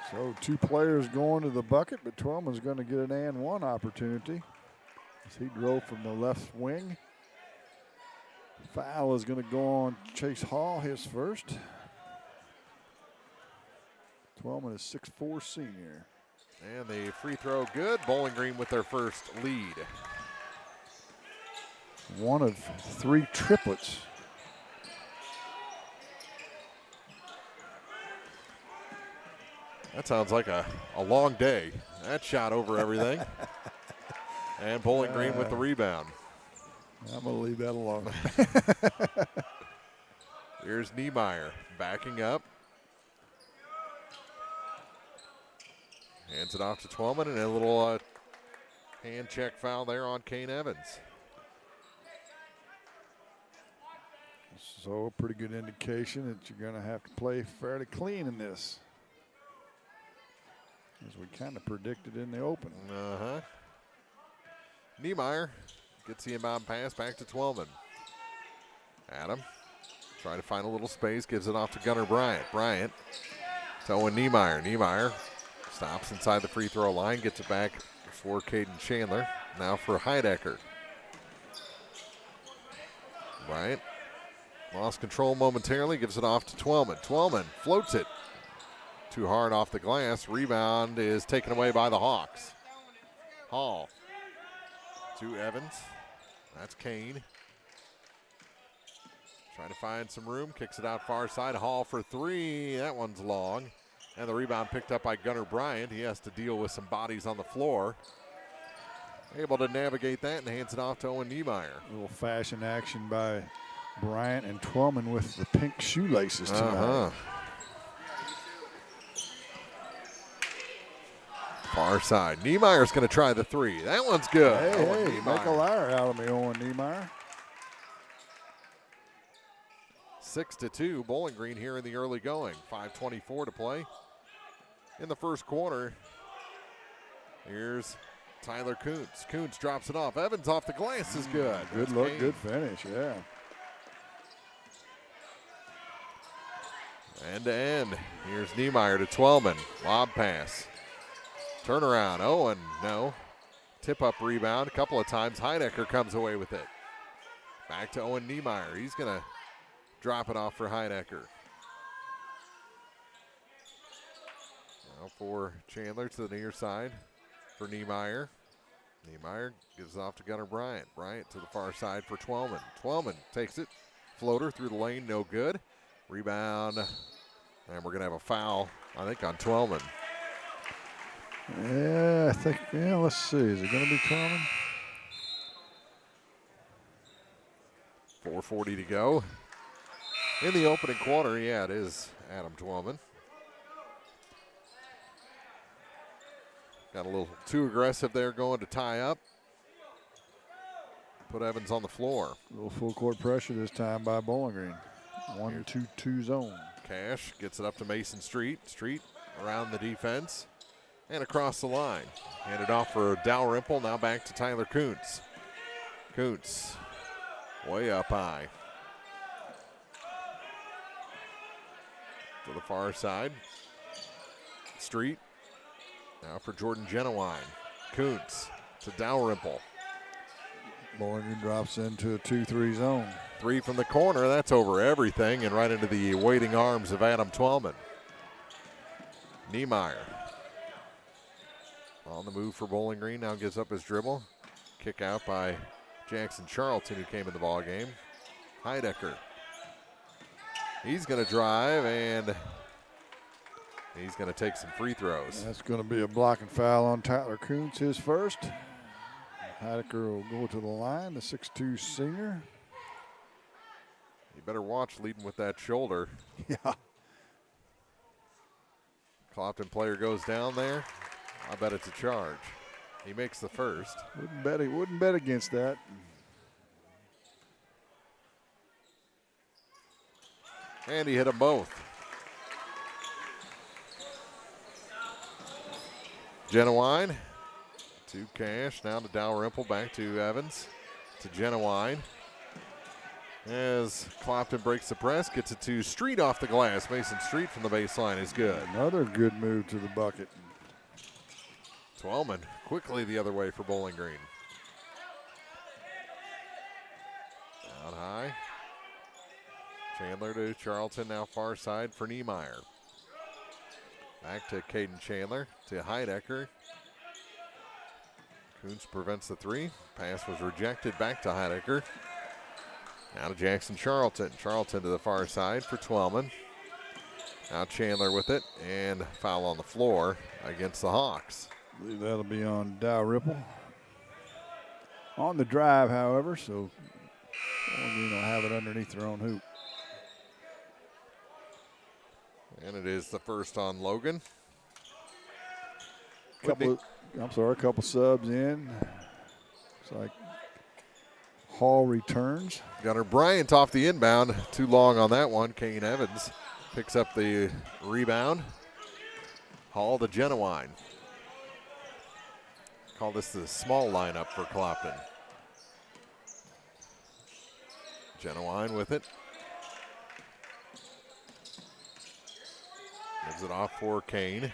So 2 players going to the bucket, but Twellman's going to get an and one opportunity as he drove from the left wing. Foul is going to go on Chase Hall, his first. Twellman is 6'4" senior. And the free throw good. Bowling Green with their first lead. One of 3 triplets. That sounds like a long day. That shot over everything. And Bowling Green with the rebound. I'm going to leave that alone. Here's Niemeyer backing up. Hands it off to Twellman, and a little hand check foul there on Kane Evans. So a pretty good indication that you're going to have to play fairly clean in this, as we kind of predicted in the open. Uh-huh. Niemeyer gets the inbound pass back to Twellman. Adam trying to find a little space, gives it off to Gunnar Bryant. Bryant to Owen Niemeyer. Niemeyer stops inside the free throw line, gets it back for Caden Chandler. Now for Heidecker. Bryant lost control momentarily, gives it off to Twellman. Twellman floats it too hard off the glass. Rebound is taken away by the Hawks. Hall to Evans. That's Kane. Trying to find some room, kicks it out far side. Hall for 3. That one's long. And the rebound picked up by Gunnar Bryant. He has to deal with some bodies on the floor. Able to navigate that and hands it off to Owen Niemeyer. A little fashion action by Bryant and Twellman with the pink shoelaces tonight. Uh-huh. Far side. Niemeyer's going to try the 3. That one's good. Hey, make a liar out of me, Owen Niemeyer. 6-2, Bowling Green here in the early going. 5:24 to play in the first quarter. Here's Tyler Kuntz. Kuntz drops it off. Evans off the glass is good. Good look, good finish, yeah. End to end. Here's Niemeyer to Twellman. Lob pass. Turnaround. Owen, no. Tip up rebound a couple of times. Heidecker comes away with it. Back to Owen Niemeyer. He's going to drop it off for Heidecker. Now for Chandler to the near side for Niemeyer. Niemeyer gives it off to Gunnar Bryant. Bryant to the far side for Twellman. Twellman takes it. Floater through the lane, no good. Rebound. And we're going to have a foul, I think, on Twellman. Yeah, I think, let's see. Is it going to be Twellman? 4:40 to go. In the opening quarter, yeah, it is Adam Twellman. Got a little too aggressive there going to tie up. Put Evans on the floor. A little full court pressure this time by Bowling Green. 1-2-2 zone. Cash gets it up to Mason Street. Street around the defense and across the line. Handed off for Dalrymple. Now back to Tyler Kuntz. Kuntz way up high. To the far side. Street. Now for Jordan Genowine. Kuntz to Dalrymple. Bowling Green drops into a 2-3 zone. 3 from the corner. That's over everything and right into the waiting arms of Adam Twellman. Niemeyer. On the move for Bowling Green. Now gives up his dribble. Kick out by Jackson Charlton, who came in the ball game. Heidecker. He's going to drive, and he's going to take some free throws. That's going to be a blocking foul on Tyler Kuntz, his first. Heidecker will go to the line, the 6'2 senior. You better watch leading with that shoulder. Yeah. Clopton player goes down there. I bet it's a charge. He makes the first. Wouldn't bet against that. And he hit them both. Genowine to Cash, now to Dalrymple, back to Evans, to Genowine. As Clopton breaks the press, gets it to Street off the glass. Mason Street from the baseline is good. Another good move to the bucket. Twellman quickly the other way for Bowling Green. Out high. Chandler to Charlton, now far side for Niemeyer. Back to Caden Chandler, to Heidecker. Kuntz prevents the three. Pass was rejected, back to Heidecker. Now to Jackson Charlton. Charlton to the far side for Twellman. Now Chandler with it, and foul on the floor against the Hawks. I believe that'll be on Dalrymple. On the drive, however, so Bowling Green will have it underneath their own hoop. And it is the first on Logan. A couple subs in. Looks like Hall returns. Gunnar Bryant off the inbound. Too long on that one. Kane Evans picks up the rebound. Hall to Genowine. Call this the small lineup for Clopton. Genowine with it. Gives it off for Kane.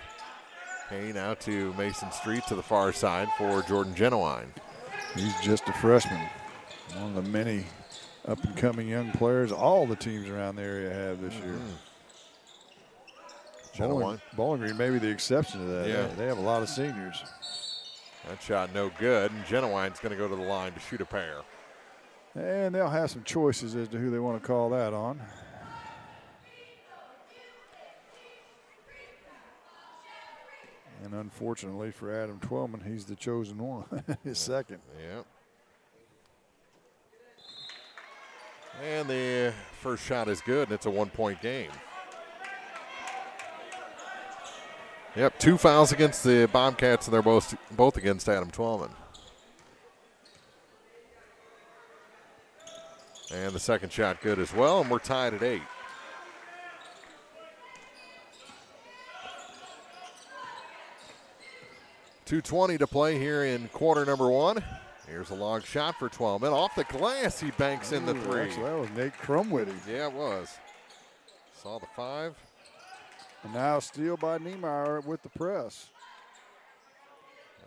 Kane out to Mason Street to the far side for Jordan Genowine. He's just a freshman. One of the many up-and-coming young players all the teams around the area have this year. Bowling Green may be the exception to that. Yeah. They have a lot of seniors. That shot no good, and Genowine's going to go to the line to shoot a pair. And they'll have some choices as to who they want to call that on. And unfortunately for Adam Twellman, he's the chosen one, his second. Yep. And the first shot is good, and it's a one-point game. Yep, 2 fouls against the Bobcats, and they're both against Adam Twellman. And the second shot good as well, and we're tied at 8. .220 to play here in quarter number 1. Here's a long shot for Twellman. Off the glass, he banks in the three. Actually, that was Nate Crumwitty. Yeah, it was. Saw the 5. And now steal by Niemeyer with the press.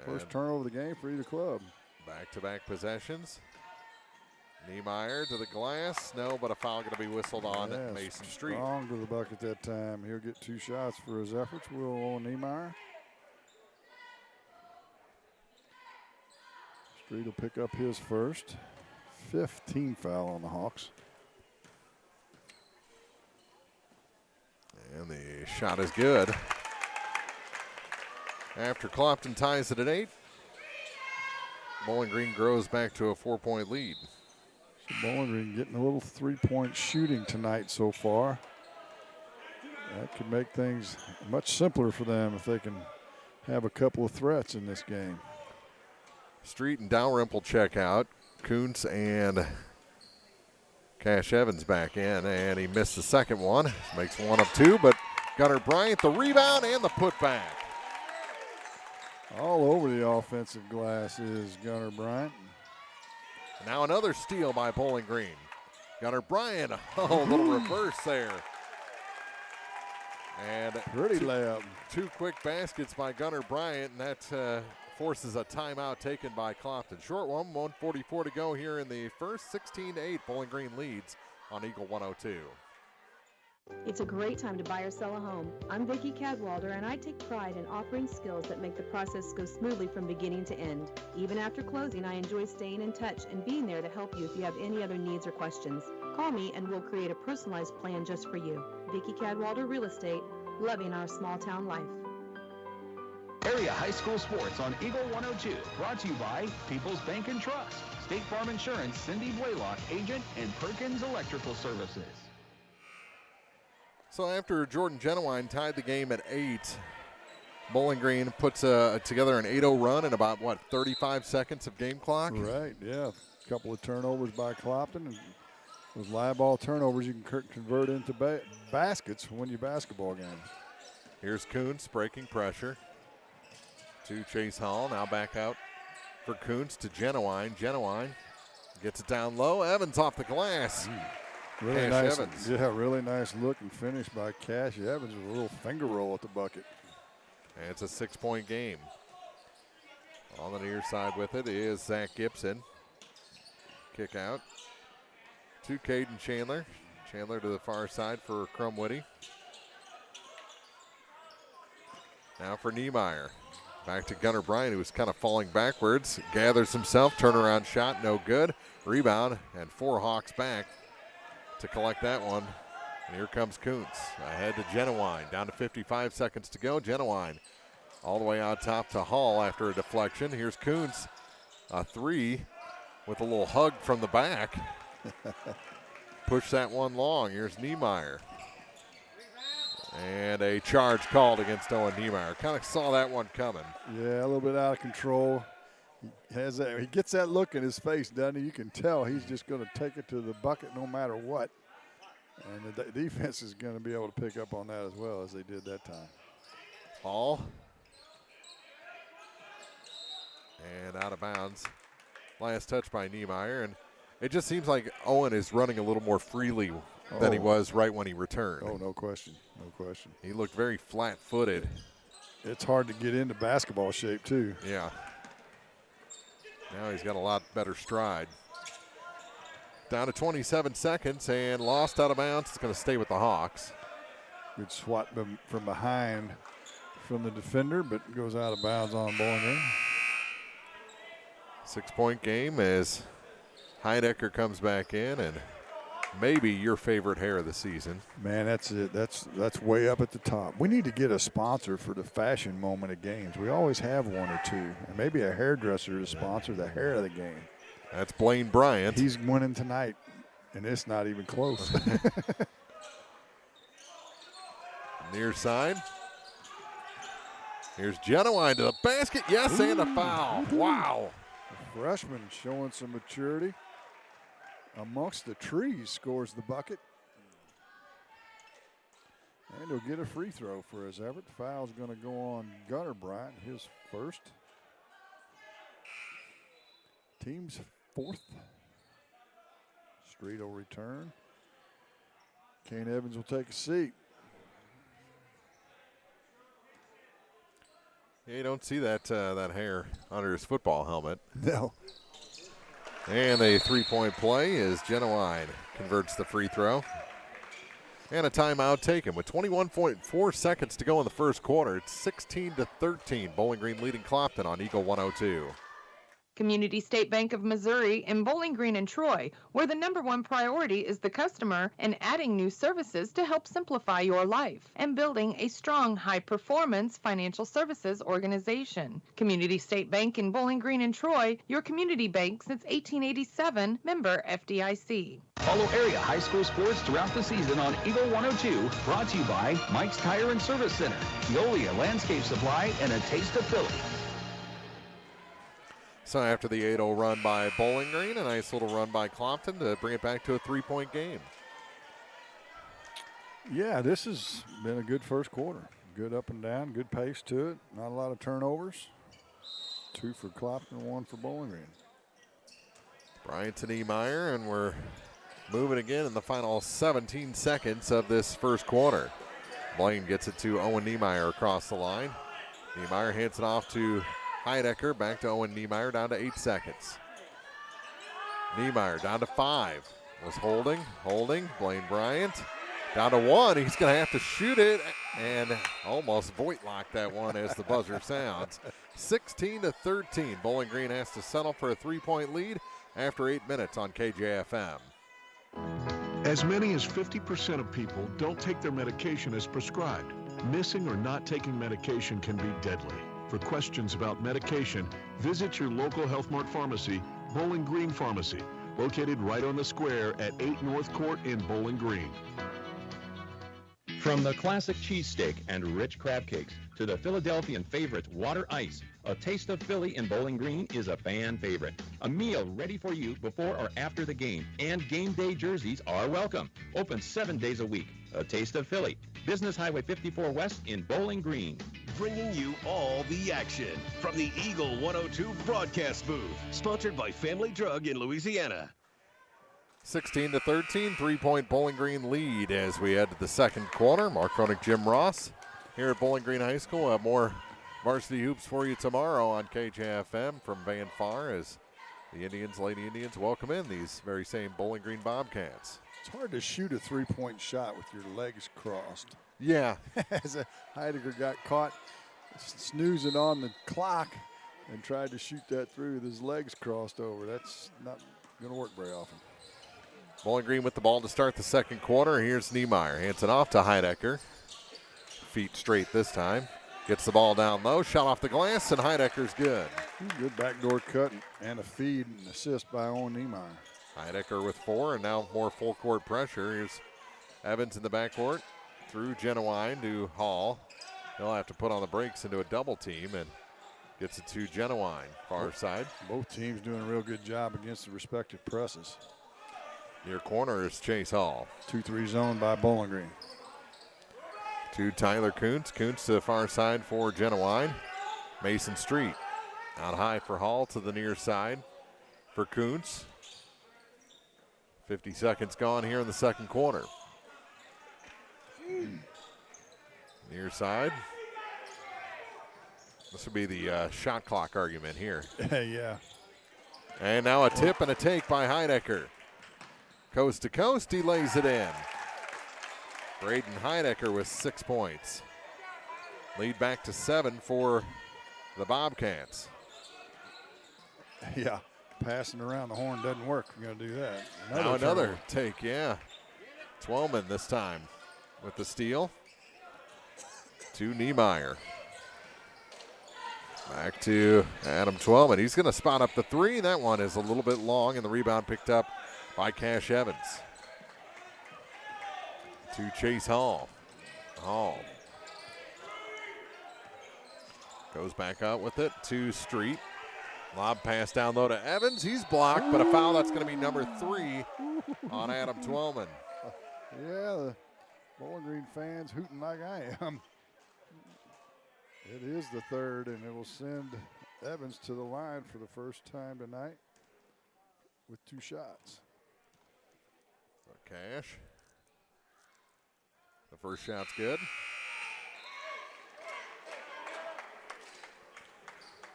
First turnover of the game for either club. Back-to-back possessions. Niemeyer to the glass. No, but a foul going to be whistled on Mason Street. Strong to the bucket that time. He'll get 2 shots for his efforts. Will Niemeyer. Street will pick up his first. 15 foul on the Hawks. And the shot is good. After Clopton ties it at 8, Bowling Green grows back to a 4-point lead. So Bowling Green getting a little three-point shooting tonight so far. That could make things much simpler for them if they can have a couple of threats in this game. Street and Dalrymple check out. Kuntz and Cash Evans back in, and he missed the second one. Makes one of two, but Gunnar Bryant, the rebound and the putback. All over the offensive glass is Gunnar Bryant. Now another steal by Bowling Green. Gunnar Bryant, a little reverse there. And pretty layup. Two quick baskets by Gunnar Bryant, and that forces a timeout taken by Clopton. Short one, 1:44 to go here in the first. 16-8, Bowling Green leads on Eagle 102. It's a great time to buy or sell a home. I'm Vicki Cadwalder, and I take pride in offering skills that make the process go smoothly from beginning to end. Even after closing, I enjoy staying in touch and being there to help you if you have any other needs or questions. Call me and we'll create a personalized plan just for you. Vicki Cadwalder Real Estate, loving our small town life. Area high school sports on Eagle 102, brought to you by People's Bank and Trust, State Farm Insurance, Cindy Blaylock, agent, and Perkins Electrical Services. So after Jordan Genowine tied the game at 8, Bowling Green puts together an 8-0 run in about, 35 seconds of game clock? Right, yeah. A couple of turnovers by Clopton. And those live ball turnovers you can convert into baskets when you basketball games. Here's Kuntz breaking pressure to Chase Hall. Now back out for Kuntz to Genowine. Genowine gets it down low. Evans off the glass. Really Cash nice, Evans. Yeah, really nice look and finish by Cash Evans with a little finger roll at the bucket. And it's a 6-point game. On the near side with it is Zach Gibson. Kick out to Caden Chandler. Chandler to the far side for Crumwitty. Now for Niemeyer. Back to Gunnar Bryant, who was kind of falling backwards. Gathers himself, turnaround shot, no good. Rebound, and 4 Hawks back to collect that one. And here comes Kuntz. Ahead to Genowine. Down to 55 seconds to go. Genowine all the way out top to Hall after a deflection. Here's Kuntz. A 3 with a little hug from the back. Push that one long. Here's Niemeyer. And a charge called against Owen Niemeyer. Kind of saw that one coming. Yeah, a little bit out of control. He gets that look in his face, doesn't he? You can tell he's just going to take it to the bucket no matter what. And the defense is going to be able to pick up on that as well as they did that time. Hall. And out of bounds. Last touch by Niemeyer. And it just seems like Owen is running a little more freely than he was right when he returned. Oh, no question. No question. He looked very flat-footed. It's hard to get into basketball shape, too. Yeah. Now he's got a lot better stride. Down to 27 seconds and lost out of bounds. It's going to stay with the Hawks. Good swat from behind from the defender, but goes out of bounds on Bowling Green. 6-point game as Heidecker comes back in, and maybe your favorite hair of the season. Man, that's it. That's way up at the top. We need to get a sponsor for the fashion moment of games. We always have one or two, and maybe a hairdresser to sponsor the hair of the game. That's Blaine Bryant. He's winning tonight, and it's not even close. Near side. Here's Genowine to the basket. Yes, and a foul. Wow. The freshman showing some maturity. Amongst the trees scores the bucket. And he'll get a free throw for his effort. Foul's going to go on Gunnar Bryant, his first. Team's fourth. Street will return. Kane Evans will take a seat. Yeah, you don't see that hair under his football helmet. No. And a three-point play as Genowine converts the free throw. And a timeout taken with 21.4 seconds to go in the first quarter. It's 16-13. Bowling Green leading Clopton on Eagle 102. Community State Bank of Missouri in Bowling Green and Troy, where the #1 priority is the customer and adding new services to help simplify your life and building a strong, high-performance financial services organization. Community State Bank in Bowling Green and Troy, your community bank since 1887, member FDIC. Follow area high school sports throughout the season on Eagle 102, brought to you by Mike's Tire and Service Center, Veolia Landscape Supply, and a taste of Philly. So after the 8-0 run by Bowling Green, a nice little run by Clopton to bring it back to a 3-point game. Yeah, this has been a good first quarter. Good up and down, good pace to it. Not a lot of turnovers. 2 for Clopton, 1 for Bowling Green. Bryant to Niemeyer, and we're moving again in the final 17 seconds of this first quarter. Blaine gets it to Owen Niemeyer across the line. Niemeyer hands it off to Heidecker, back to Owen Niemeyer, down to 8 seconds. Niemeyer down to 5. Was holding. Blaine Bryant down to 1. He's going to have to shoot it and almost Voigtlock that one as the buzzer sounds. 16-13. Bowling Green has to settle for a 3-point lead after 8 minutes on KJFM. As many as 50% of people don't take their medication as prescribed. Missing or not taking medication can be deadly. For questions about medication, visit your local Health Mart pharmacy, Bowling Green Pharmacy, located right on the square at 8 North Court in Bowling Green. From the classic cheesesteak and rich crab cakes to the Philadelphian favorite water ice, a taste of Philly in Bowling Green is a fan favorite. A meal ready for you before or after the game, and game day jerseys are welcome. Open 7 days a week. A taste of Philly. Business Highway 54 West in Bowling Green. Bringing you all the action from the Eagle 102 broadcast booth. Sponsored by Family Drug in Louisiana. 16-13, 3-point Bowling Green lead as we head to the second quarter. Mark Cronin, Jim Ross here at Bowling Green High School. We'll have more varsity hoops for you tomorrow on KJFM from Van Far as the Lady Indians welcome in these very same Bowling Green Bobcats. It's hard to shoot a 3-point shot with your legs crossed. Yeah. As Heidegger got caught snoozing on the clock and tried to shoot that through with his legs crossed over. That's not going to work very often. Bowling Green with the ball to start the second quarter. Here's Niemeyer. Hands it off to Heidecker. Feet straight this time. Gets the ball down low. Shot off the glass, and Heidecker's good. Good backdoor cut and a feed and assist by Owen Niemeyer. Heidecker with 4, and now more full court pressure. Here's Evans in the backcourt. Through Genowine to Hall. He'll have to put on the brakes into a double team and gets it to Genowine, far side. Both teams doing a real good job against the respective presses. Near corner is Chase Hall. 2-3 zone by Bowling Green. To Tyler Kuntz. Kuntz to the far side for Genowine. Mason Street out high for Hall to the near side for Kuntz. 50 seconds gone here in the second quarter. Near side. This would be the shot clock argument here. Yeah. And now a tip and a take by Heidecker. Coast to coast, he lays it in. Braden Heidecker with 6 points. Lead back to 7 for the Bobcats. Yeah, passing around the horn doesn't work. You're going to do that. Now another take, yeah. Twelman this time with the steal. To Niemeyer. Back to Adam Twelman. He's going to spot up the 3. That one is a little bit long, and the rebound picked up by Cash Evans. To Chase Hall. Hall goes back out with it to Street. Lob pass down low to Evans. He's blocked, but a foul. That's going to be number 3 on Adam Twelman. Yeah, the Bowling Green fans hooting like I am. It is the 3rd, and it will send Evans to the line for the first time tonight with 2 shots. So Cash. The first shot's good.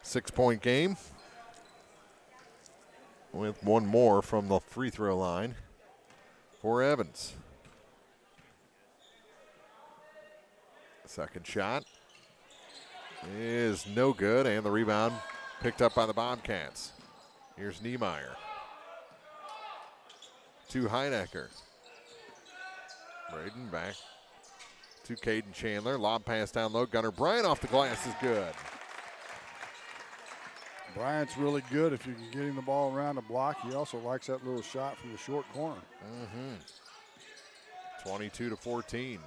6-point game with 1 more from the free throw line for Evans. Second shot is no good, and the rebound picked up by the Bobcats. Here's Niemeyer. To Heinecker. Braden back to Caden Chandler. Lob pass down low. Gunnar Bryant off the glass is good. Bryant's really good if you can get him the ball around the block. He also likes that little shot from the short corner. 22-14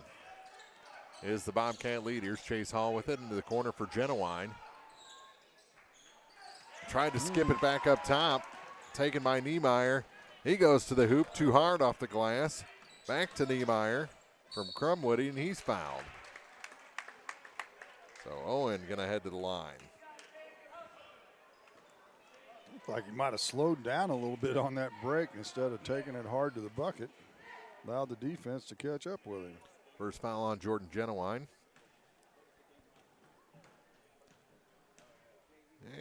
is the Bobcat lead. Here's Chase Hall with it into the corner for Genowine. Tried to skip it back up top. Taken by Niemeyer. He goes to the hoop. Too hard off the glass. Back to Niemeyer from Crumwoody, and he's fouled. So Owen going to head to the line. Looked like he might have slowed down a little bit on that break instead of taking it hard to the bucket. Allowed the defense to catch up with him. First foul on Jordan Genowine.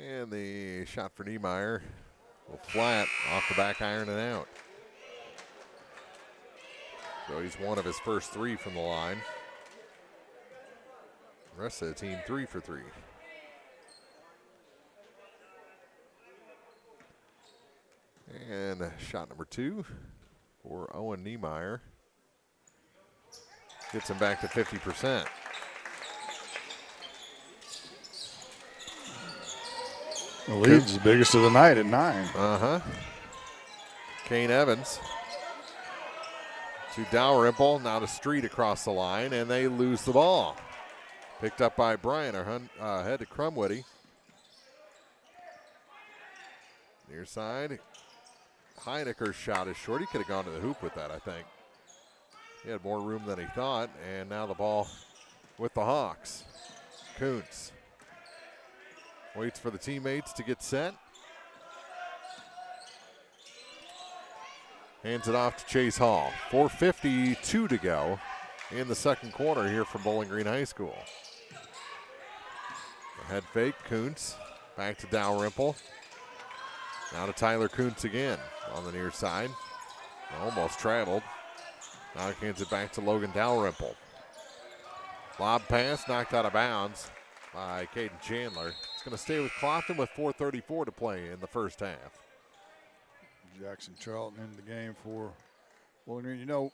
And the shot for Niemeyer. Flat off the back iron and out. So he's one of his first three from the line. The rest of the team 3 for 3. And shot number 2 for Owen Niemeyer. Gets him back to 50%. The lead's the biggest of the night at 9. Kane Evans to Dalrymple, now to Street across the line, and they lose the ball. Picked up by Bryant, head to Crumwoody. Near side. Heineker's shot is short. He could have gone to the hoop with that, I think. He had more room than he thought, and now the ball with the Hawks. Kuntz waits for the teammates to get set. Hands it off to Chase Hall. 4:52 to go in the second quarter here from Bowling Green High School. The head fake, Kuntz. Back to Dalrymple. Now to Tyler Kuntz again on the near side. Almost traveled. Now he hands it back to Logan Dalrymple. Lob pass knocked out of bounds by Caden Chandler. It's going to stay with Clopton with 4:34 to play in the first half. Jackson Charlton in the game for Bowling Green. You know,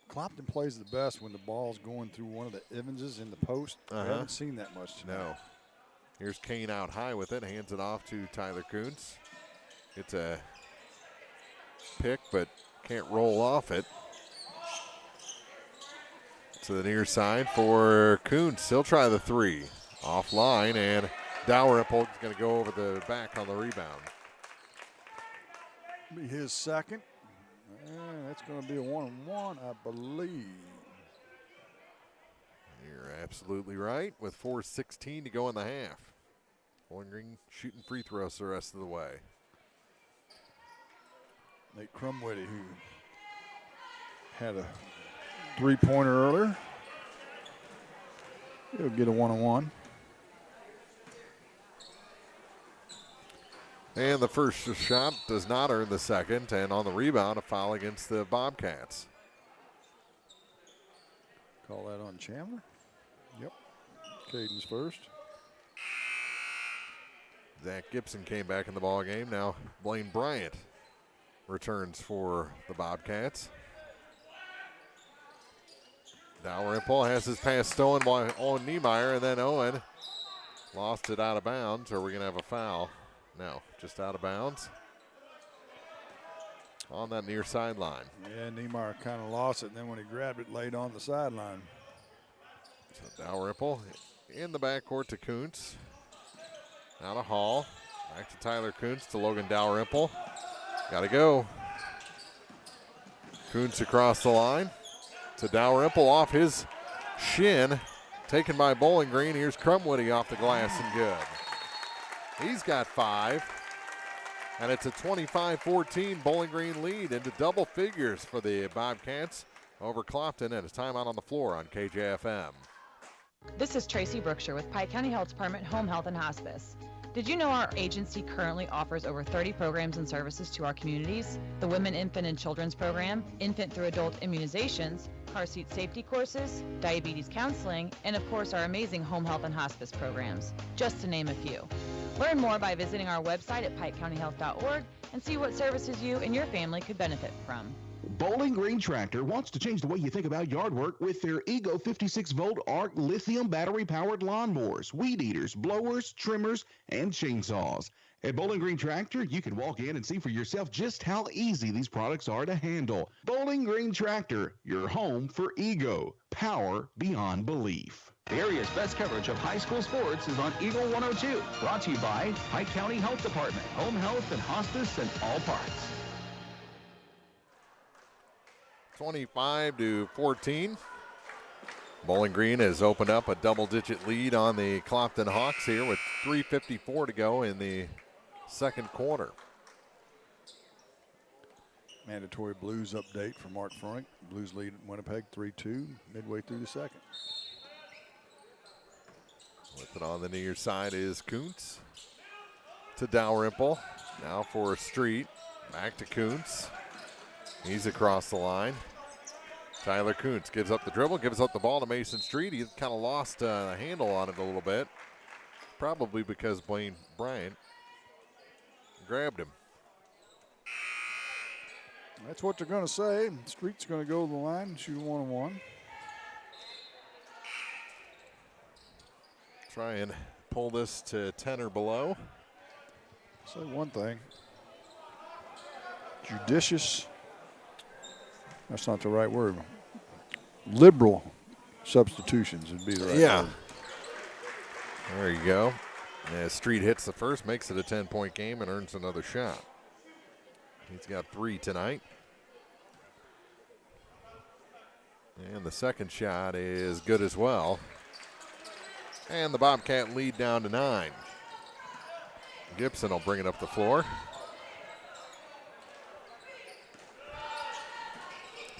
Clopton plays the best when the ball's going through one of the Evanses in the post. I haven't seen that much tonight. No. Here's Kane out high with it. Hands it off to Tyler Kuntz. It's a pick, but can't roll off it. To the near side for Kuntz. He'll try the 3. Offline, and Dalrymple is going to go over the back on the rebound. Be his second. That's going to be a 1-on-1, I believe. You're absolutely right. With 4:16 to go in the half. Bowling Green shooting free throws the rest of the way. Nate Crumwoody, who had a 3-pointer earlier. He'll get a 1-on-1. And the first shot does not earn the second. And on the rebound, a foul against the Bobcats. Call that on Chandler. Yep. Caden's first. Zach Gibson came back in the ball game. Now Blaine Bryant returns for the Bobcats. Dalrymple has his pass stolen by Owen Niemeyer, and then Owen lost it out of bounds. Are we going to have a foul? No, just out of bounds on that near sideline. Yeah, Niemeyer kind of lost it, and then when he grabbed it, laid on the sideline. So Dalrymple in the backcourt to Kuntz. Now to Hall. Back to Tyler Kuntz to Logan Dalrymple. Got to go. Kuntz across the line to Dalrymple off his shin. Taken by Bowling Green. Here's Crumwoody off the glass and good. He's got 5. And it's a 25-14 Bowling Green lead into double figures for the Bobcats over Clopton, and it's timeout on the floor on KJFM. This is Tracy Brookshire with Pike County Health Department Home Health and Hospice. Did you know our agency currently offers over 30 programs and services to our communities? The Women, Infant, and Children's Program, infant through adult immunizations, car seat safety courses, diabetes counseling, and of course our amazing home health and hospice programs, just to name a few. Learn more by visiting our website at pikecountyhealth.org and see what services you and your family could benefit from. Bowling Green Tractor wants to change the way you think about yard work with their Ego 56-volt ARC lithium battery-powered lawnmowers, weed eaters, blowers, trimmers, and chainsaws. At Bowling Green Tractor, you can walk in and see for yourself just how easy these products are to handle. Bowling Green Tractor, your home for Ego. Power beyond belief. The area's best coverage of high school sports is on Eagle 102. Brought to you by Pike County Health Department, home health and hospice in all parts. 25-14. Bowling Green has opened up a double-digit lead on the Clopton Hawks here with 3:54 to go in the second quarter. Mandatory Blues update from Mark Fronick. Blues lead Winnipeg 3-2 midway through the second. With it on the near side is Kuntz to Dalrymple. Now for Street. Back to Kuntz. He's across the line. Tyler Kuntz gives up the dribble, gives up the ball to Mason Street. He kind of lost a handle on it a little bit. Probably because Blaine Bryant grabbed him. That's what they're going to say. Street's going to go to the line and shoot 1-on-1. Try and pull this to 10 or below. Say one thing. Judicious. That's not the right word. Liberal substitutions would be the right word. There you go. As Street hits the first, makes it a 10-point game and earns another shot. He's got 3 tonight. And the second shot is good as well. And the Bobcat lead down to 9. Gibson will bring it up the floor.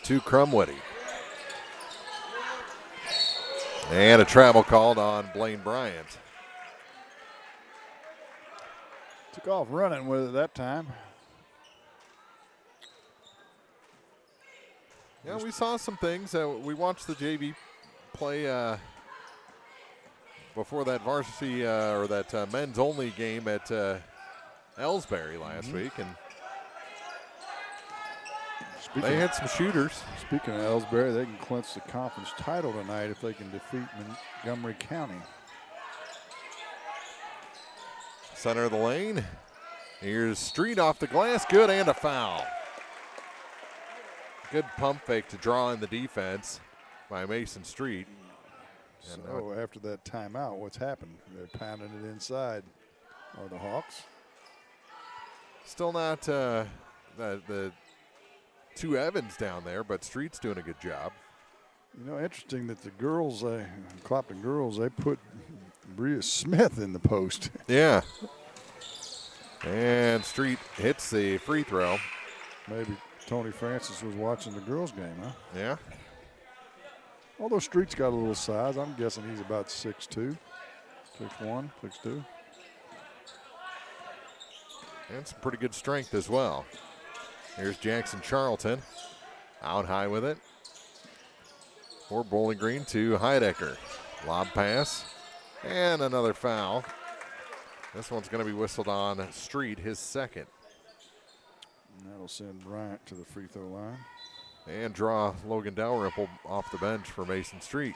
To Crumwitty. And a travel called on Blaine Bryant. Took off running with it that time. Yeah, we saw some things. We watched the JV play before that varsity or that men's only game at Ellsbury last week, and they had some shooters. Speaking of Ellsbury, they can clinch the conference title tonight if they can defeat Montgomery County. Center of the lane. Here's Street off the glass. Good, and a foul. Good pump fake to draw in the defense by Mason Street. So after that timeout, what's happened? They're pounding it inside. Are the Hawks? Still not the two Evans down there, but Street's doing a good job. You know, interesting that the girls, Clopton girls, they put Bria Smith in the post. Yeah. And Street hits the free throw. Maybe Tony Francis was watching the girls' game, huh? Yeah. Although Street's got a little size, I'm guessing he's about 6'2", 6'1", 6'2". And some pretty good strength as well. Here's Jackson Charlton out high with it. For Bowling Green to Heidecker. Lob pass and another foul. This one's going to be whistled on Street, his second. And that'll send Bryant to the free throw line. And draw Logan Dalrymple off the bench for Mason Street.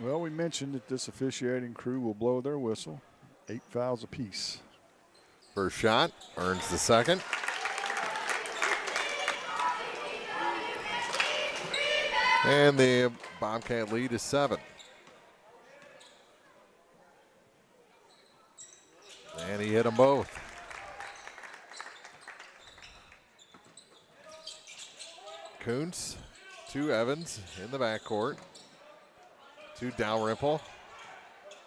Well, we mentioned that this officiating crew will blow their whistle. 8 fouls apiece. First shot, earns the second. And the Bobcat lead is 7. And he hit them both. Kuntz to Evans in the backcourt. To Dalrymple.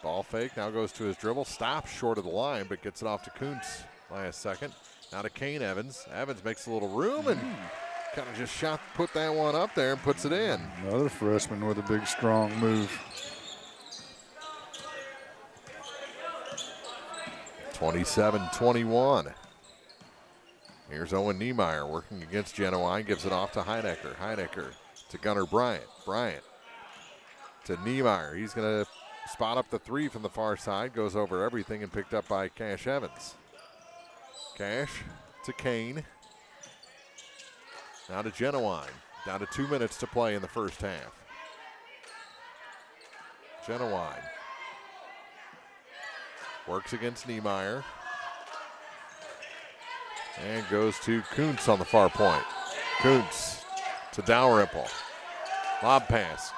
Ball fake, now goes to his dribble. Stops short of the line, but gets it off to Kuntz last second. Now to Kane Evans. Evans makes a little room and kind of just put that one up there and puts it in. Another freshman with a big, strong move. 27-21. Here's Owen Niemeyer working against Genoine. Gives it off to Heidecker. Heidecker to Gunnar Bryant. Bryant to Niemeyer. He's going to spot up the three from the far side. Goes over everything and picked up by Cash Evans. Cash to Kane. Now to Genowine. Down to 2 minutes to play in the first half. Genowine works against Niemeyer. And goes to Kuntz on the far point. Kuntz to Dalrymple. Lob pass.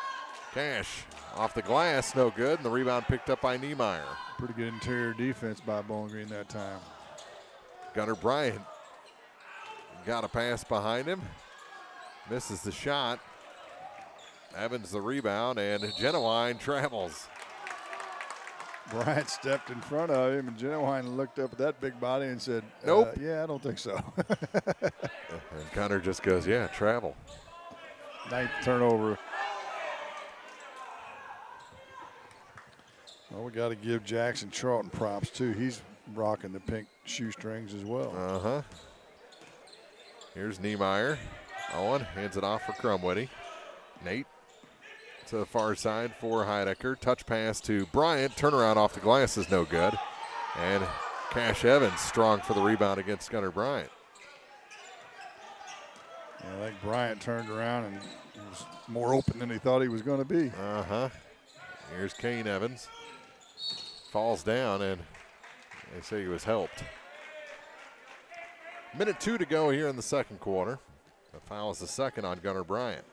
Cash off the glass, no good. And the rebound picked up by Niemeyer. Pretty good interior defense by Bowling Green that time. Gunnar Bryant got a pass behind him. Misses the shot. Evans the rebound, and Genowine travels. Bryant stepped in front of him, and Genowine looked up at that big body and said, nope. Yeah, I don't think so. And Gunnar just goes, yeah, travel. Ninth turnover. Well, we got to give Jackson Charlton props, too. He's rocking the pink shoestrings as well. Uh-huh. Here's Niemeyer. Owen hands it off for Crumwitty. Nate to the far side for Heidecker. Touch pass to Bryant. Turnaround off the glass is no good. And Cash Evans strong for the rebound against Gunnar Bryant. Yeah, I think Bryant turned around and he was more open than he thought he was going to be. Uh-huh. Here's Kane Evans. Falls down, and they say he was helped. Minute 2 to go here in the second quarter. The foul is the second on Gunnar Bryant.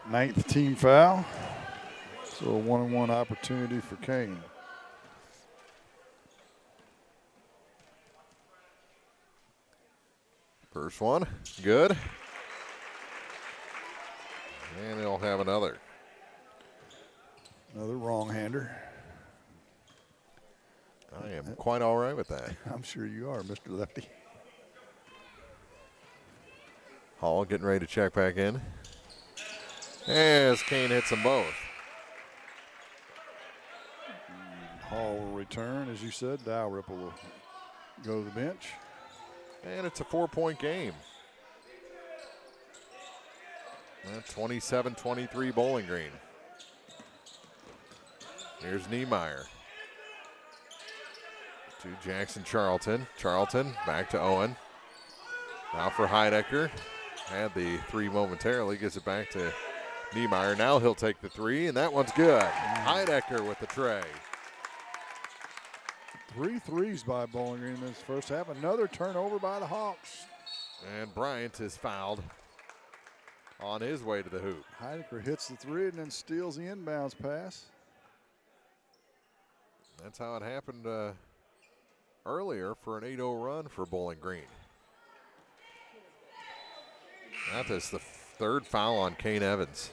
9th team foul. So a 1-on-1 opportunity for Kane. First one, good. And he'll have another. Another wrong-hander. I am quite all right with that. I'm sure you are, Mr. Lefty. Hall getting ready to check back in. As Kane hits them both. Hall will return, as you said. Dalrymple will go to the bench. And it's a 4-point game. 27-23 Bowling Green. Here's Niemeyer. To Jackson Charlton. Charlton back to Owen. Now for Heidecker. Had the three momentarily. Gives it back to Niemeyer. Now he'll take the three, and that one's good. Heidecker with the tray. 3 threes by Bowling Green in this first half. Another turnover by the Hawks. And Bryant is fouled on his way to the hoop. Heidecker hits the three and then steals the inbounds pass. That's how it happened earlier for an 8-0 run for Bowling Green. That is the third foul on Kane Evans.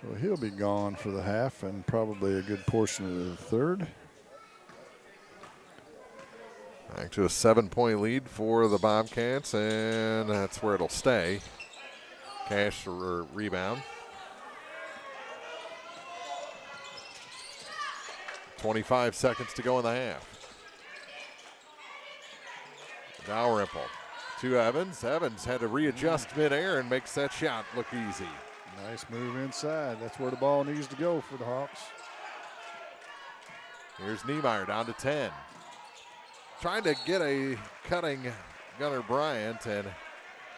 So he'll be gone for the half and probably a good portion of the third. Back to a 7-point lead for the Bobcats, and that's where it'll stay. Cash rebound. 25 seconds to go in the half. Dalrymple to Evans. Evans had to readjust midair and makes that shot look easy. Nice move inside. That's where the ball needs to go for the Hawks. Here's Niemeyer down to 10. Trying to get a cutting Gunnar Bryant, and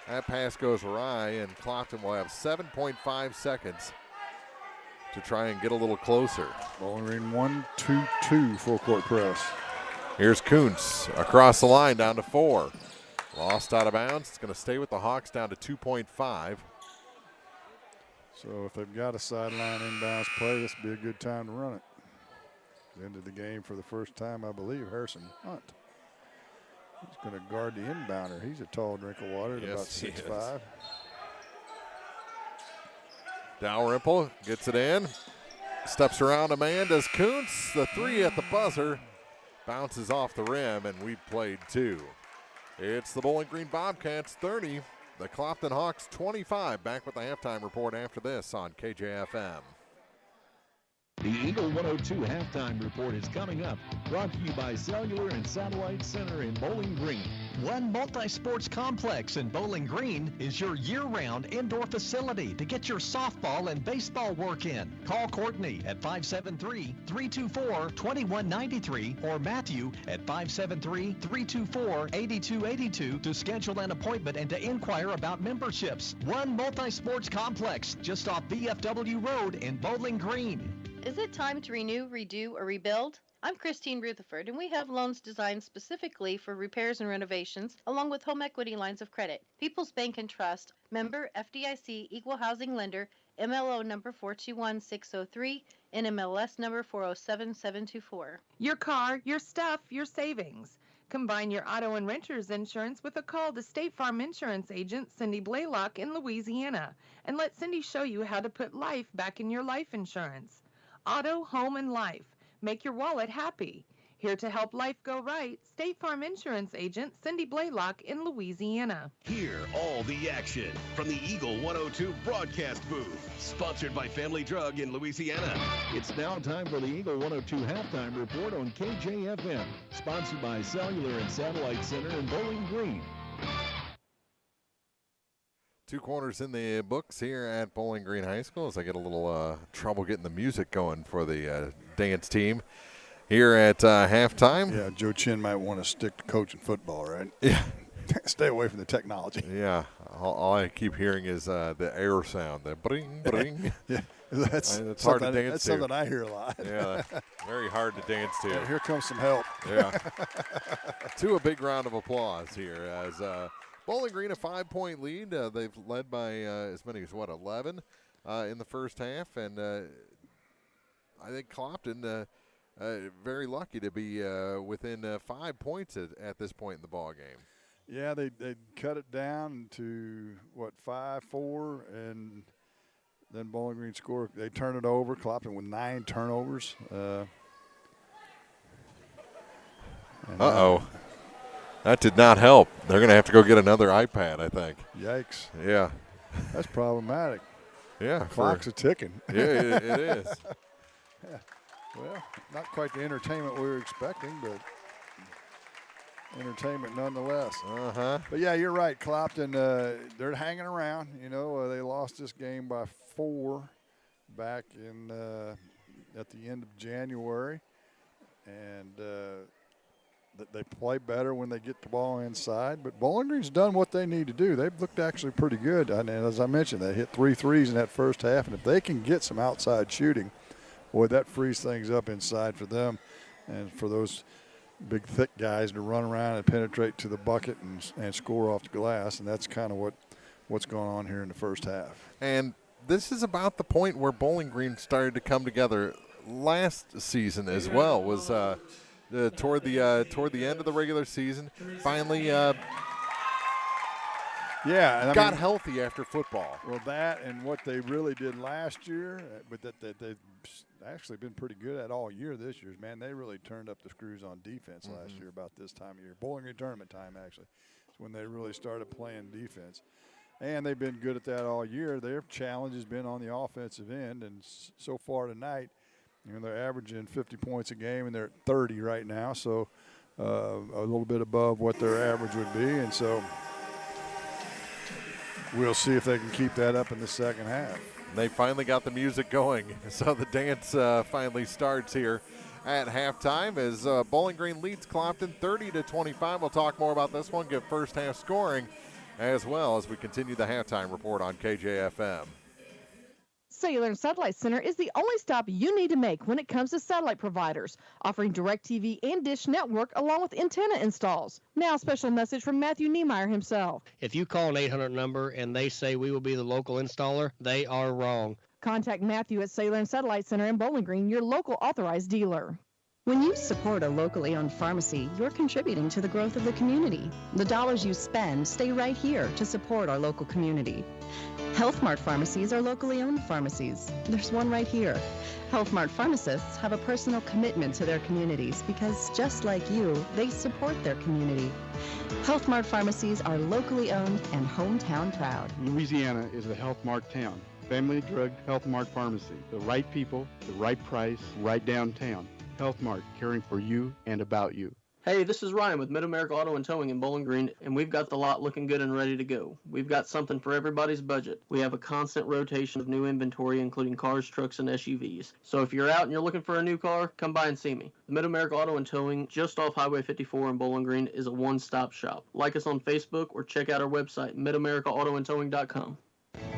that pass goes awry, and Clopton will have 7.5 seconds to try and get a little closer. Bowling Green 1-2-2 full court press. Here's Kuntz across the line down to 4. Lost out of bounds. It's going to stay with the Hawks down to 2.5. So if they've got a sideline inbounds play, this would be a good time to run it. Ended the game for the first time, I believe, Harrison Hunt. He's going to guard the inbounder. He's a tall drink of water at about 6'5". Dalrymple gets it in. Steps around a man. Does Kuntz. The three at the buzzer. Bounces off the rim, and we've played 2. It's the Bowling Green Bobcats 30. The Clopton Hawks 25. Back with the halftime report after this on KJFM. The Eagle 102 halftime report is coming up. Brought to you by Cellular and Satellite Center in Bowling Green. One Multi-Sports Complex in Bowling Green is your year-round indoor facility to get your softball and baseball work in. Call Courtney at 573-324-2193 or Matthew at 573-324-8282 to schedule an appointment and to inquire about memberships. One Multi-Sports Complex just off BFW Road in Bowling Green. Is it time to renew, redo, or rebuild? I'm Christine Rutherford, and we have loans designed specifically for repairs and renovations, along with home equity lines of credit. People's Bank and Trust, member FDIC, equal housing lender, MLO number 421603, NMLS number 407724. Your car, your stuff, your savings. Combine your auto and renter's insurance with a call to State Farm Insurance agent Cindy Blaylock in Louisiana, and let Cindy show you how to put life back in your life insurance. Auto, home, and life. Make your wallet happy. Here to help life go right, State Farm Insurance agent Cindy Blaylock in Louisiana. Hear all the action from the Eagle 102 broadcast booth. Sponsored by Family Drug in Louisiana. It's now time for the Eagle 102 halftime report on KJFM. Sponsored by Cellular and Satellite Center in Bowling Green. 2 quarters in the books here at Bowling Green High School as I get a little trouble getting the music going for the dance team here at halftime. Yeah, Joe Chin might want to stick to coaching football, right? Yeah. Stay away from the technology. Yeah. All I keep hearing is the air sound, the bring, bring. Yeah, that's hard to dance that's to. something I hear a lot. Yeah, very hard to dance to. Yeah, here comes some help. Yeah. To a big round of applause here as Bowling Green a 5-point lead. They've led by as many as, 11 in the first half. And I think Clopton very lucky to be within 5 points at this point in the ball game. Yeah, they cut it down to, 5-4, and then Bowling Green scored. They turn it over. Clopton with 9 turnovers. Uh-oh. That did not help. They're going to have to go get another iPad, I think. Yikes. Yeah. That's problematic. Yeah. Clock's a ticking. Yeah, it is. Yeah. Well, not quite the entertainment we were expecting, but entertainment nonetheless. Uh-huh. But, yeah, you're right. Clopton, they're hanging around. You know, they lost this game by 4 back in at the end of January. And they play better when they get the ball inside. But Bowling Green's done what they need to do. They've looked actually pretty good. And as I mentioned, they hit 3 threes in that first half. And if they can get some outside shooting, boy, that frees things up inside for them and for those big, thick guys to run around and penetrate to the bucket and score off the glass. And that's kind of what's going on here in the first half. And this is about the point where Bowling Green started to come together last season as well. Was toward the end of the regular season, finally got healthy after football. Well, that and what they really did last year, but that they've actually been pretty good at all year this year. Man, they really turned up the screws on defense last year about this time of year. Bowling Green tournament time, actually. It's when they really started playing defense. And they've been good at that all year. Their challenge has been on the offensive end, and so far tonight, they're averaging 50 points a game, and they're at 30 right now, so a little bit above what their average would be. And so we'll see if they can keep that up in the second half. They finally got the music going, so the dance finally starts here at halftime as Bowling Green leads Clopton 30-25. We'll talk more about this one, get first half scoring as well as we continue the halftime report on KJFM. Cellular Satellite Center is the only stop you need to make when it comes to satellite providers, offering DirecTV and Dish Network along with antenna installs. Now a special message from Matthew Niemeyer himself. If you call an 800 number and they say we will be the local installer, they are wrong. Contact Matthew at Cellular Satellite Center in Bowling Green, your local authorized dealer. When you support a locally owned pharmacy, you're contributing to the growth of the community. The dollars you spend stay right here to support our local community. Health Mart pharmacies are locally owned pharmacies. There's one right here. Health Mart pharmacists have a personal commitment to their communities because, just like you, they support their community. Health Mart pharmacies are locally owned and hometown proud. Louisiana is a Health Mart town. Family Drug Health Mart Pharmacy. The right people, the right price, right downtown. Health Mart, caring for you and about you. Hey, this is Ryan with Mid-America Auto and Towing in Bowling Green, and we've got the lot looking good and ready to go. We've got something for everybody's budget. We have a constant rotation of new inventory, including cars, trucks, and SUVs. So if you're out and you're looking for a new car, come by and see me. Mid-America Auto and Towing, just off Highway 54 in Bowling Green, is a one-stop shop. Like us on Facebook or check out our website, midamericaautoandtowing.com.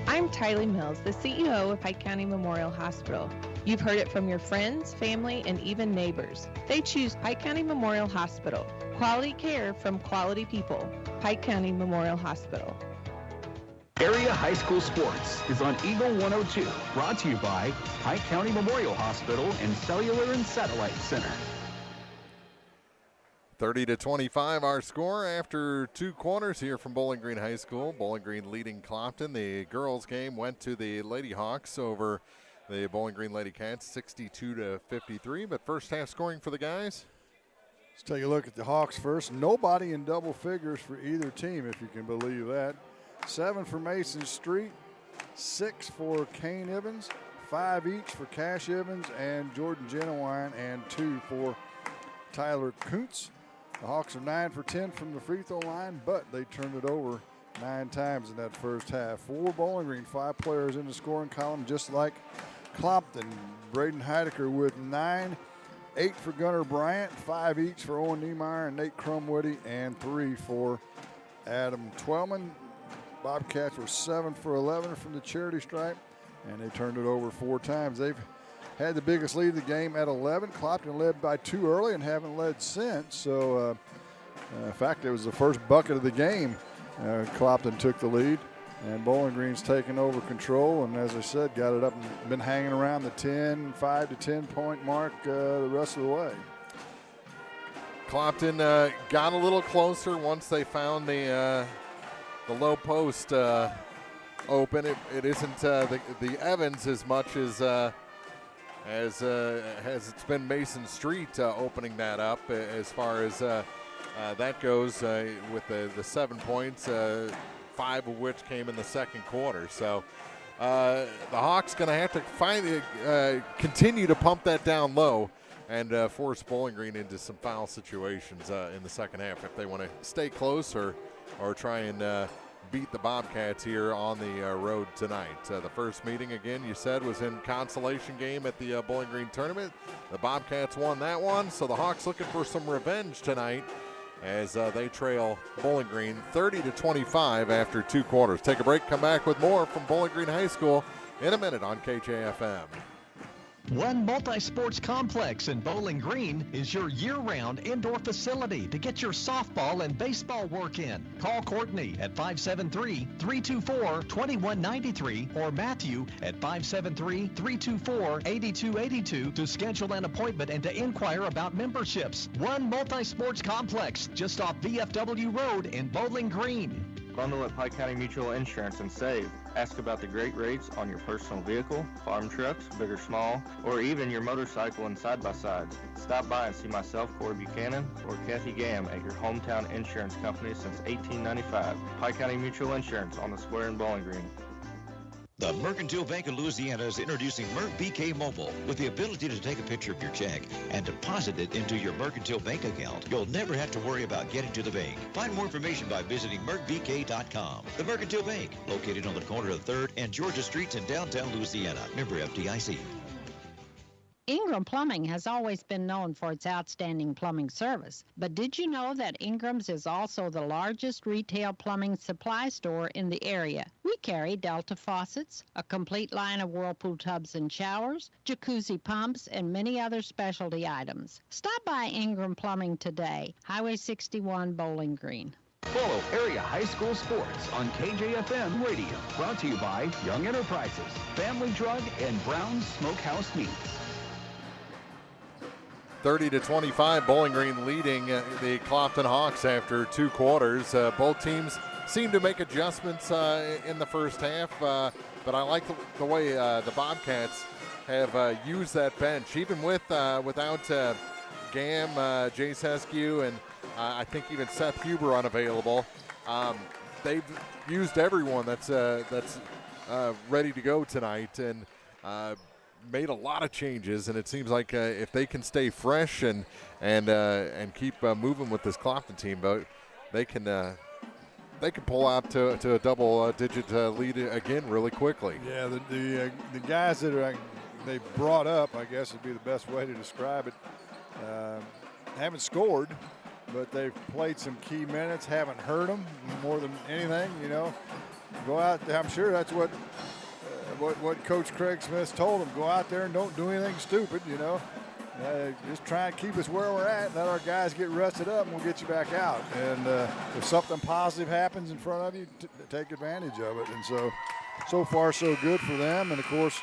I'm Tylee Mills, the CEO of Pike County Memorial Hospital. You've heard it from your friends, family, and even neighbors. They choose Pike County Memorial Hospital. Quality care from quality people. Pike County Memorial Hospital. Area High School Sports is on Eagle 102, brought to you by Pike County Memorial Hospital and Cellular and Satellite Center. 30-25 our score after 2 quarters here from Bowling Green High School. Bowling Green leading Clopton. The girls game went to the Lady Hawks over the Bowling Green Lady Cats, 62-53. But first half scoring for the guys. Let's take a look at the Hawks first. Nobody in double figures for either team, if you can believe that. 7 for Mason Street, 6 for Kane Evans, 5 each for Cash Evans and Jordan Genuine, and 2 for Tyler Kuntz. The Hawks are 9 for 10 from the free throw line, but they turned it over 9 times in that first half. For Bowling Green, 5 players in the scoring column, just like Clopton. Braden Heidecker with 9, 8 for Gunnar Bryant, 5 each for Owen Niemeyer and Nate Crumwitty, and 3 for Adam Twellman. Bobcats were 7 for 11 from the charity stripe, and they turned it over 4 times. They've had the biggest lead of the game at 11. Clopton led by 2 early and haven't led since. So, in fact, it was the first bucket of the game. Clopton took the lead, and Bowling Green's taken over control. And as I said, got it up and been hanging around the 5 to 10 point mark the rest of the way. Clopton got a little closer once they found the low post open. It isn't the Evans as much as it's been Mason Street opening that up as far as that goes with the 7 points, 5 of which came in the second quarter. So the Hawks going to have to continue to pump that down low and force Bowling Green into some foul situations in the second half if they want to stay close or try and beat the Bobcats here on the road tonight. The first meeting, again, you said, was in consolation game at the Bowling Green tournament. The Bobcats won that one, so the Hawks looking for some revenge tonight as they trail Bowling Green 30-25 after 2 quarters. Take a break, come back with more from Bowling Green High School in a minute on KJFM. One multi-sports complex in Bowling Green is your year-round indoor facility to get your softball and baseball work in. Call Courtney at 573-324-2193 or Matthew at 573-324-8282 to schedule an appointment and to inquire about memberships. One multi-sports complex just off VFW Road in Bowling Green. Bundle at Pike County Mutual Insurance and save. Ask about the great rates on your personal vehicle, farm trucks, big or small, or even your motorcycle and side-by-sides. Stop by and see myself, Corey Buchanan, or Kathy Gam at your hometown insurance company since 1895. Pike County Mutual Insurance on the square in Bowling Green. The Mercantile Bank of Louisiana is introducing Merc BK Mobile. With the ability to take a picture of your check and deposit it into your Mercantile Bank account, you'll never have to worry about getting to the bank. Find more information by visiting mercbk.com. The Mercantile Bank, located on the corner of 3rd and Georgia Streets in downtown Louisiana. Member FDIC. Ingram Plumbing has always been known for its outstanding plumbing service, but did you know that Ingram's is also the largest retail plumbing supply store in the area? We carry Delta faucets, a complete line of Whirlpool tubs and showers, jacuzzi pumps, and many other specialty items. Stop by Ingram Plumbing today, Highway 61, Bowling Green. Follow Area High School Sports on KJFM Radio. Brought to you by Young Enterprises, Family Drug, and Brown's Smokehouse Meats. 30-25, Bowling Green leading the Clopton Hawks after 2 quarters. Both teams seem to make adjustments in the first half, but I like the way the Bobcats have used that bench, even without Gam, Jace Heskew, and I think even Seth Huber unavailable. They've used everyone that's ready to go tonight, and made a lot of changes, and it seems like if they can stay fresh and keep moving with this Clopton team, but they can pull out to a double-digit lead again really quickly. Yeah, the guys that they brought up, I guess would be the best way to describe it, haven't scored, but they've played some key minutes, haven't hurt them more than anything, Go out there. I'm sure that's what Coach Craig Smith told them. Go out there and don't do anything stupid, just try and keep us where we're at. Let our guys get rested up, and we'll get you back out. And if something positive happens in front of you, take advantage of it. And so far, so good for them. And, of course,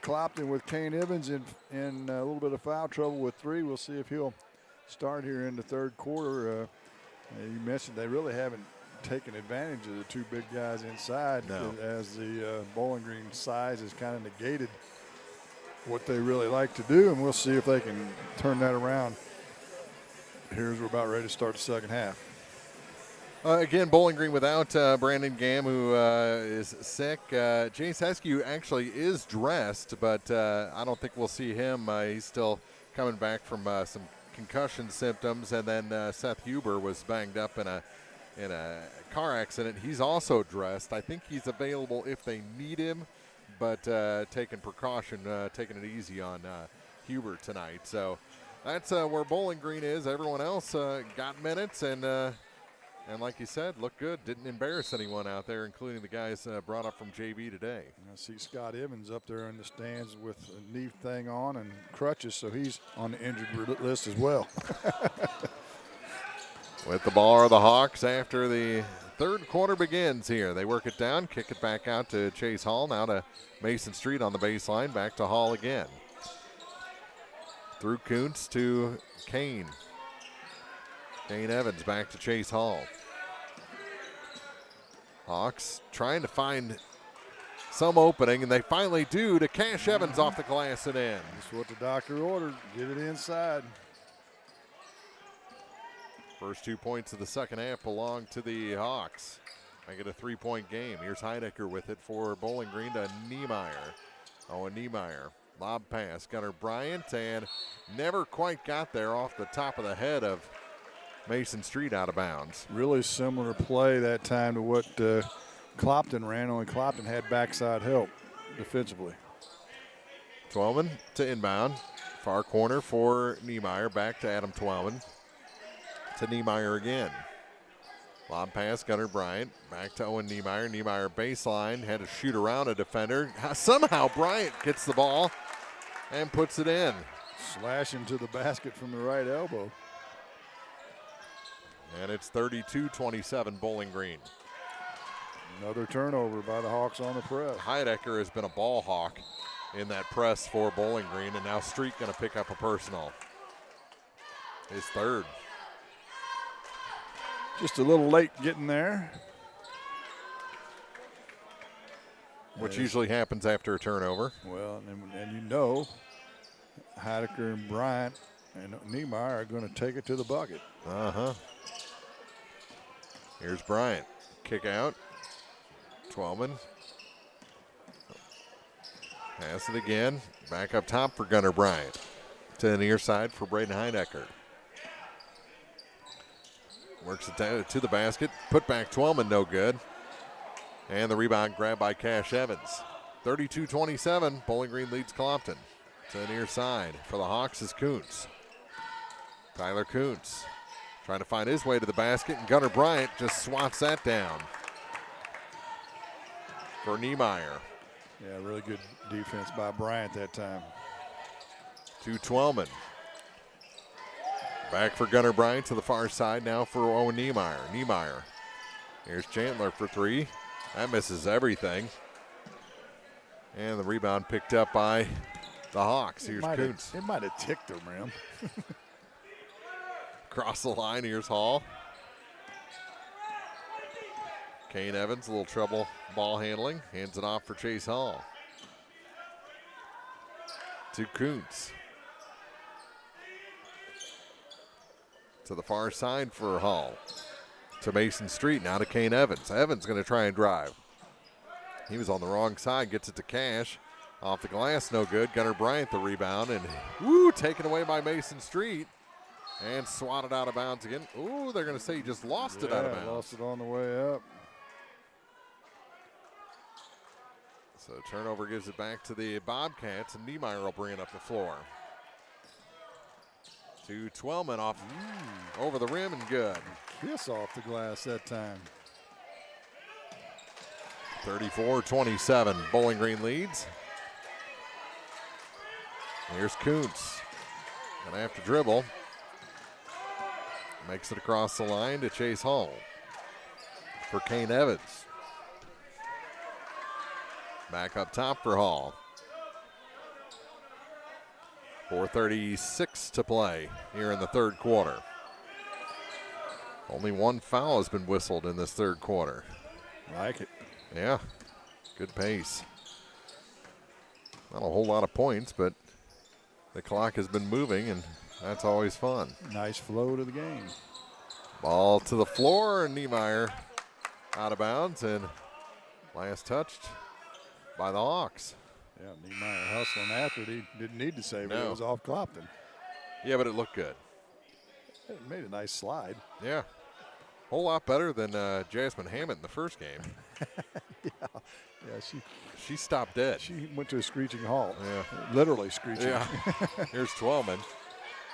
Clopton with Kane Evans in a little bit of foul trouble with 3. We'll see if he'll start here in the third quarter. You mentioned they really haven't taken advantage of the 2 big guys inside, as the Bowling Green size has kind of negated what they really like to do, and we'll see if they can turn that around here as we're about ready to start the second half. Again, Bowling Green without Brandon Gamm, who is sick. Jace Heskew actually is dressed, but I don't think we'll see him. He's still coming back from some concussion symptoms, and then Seth Huber was banged up in a car accident. He's also dressed. I think he's available if they need him, but taking precaution, taking it easy on Huber tonight. So that's where Bowling Green is. Everyone else got minutes, and like you said, looked good. Didn't embarrass anyone out there, including the guys brought up from JV today. I see Scott Evans up there in the stands with a knee thing on and crutches, so he's on the injured list as well. With the ball are the Hawks after the third quarter begins here. They work it down, kick it back out to Chase Hall, now to Mason Street on the baseline, back to Hall again. Through Kuntz to Kane. Kane Evans back to Chase Hall. Hawks trying to find some opening, and they finally do to Cash Evans off the glass and in. That's what the doctor ordered. Get it inside. First 2 points of the second half belong to the Hawks. Make it a 3-point game. Here's Heidecker with it for Bowling Green to Niemeyer. Owen Niemeyer. Lob pass. Gunnar Bryant, and never quite got there off the top of the head of Mason Street out of bounds. Really similar play that time to what Clopton ran, only Clopton had backside help defensively. Twelman to inbound. Far corner for Niemeyer. Back to Adam Twelman. To Niemeyer again. Lob pass, Gunnar Bryant. Back to Owen Niemeyer. Niemeyer baseline. Had to shoot around a defender. Somehow Bryant gets the ball and puts it in. Slashing to the basket from the right elbow. And it's 32-27 Bowling Green. Another turnover by the Hawks on the press. Heidecker has been a ball hawk in that press for Bowling Green, and now Street going to pick up a personal. His third. Just a little late getting there. Which usually happens after a turnover. Well, and Heidecker and Bryant and Niemeyer are going to take it to the bucket. Uh-huh. Here's Bryant. Kick out. Twelman. Pass it again. Back up top for Gunnar Bryant. To the near side for Braden Heidecker. Works it down to the basket. Put back Twelman, no good. And the rebound grabbed by Cash Evans. 32-27, Bowling Green leads Clopton. To the near side for the Hawks is Kuntz. Tyler Kuntz trying to find his way to the basket, and Gunnar Bryant just swats that down for Niemeyer. Yeah, really good defense by Bryant that time. To Twelman. Back for Gunnar Bryant to the far side now for Owen Niemeyer. Niemeyer. Here's Chandler for three. That misses everything. And the rebound picked up by the Hawks. Here's Kuntz. It might have ticked the rim. Across the line, here's Hall. Kane Evans, a little trouble ball handling. Hands it off for Chase Hall. To Kuntz. To the far side for Hall. To Mason Street, now to Kane Evans. Evans going to try and drive. He was on the wrong side, gets it to Cash. Off the glass, no good. Gunnar Bryant the rebound, and woo, taken away by Mason Street. And swatted out of bounds again. Ooh, they're going to say he just lost it out of bounds. Lost it on the way up. So turnover gives it back to the Bobcats, and Niemeyer will bring it up the floor. To Twellman off over the rim and good. Kiss off the glass that time. 34-27, Bowling Green leads. Here's Kuntz. Gonna have to dribble. Makes it across the line to Chase Hall for Kane Evans. Back up top for Hall. 4:36 to play here in the third quarter. Only one foul has been whistled in this third quarter. Like it. Yeah, good pace. Not a whole lot of points, but the clock has been moving, and that's always fun. Nice flow to the game. Ball to the floor, and Niemeyer out of bounds, and last touched by the Hawks. Yeah, Niemeyer hustling after it. He didn't need to save it. No. It was off Clopton. Yeah, but it looked good. It made a nice slide. Yeah. Whole lot better than Jasmine Hammett in the first game. Yeah, she stopped dead. She went to a screeching halt. Yeah. Literally screeching. Yeah. Here's Twellman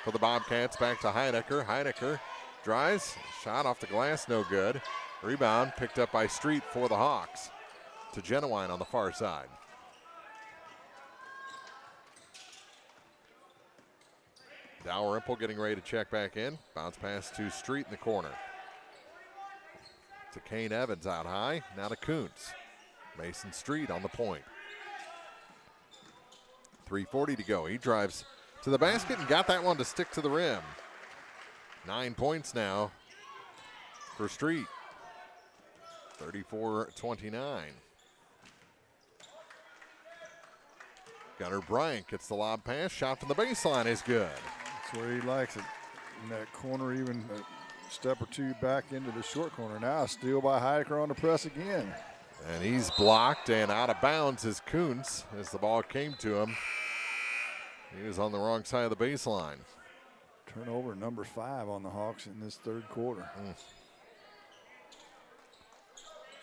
for the Bobcats. Back to Heinecker. Heinecker drives. Shot off the glass. No good. Rebound picked up by Street for the Hawks. To Genowine on the far side. Dalrymple getting ready to check back in. Bounce pass to Street in the corner. To Kane Evans out high. Now to Kuntz. Mason Street on the point. 3:40 to go. He drives to the basket and got that one to stick to the rim. 9 points now for Street. 34-29. Gunnar Bryant gets the lob pass. Shot from the baseline is good. That's where he likes it. In that corner, even a step or two back into the short corner. Now a steal by Heidecker on the press again. And he's blocked, and out of bounds is Kuntz as the ball came to him. He was on the wrong side of the baseline. Turnover number 5 on the Hawks in this third quarter.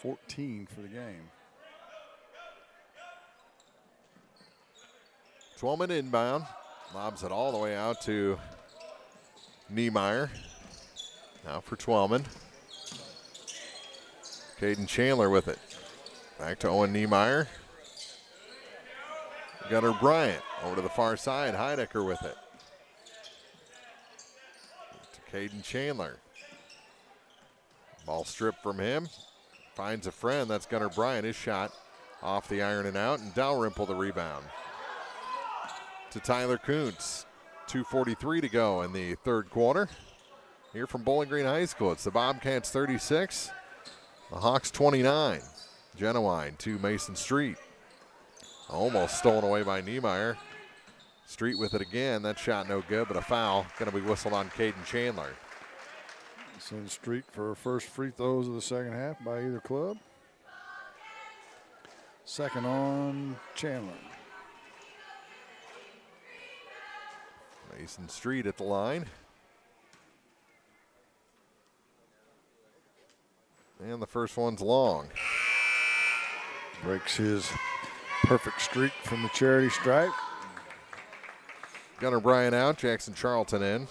14 for the game. Twellman inbound. Lobs it all the way out to Niemeyer. Now for Twellman. Caden Chandler with it. Back to Owen Niemeyer. Gunnar Bryant over to the far side. Heidecker with it. To Caden Chandler. Ball stripped from him. Finds a friend. That's Gunnar Bryant. His shot off the iron and out. And Dalrymple the rebound. To Tyler Kuntz. 2:43 to go in the third quarter. Here from Bowling Green High School. It's the Bobcats 36. The Hawks 29. Genowine to Mason Street. Almost stolen away by Niemeyer. Street with it again. That shot no good, but a foul going to be whistled on Caden Chandler. Send Street for her first free throws of the second half by either club. Second on Chandler. Mason Street at the line. And the first one's long. Breaks his perfect streak from the charity stripe. Gunnar Bryant out, Jackson Charlton in.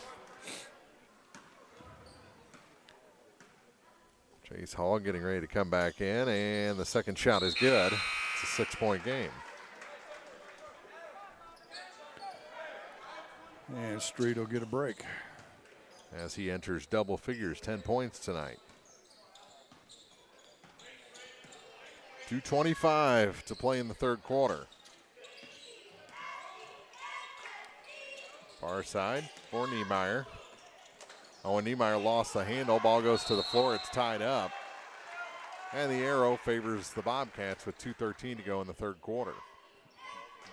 Chase Hall getting ready to come back in, and the second shot is good. It's a 6-point game. And Street will get a break. As he enters double figures, 10 points tonight. 2:25 to play in the third quarter. Far side for Niemeyer. Owen Niemeyer lost the handle. Ball goes to the floor. It's tied up. And the arrow favors the Bobcats with 2:13 to go in the third quarter.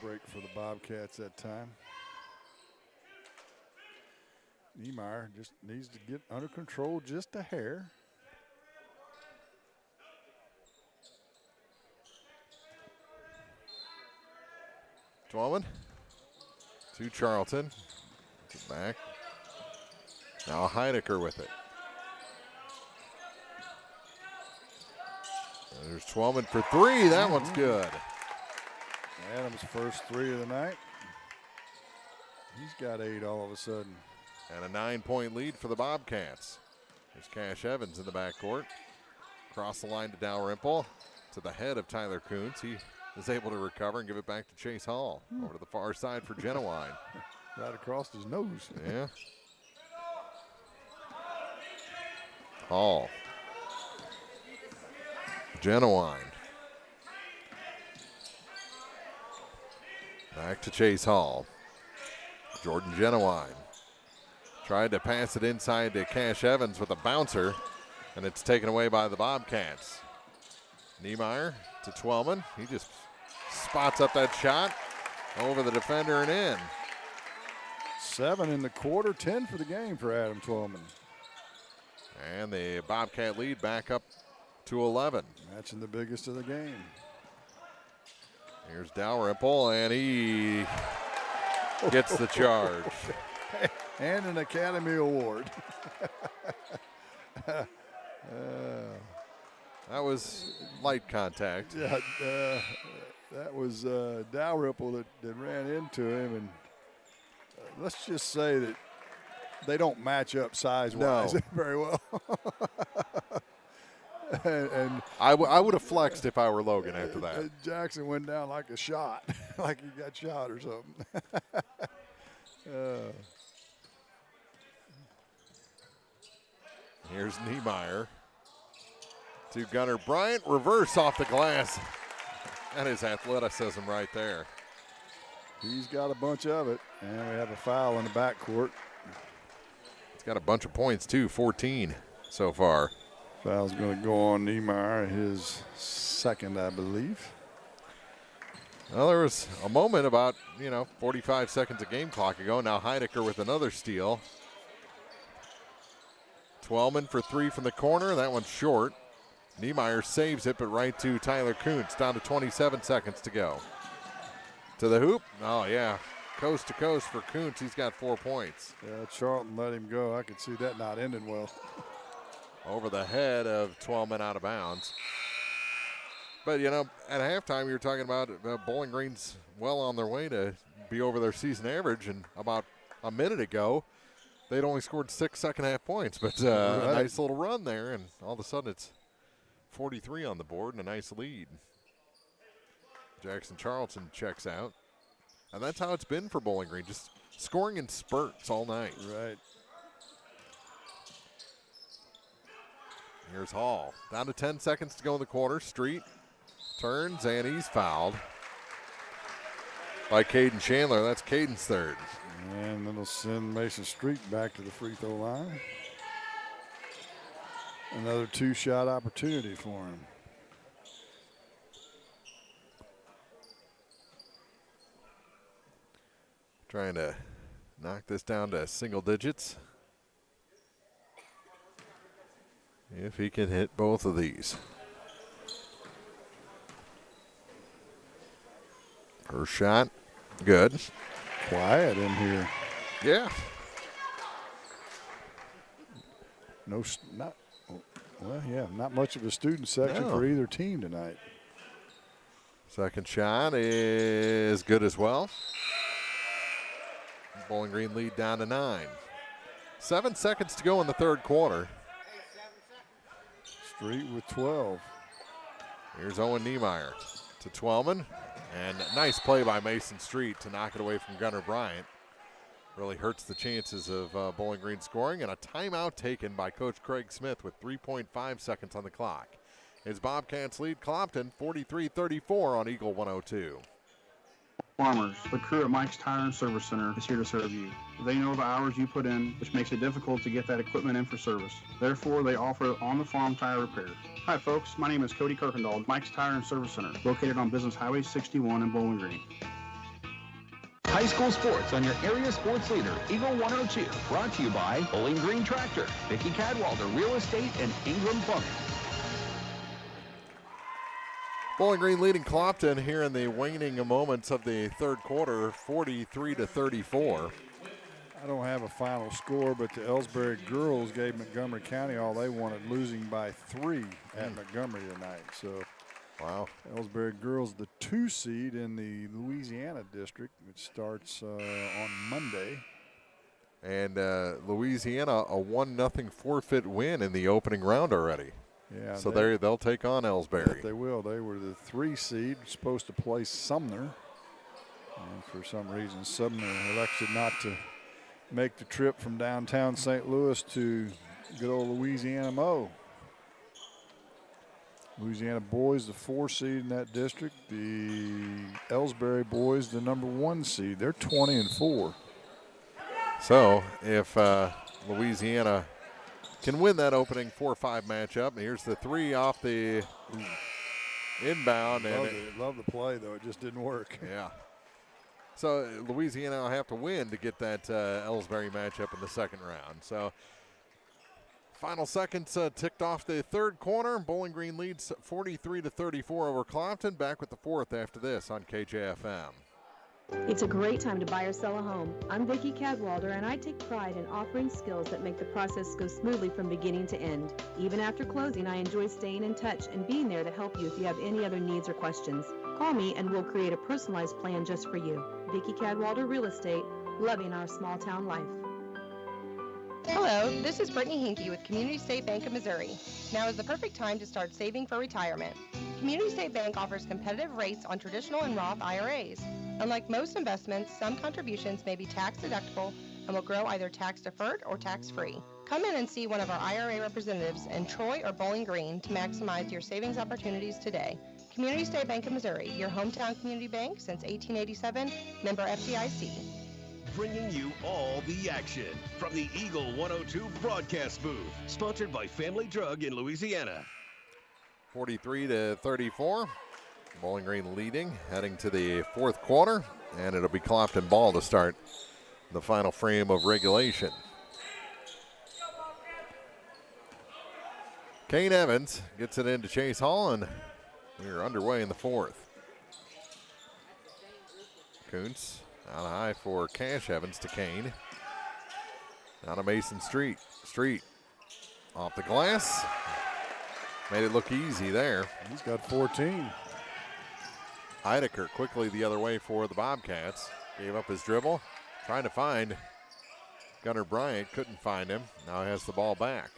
Break for the Bobcats that time. Niemeyer just needs to get under control just a hair. Twelman to Charlton. Back. Now Heinecker with it. There's Twelman for three. That one's good. Adams' first three of the night. He's got 8 all of a sudden. And a 9-point lead for the Bobcats. There's Cash Evans in the backcourt. Cross the line to Dalrymple. To the head of Tyler Kuntz. He is able to recover and give it back to Chase Hall. Over to the far side for Genowine. Right across his nose. Yeah. Hall. Genowine. Back to Chase Hall. Jordan Genowine. Tried to pass it inside to Cash Evans with a bouncer, and it's taken away by the Bobcats. Niemeyer to Twelman. He just spots up that shot over the defender and in. 7 in the quarter, 10 for the game for Adam Twelman. And the Bobcat lead back up to 11. Matching the biggest of the game. Here's Dalrymple, and he gets the charge. And an Academy Award. That was light contact. Yeah, that was Dalrymple that ran into him, and let's just say that they don't match up size-wise very well. and I would have flexed if I were Logan after that. Jackson went down like a shot, like he got shot or something. Here's Niemeyer to Gunnar Bryant. Reverse off the glass. That is athleticism right there. He's got a bunch of it, and we have a foul in the backcourt. He's got a bunch of points, too, 14 so far. Foul's going to go on Niemeyer, his second, I believe. Well, there was a moment about, 45 seconds of game clock ago. Now Heidecker with another steal. Twelman for three from the corner. That one's short. Niemeyer saves it, but right to Tyler Kuntz. Down to 27 seconds to go. To the hoop. Oh, yeah. Coast to coast for Kuntz. He's got 4 points. Yeah, Charlton let him go. I could see that not ending well. Over the head of Twelman out of bounds. But, at halftime, you were talking about Bowling Green's well on their way to be over their season average. And about a minute ago, they'd only scored 6 second-half points. But a nice little run there, and all of a sudden it's 43 on the board and a nice lead. Jackson Charlton checks out. And that's how it's been for Bowling Green, just scoring in spurts all night. Right. Here's Hall. Down to 10 seconds to go in the quarter. Street turns, and he's fouled by Caden Chandler. That's Caden's third. And it'll send Mason Street back to the free throw line. Another two-shot opportunity for him. Trying to knock this down to single digits. If he can hit both of these. First shot, good. Quiet in here. Yeah. Not much of a student section for either team tonight. Second shot is good as well. Bowling Green lead down to 9. 7 seconds to go in the third quarter. Street with 12. Here's Owen Niemeyer to Twelman. And nice play by Mason Street to knock it away from Gunnar Bryant. Really hurts the chances of Bowling Green scoring. And a timeout taken by Coach Craig Smith with 3.5 seconds on the clock. His Bobcats lead Clopton 43-34 on Eagle 102. Farmers, the crew at Mike's Tire and Service Center is here to serve you. They know the hours you put in, which makes it difficult to get that equipment in for service. Therefore, they offer on-the-farm tire repair. Hi, folks. My name is Cody Kirkendall, Mike's Tire and Service Center, located on Business Highway 61 in Bowling Green. High school sports on your area sports leader, Eagle 102. Brought to you by Bowling Green Tractor, Vicki Cadwalder Real Estate, and Ingram Plumbing. Bowling Green leading Clopton here in the waning moments of the third quarter, 43-34. I don't have a final score, but the Ellsbury girls gave Montgomery County all they wanted, losing by 3 at Montgomery tonight. So, wow. Ellsbury girls, the 2 seed in the Louisiana district, which starts on Monday. And Louisiana, a 1-0 forfeit win in the opening round already. Yeah, so they'll take on Ellsbury. They will. They were the 3 seed, supposed to play Sumner. And for some reason, Sumner elected not to make the trip from downtown St. Louis to good old Louisiana Mo. Louisiana boys, the 4 seed in that district. The Ellsbury boys, the number 1 seed. They're 20-4. So if Louisiana can win that opening 4-5 matchup, and here's the 3 off the inbound. Love the play, though. It just didn't work. Yeah. So Louisiana will have to win to get that Ellsbury matchup in the second round. So final seconds ticked off the third quarter. Bowling Green leads 43-34 over Clopton. Back with the fourth after this on KJFM. It's a great time to buy or sell a home. I'm Vicki Cadwalder, and I take pride in offering skills that make the process go smoothly from beginning to end. Even after closing, I enjoy staying in touch and being there to help you if you have any other needs or questions. Call me and we'll create a personalized plan just for you. Vicki Cadwalder Real Estate, loving our small town life. Hello, this is Brittany Hinkey with Community State Bank of Missouri. Now is the perfect time to start saving for retirement. Community State Bank offers competitive rates on traditional and Roth IRAs. Unlike most investments, some contributions may be tax deductible and will grow either tax deferred or tax free. Come in and see one of our IRA representatives in Troy or Bowling Green to maximize your savings opportunities today. Community State Bank of Missouri, your hometown community bank since 1887, member FDIC. Bringing you all the action from the Eagle 102 broadcast booth, sponsored by Family Drug in Louisiana. 43-34. Bowling Green leading, heading to the fourth quarter, and it'll be Clopton ball to start the final frame of regulation. Kane Evans gets it into Chase Hall, and we're underway in the fourth. Kuntz out high for Cash Evans to Kane. Out of Mason Street. Street off the glass. Made it look easy there. He's got 14. Heidecker quickly the other way for the Bobcats. Gave up his dribble. Trying to find Gunnar Bryant. Couldn't find him. Now has the ball back.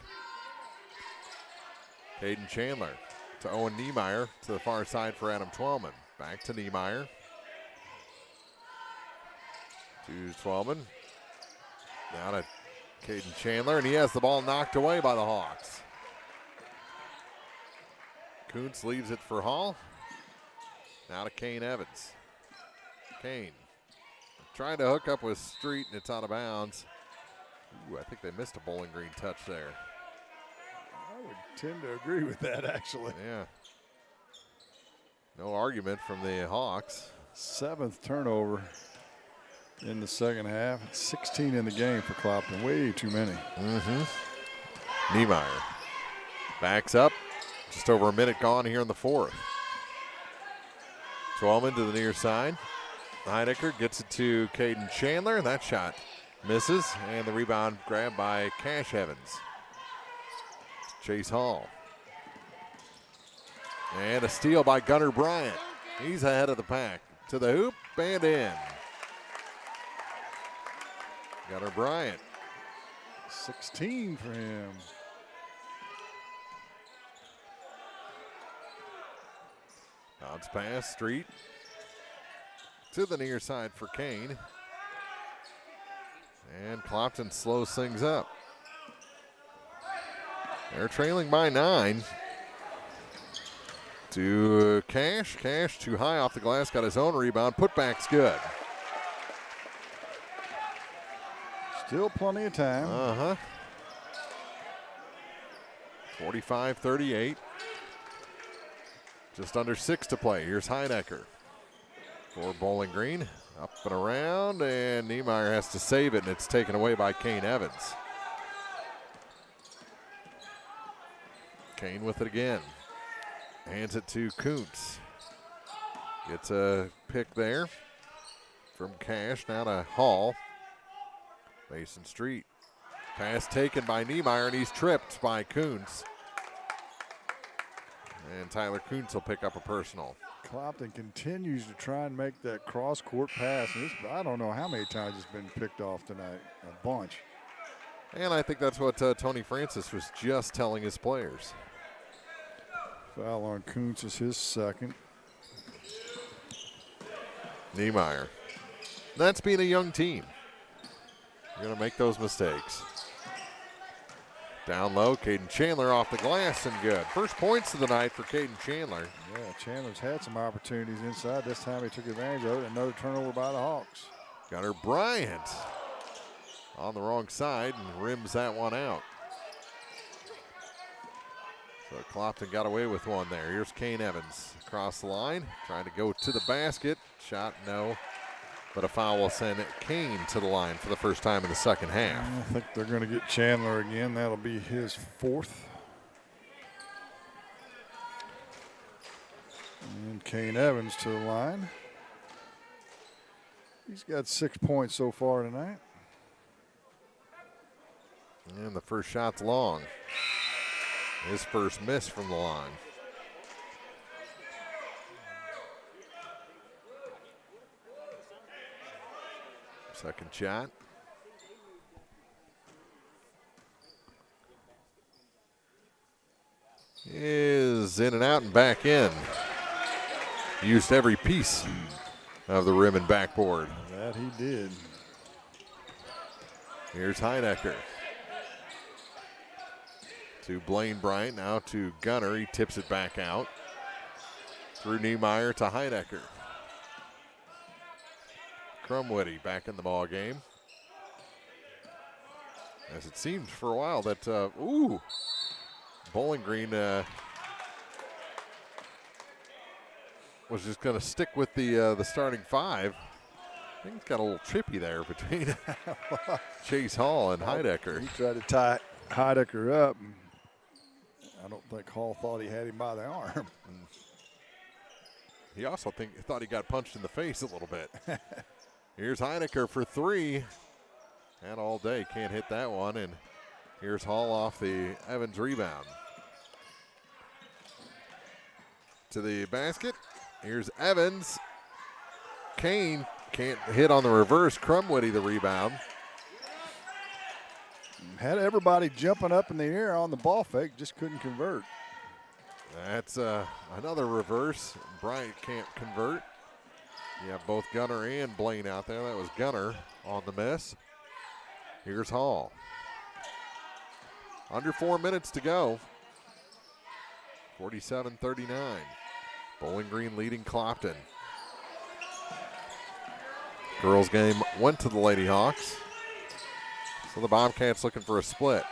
Caden Chandler to Owen Niemeyer to the far side for Adam Twellman. Back to Niemeyer. To Twellman. Now to Caden Chandler, and he has the ball knocked away by the Hawks. Kuntz leaves it for Hall. Now to Kane Evans. Kane trying to hook up with Street, and it's out of bounds. Ooh, I think they missed a Bowling Green touch there. I would tend to agree with that, actually. Yeah. No argument from the Hawks. 7th turnover in the second half. 16 in the game for Clopton. Way too many. Niemeyer backs up. Just over a minute gone here in the fourth. Twellman to the near side. Heidecker gets it to Caden Chandler. That shot misses, and the rebound grabbed by Cash Evans. Chase Hall. And a steal by Gunnar Bryant. He's ahead of the pack. To the hoop and in. Gunnar Bryant. 16 for him. Bounce pass, Street. To the near side for Kane. And Clopton slows things up. They're trailing by 9. To Cash. Cash too high off the glass. Got his own rebound. Putback's good. Still plenty of time. 45-38. Just under 6 to play. Here's Heidecker for Bowling Green. Up and around, and Niemeyer has to save it, and it's taken away by Kane Evans. Kane with it again. Hands it to Kuntz. Gets a pick there from Cash. Now to Hall. Mason Street. Pass taken by Niemeyer, and he's tripped by Kuntz. And Tyler Kuntz will pick up a personal. Clopton continues to try and make that cross-court pass. And I don't know how many times it's been picked off tonight. A bunch. And I think that's what Tony Francis was just telling his players. Foul on Kuntz is his second. Niemeyer. That's being a young team. You're going to make those mistakes. Down low, Caden Chandler off the glass and good. First points of the night for Caden Chandler. Yeah, Chandler's had some opportunities inside. This time he took advantage of it. Another turnover by the Hawks. Gunnar Bryant on the wrong side and rims that one out. So Clopton got away with one there. Here's Kane Evans across the line, trying to go to the basket. Shot, no. But a foul will send Kane to the line for the first time in the second half. I think they're going to get Chandler again. That'll be his fourth. And Kane Evans to the line. He's got 6 points so far tonight. And the first shot's long. His first miss from the line. Second shot. Is in and out and back in. Used every piece of the rim and backboard. That he did. Here's Heinecker. To Blaine Bryant, now to Gunner. He tips it back out. Through Niemeyer to Heinecker. Crumwitty back in the ball game. As it seemed for a while that, Bowling Green was just going to stick with the starting five. I think it's got a little chippy there between Chase Hall and Heidecker. He tried to tie Heidecker up. I don't think Hall thought he had him by the arm. He also thought he got punched in the face a little bit. Here's Heinecker for three. And all day, can't hit that one. And here's Hall off the Evans rebound. To the basket. Here's Evans. Kane can't hit on the reverse. Crumwitty the rebound. Had everybody jumping up in the air on the ball fake, just couldn't convert. That's another reverse. Bryant can't convert. You have both Gunner and Blaine out there. That was Gunner on the miss. Here's Hall. Under 4 minutes to go. 47-39. Bowling Green leading Clopton. Girls game went to the Lady Hawks. So the Bobcats looking for a split.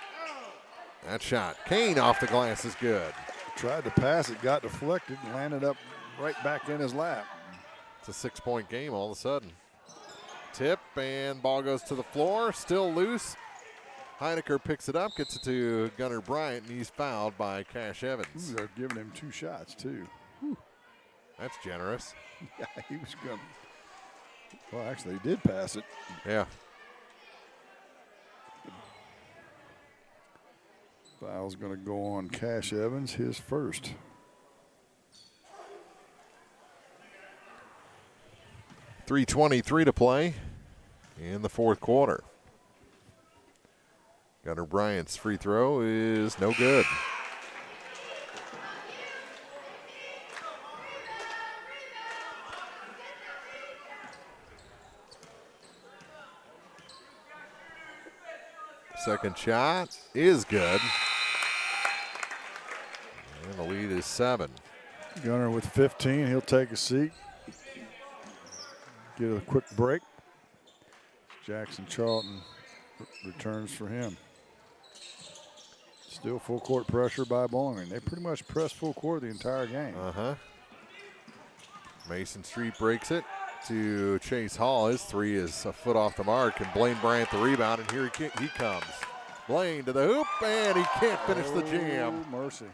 That shot, Kane off the glass is good. Tried to pass it, got deflected, and landed up right back in his lap. It's a 6-point game all of a sudden. Tip, and ball goes to the floor, still loose. Heinecker picks it up, gets it to Gunnar Bryant, and he's fouled by Cash Evans. Ooh, they're giving him 2 shots, too. Whew. That's generous. Yeah, he was going to. Well, actually, he did pass it. Yeah. Foul's going to go on Cash Evans, his first. .323 to play in the fourth quarter. Gunnar Bryant's free throw is no good. Second shot is good. And the lead is 7. Gunnar with 15. He'll take a seat. Get a quick break. Jackson Charlton returns for him. Still full court pressure by Bowling Green. They pretty much pressed full court the entire game. Mason Street breaks it to Chase Hall. His three is a foot off the mark, and Blaine Bryant the rebound, and here he comes. Blaine to the hoop, and he can't finish the jam. Mercy.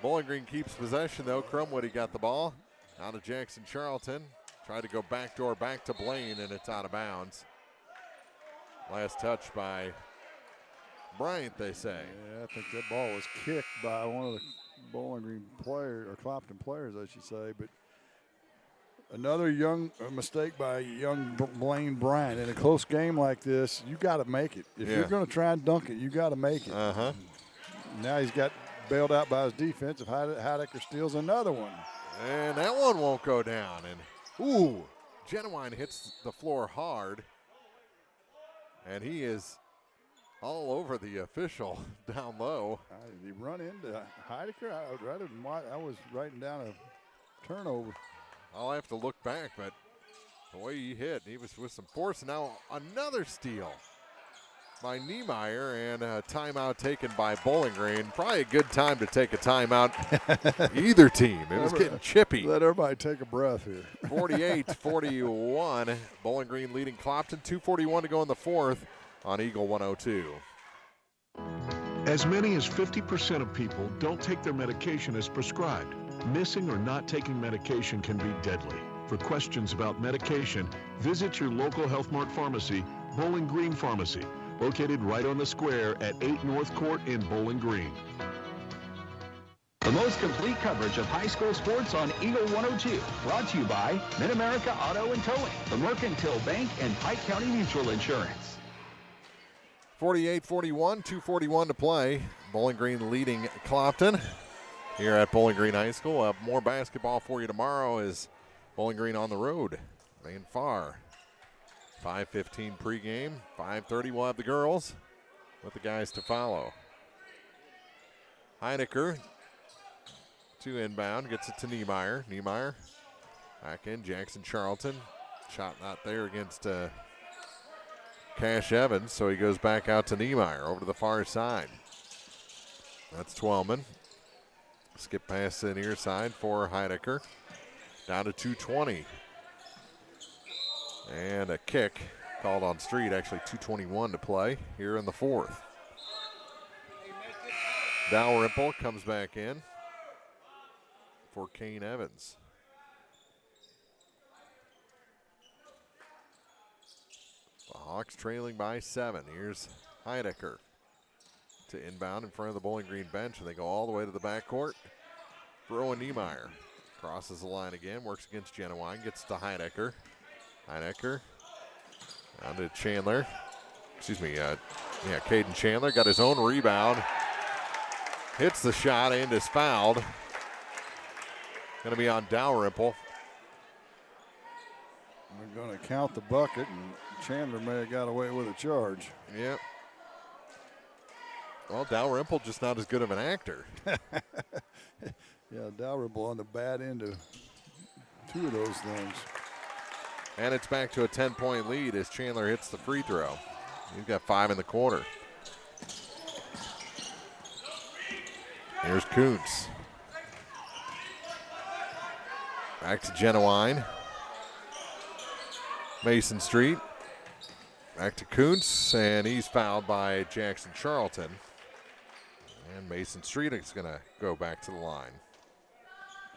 Bowling Green keeps possession, though. Crumwoody got the ball. Out of Jackson Charlton. Tried to go backdoor back to Blaine, and it's out of bounds. Last touch by Bryant, they say. Yeah, I think that ball was kicked by one of the Bowling Green players, or Clopton players, I should say. But another mistake by young Blaine Bryant. In a close game like this, you got to make it. If you're going to try and dunk it, you got to make it. Uh-huh. Now he's got bailed out by his defense. If Heidecker steals another one. And that one won't go down. And, ooh, Genuine hits the floor hard. And he is all over the official down low. Did he run into Heidecker? I was writing down a turnover. I'll have to look back, but the way he hit, he was with some force. Now another steal by Niemeyer, and a timeout taken by Bowling Green. Probably a good time to take a timeout. Either team. It was getting chippy. Let everybody take a breath here. 48-41. Bowling Green leading Clopton. 2:41 to go in the fourth on Eagle 102. As many as 50% of people don't take their medication as prescribed. Missing or not taking medication can be deadly. For questions about medication, visit your local Health Mart pharmacy, Bowling Green Pharmacy, located right on the square at 8 North Court in Bowling Green. The most complete coverage of high school sports on Eagle 102. Brought to you by Mid-America Auto and Towing, the Mercantile Bank, and Pike County Mutual Insurance. 48-41, 2:41 to play. Bowling Green leading Clopton here at Bowling Green High School. We'll have more basketball for you tomorrow as Bowling Green on the road. Main far. 5:15 pregame. 5:30 we'll have the girls with the guys to follow. Heinecker to inbound. Gets it to Niemeyer. Niemeyer back in. Jackson Charlton. Shot not there against Cash Evans, so he goes back out to Niemeyer over to the far side. That's Twellman. Skip pass to the near side for Heidecker. Down to 2:20. And a kick called on Street, actually 2:21 to play here in the fourth. Dalrymple comes back in for Kane Evans. The Hawks trailing by 7. Here's Heidecker to inbound in front of the Bowling Green bench, and they go all the way to the backcourt for Owen Niemeyer. Crosses the line again, works against Genuine, gets to Heidecker. Heidecker down to Chandler. Caden Chandler got his own rebound. Hits the shot and is fouled. Going to be on Dalrymple. We're going to count the bucket, and Chandler may have got away with a charge. Yep. Well, Dalrymple just not as good of an actor. Yeah, Dalrymple on the bad end of two of those things. And it's back to a 10-point lead as Chandler hits the free throw. He's got 5 in the quarter. Here's Kuntz. Back to Genuine. Mason Street. Back to Kuntz, and he's fouled by Jackson Charlton. And Mason Street is going to go back to the line.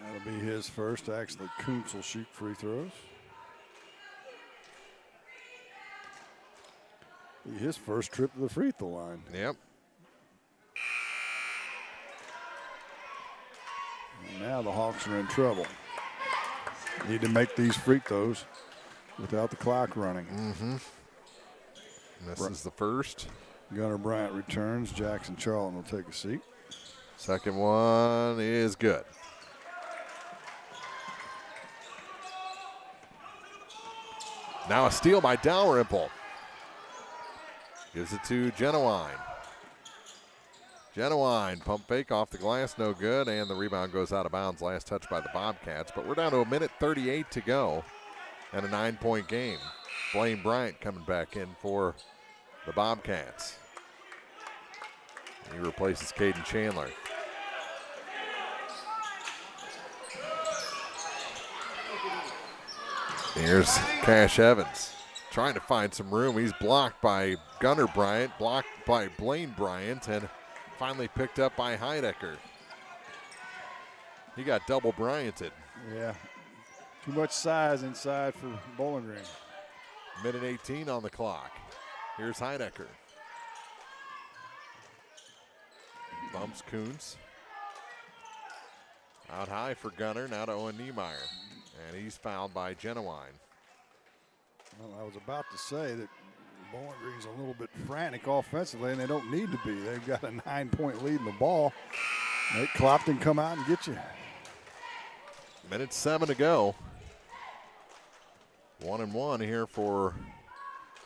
That'll be his first. Actually, Kuntz will shoot free throws. His first trip to the free throw line. Yep. And now the Hawks are in trouble. Need to make these free throws without the clock running. Mm-hmm. This is the first. Gunnar Bryant returns. Jackson Charlton will take a seat. Second one is good. Now a steal by Dalrymple. Gives it to Genuine. Genuine, pump fake off the glass, no good, and the rebound goes out of bounds. Last touch by the Bobcats, but we're down to 1:38 to go and a 9-point game. Blaine Bryant coming back in for the Bobcats. He replaces Caden Chandler. Here's Cash Evans trying to find some room. He's blocked by Gunnar Bryant, blocked by Blaine Bryant, and finally picked up by Heidecker. He got double Bryanted. Yeah, Too much size inside for Bowling Green. Minute 18 on the clock. Here's Heidecker. Bumps Kuntz. Out high for Gunner, now to Owen Niemeyer. And he's fouled by Genowine. Well, I was about to say that Bowling Green's a little bit frantic offensively, and they don't need to be. They've got a 9-point lead in the ball. Make Clopton come out and get you. Minute 7 to go. 1-1 here for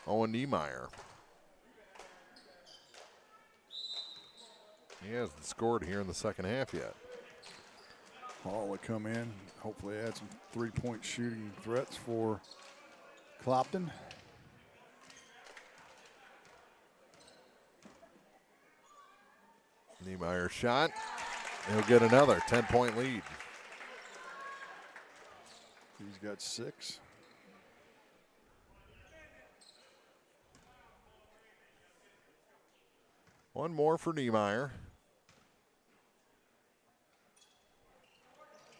Owen Niemeyer. He hasn't scored here in the second half yet. Hall will come in, hopefully add some three-point shooting threats for Clopton. Niemeyer shot. He'll get another 10-point lead. He's got 6. One more for Niemeyer.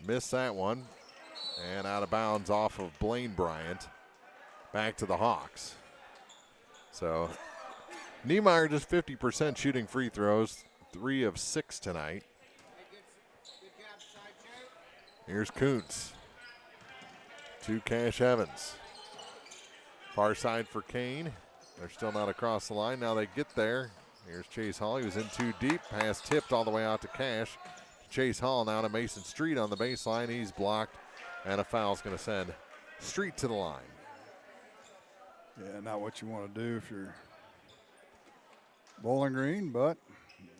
Missed that one. And out of bounds off of Blaine Bryant. Back to the Hawks. So Niemeyer just 50% shooting free throws. 3 of 6 tonight. Here's Kuntz. To Cash Evans. Far side for Kane. They're still not across the line. Now they get there. Here's Chase Hall. He was in too deep. Pass tipped all the way out to Cash. Chase Hall now to Mason Street on the baseline. He's blocked. And a foul's going to send Street to the line. Yeah, not what you want to do if you're Bowling Green, but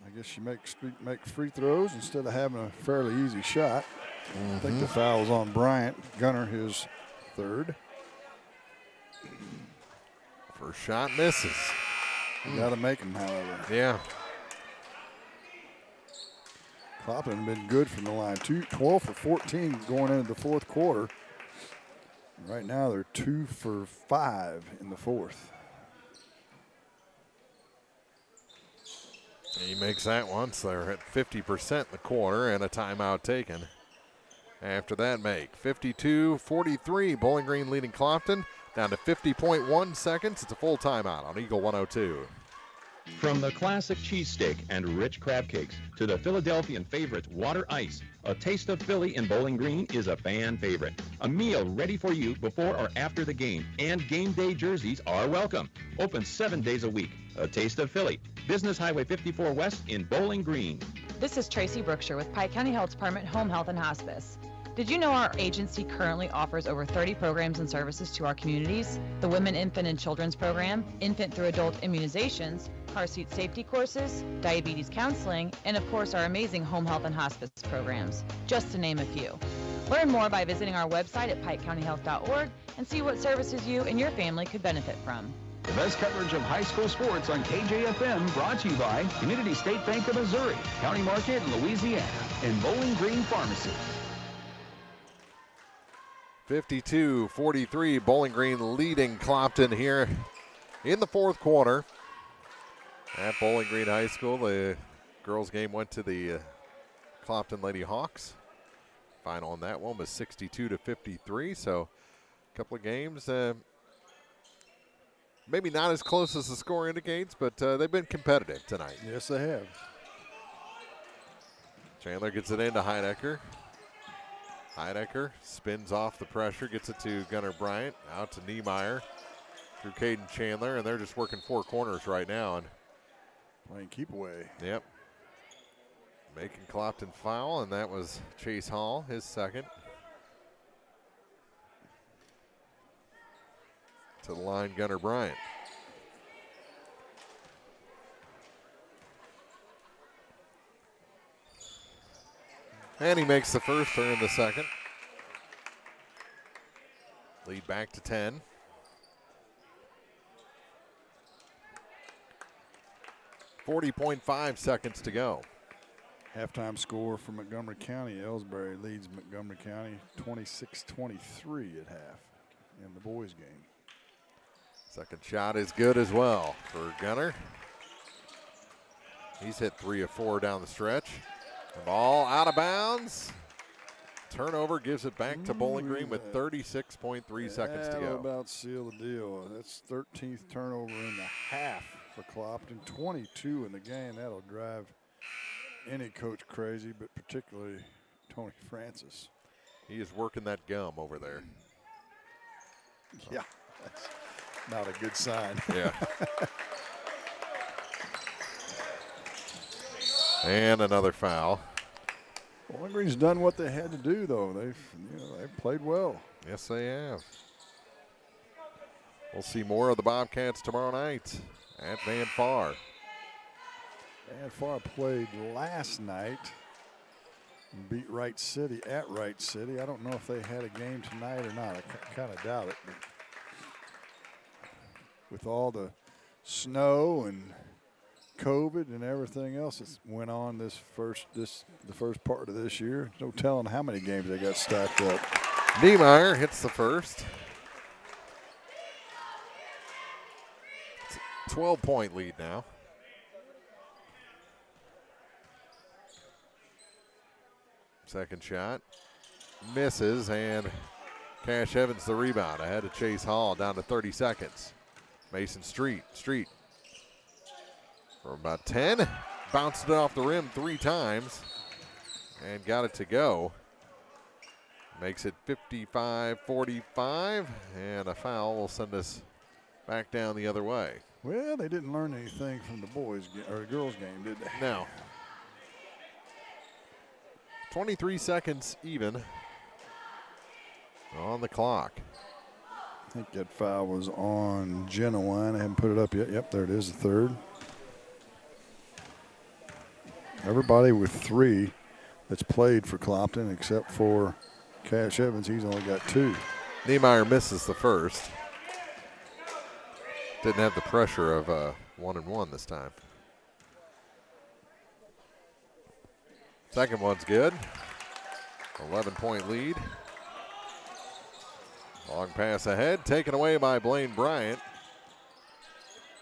I guess you make free throws instead of having a fairly easy shot. I think the foul was on Bryant. Gunner, his 3rd. First shot misses. Got to make them, however. Yeah. Clopton been good from the line. 12 for 14 going into the fourth quarter. Right now they're 2 for 5 in the fourth. He makes that one, so they're at 50% in the quarter and a timeout taken. After that make. 52-43, Bowling Green leading Clopton. Down to 50.1 seconds. It's a full timeout on Eagle 102. From the classic cheesesteak and rich crab cakes to the Philadelphian favorite water ice, a taste of Philly in Bowling Green is a fan favorite. A meal ready for you before or after the game, and game day jerseys are welcome. Open 7 days a week. A taste of Philly. Business Highway 54 West in Bowling Green. This is Tracy Brookshire with Pike County Health Department Home Health and Hospice. Did you know our agency currently offers over 30 programs and services to our communities? The Women, Infant, and Children's Program, infant through adult immunizations, car seat safety courses, diabetes counseling, and of course our amazing home health and hospice programs, just to name a few. Learn more by visiting our website at pikecountyhealth.org and see what services you and your family could benefit from. The best coverage of high school sports on KJFM, brought to you by Community State Bank of Missouri, County Market in Louisiana, and Bowling Green Pharmacy. 52-43, Bowling Green leading Clopton here in the fourth quarter. At Bowling Green High School, the girls' game went to the Clopton Lady Hawks. Final on that one was 62-53, so a couple of games, maybe not as close as the score indicates, but they've been competitive tonight. Yes, they have. Chandler gets it into Heidecker. Heidecker spins off the pressure, gets it to Gunnar Bryant, out to Niemeyer, through Caden Chandler, and they're just working 4 corners right now. And playing keep away. Yep. Making Clopton foul, and that was Chase Hall, his second. To the line, Gunnar Bryant. And he makes the first, turn the second. Lead back to 10. .5 seconds to go. Halftime score for Montgomery County. Ellsbury leads Montgomery County 26-23 at half in the boys game. Second shot is good as well for Gunnar. He's hit 3 of 4 down the stretch. The ball out of bounds. turnover gives it back to Bowling Green with 36.3 seconds to go. That'll about seal the deal. That's 13th turnover in the half for Clopton, 22 in the game. That'll drive any coach crazy, but particularly Tony Francis. He is working that gum over there. Yeah, that's not a good sign. Yeah. And another foul. Bowling Green's done what they had to do, though. They've played well. Yes, they have. We'll see more of the Bobcats tomorrow night at Van Far. Van Far played last night and beat Wright City at Wright City. I don't know if they had a game tonight or not. I kind of doubt it. But with all the snow and COVID and everything else that went on the first part of this year, no telling how many games they got stacked up. Niemeyer hits the first. It's a 12-point lead now. Second shot misses, and Cash Evans the rebound ahead of Chase Hall, down to 30 seconds. Mason Street for about 10, bounced it off the rim 3 times and got it to go. Makes it 55-45, and a foul will send us back down the other way. Well, they didn't learn anything from the girls game, did they? No. 23 seconds even on the clock. I think that foul was on Genuine. I haven't put it up yet. Yep, there it is, the third. Everybody with 3 that's played for Clopton except for Cash Evans, he's only got 2. Niemeyer misses the first. Didn't have the pressure of 1-and-1 this time. Second one's good. 11-point lead. Long pass ahead, taken away by Blaine Bryant.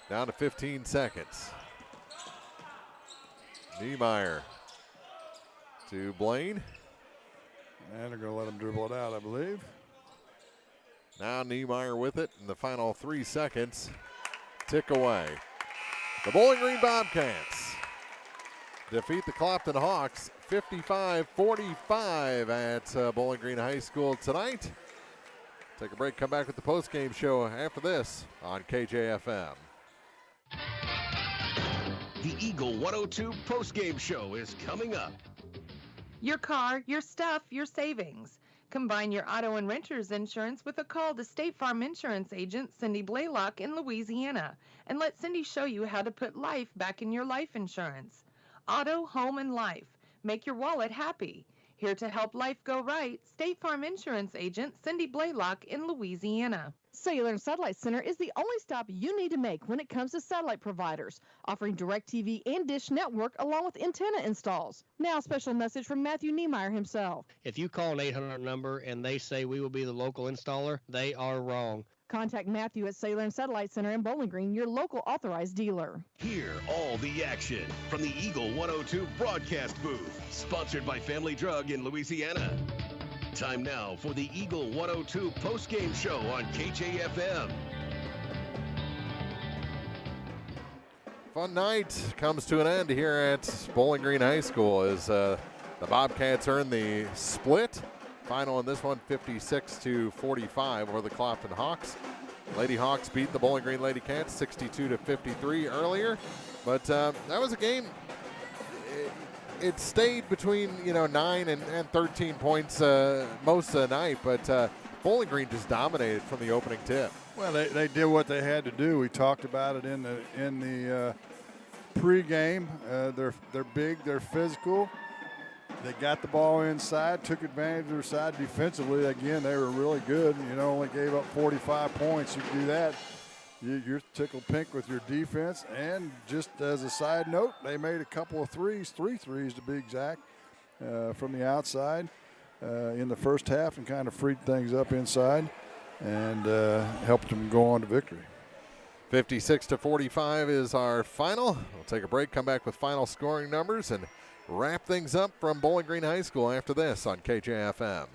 Down to 15 seconds. Niemeyer to Blaine. And they're going to let him dribble it out, I believe. Now Niemeyer with it in the final 3 seconds. Tick away. The Bowling Green Bobcats defeat the Clopton Hawks 55-45 at Bowling Green High School tonight. Take a break, come back with the post-game show after this on KJFM. The Eagle 102 post-game show is coming up. Your car, your stuff, your savings. Combine your auto and renter's insurance with a call to State Farm Insurance agent Cindy Blaylock in Louisiana, and let Cindy show you how to put life back in your life insurance. Auto, home, and life. Make your wallet happy. Here to help life go right, State Farm Insurance agent Cindy Blaylock in Louisiana. Cellular and Satellite Center is the only stop you need to make when it comes to satellite providers, offering DirecTV and Dish Network along with antenna installs. Now, a special message from Matthew Niemeyer himself. If you call an 800 number and they say we will be the local installer, they are wrong. Contact Matthew at Cellular and Satellite Center in Bowling Green, your local authorized dealer. Hear all the action from the Eagle 102 broadcast booth, sponsored by Family Drug in Louisiana. Time now for the Eagle 102 post-game show on KJFM. Fun night comes to an end here at Bowling Green High School as the Bobcats earn the split. Final in this one, 56-45 over the Clopton Hawks. Lady Hawks beat the Bowling Green Lady Cats 62-53 earlier, but that was a game. It stayed between 9 and 13 points most of the night, but Bowling Green just dominated from the opening tip. Well, they did what they had to do. We talked about it in the pregame. They're big, they're physical. They got the ball inside, took advantage of their side defensively. Again, they were really good. Only gave up 45 points. You can do that. You're tickled pink with your defense. And just as a side note, they made a couple of threes, 3 threes to be exact, from the outside in the first half and kind of freed things up inside and helped them go on to victory. 56-45 is our final. We'll take a break, come back with final scoring numbers, and wrap things up from Bowling Green High School after this on KJFM.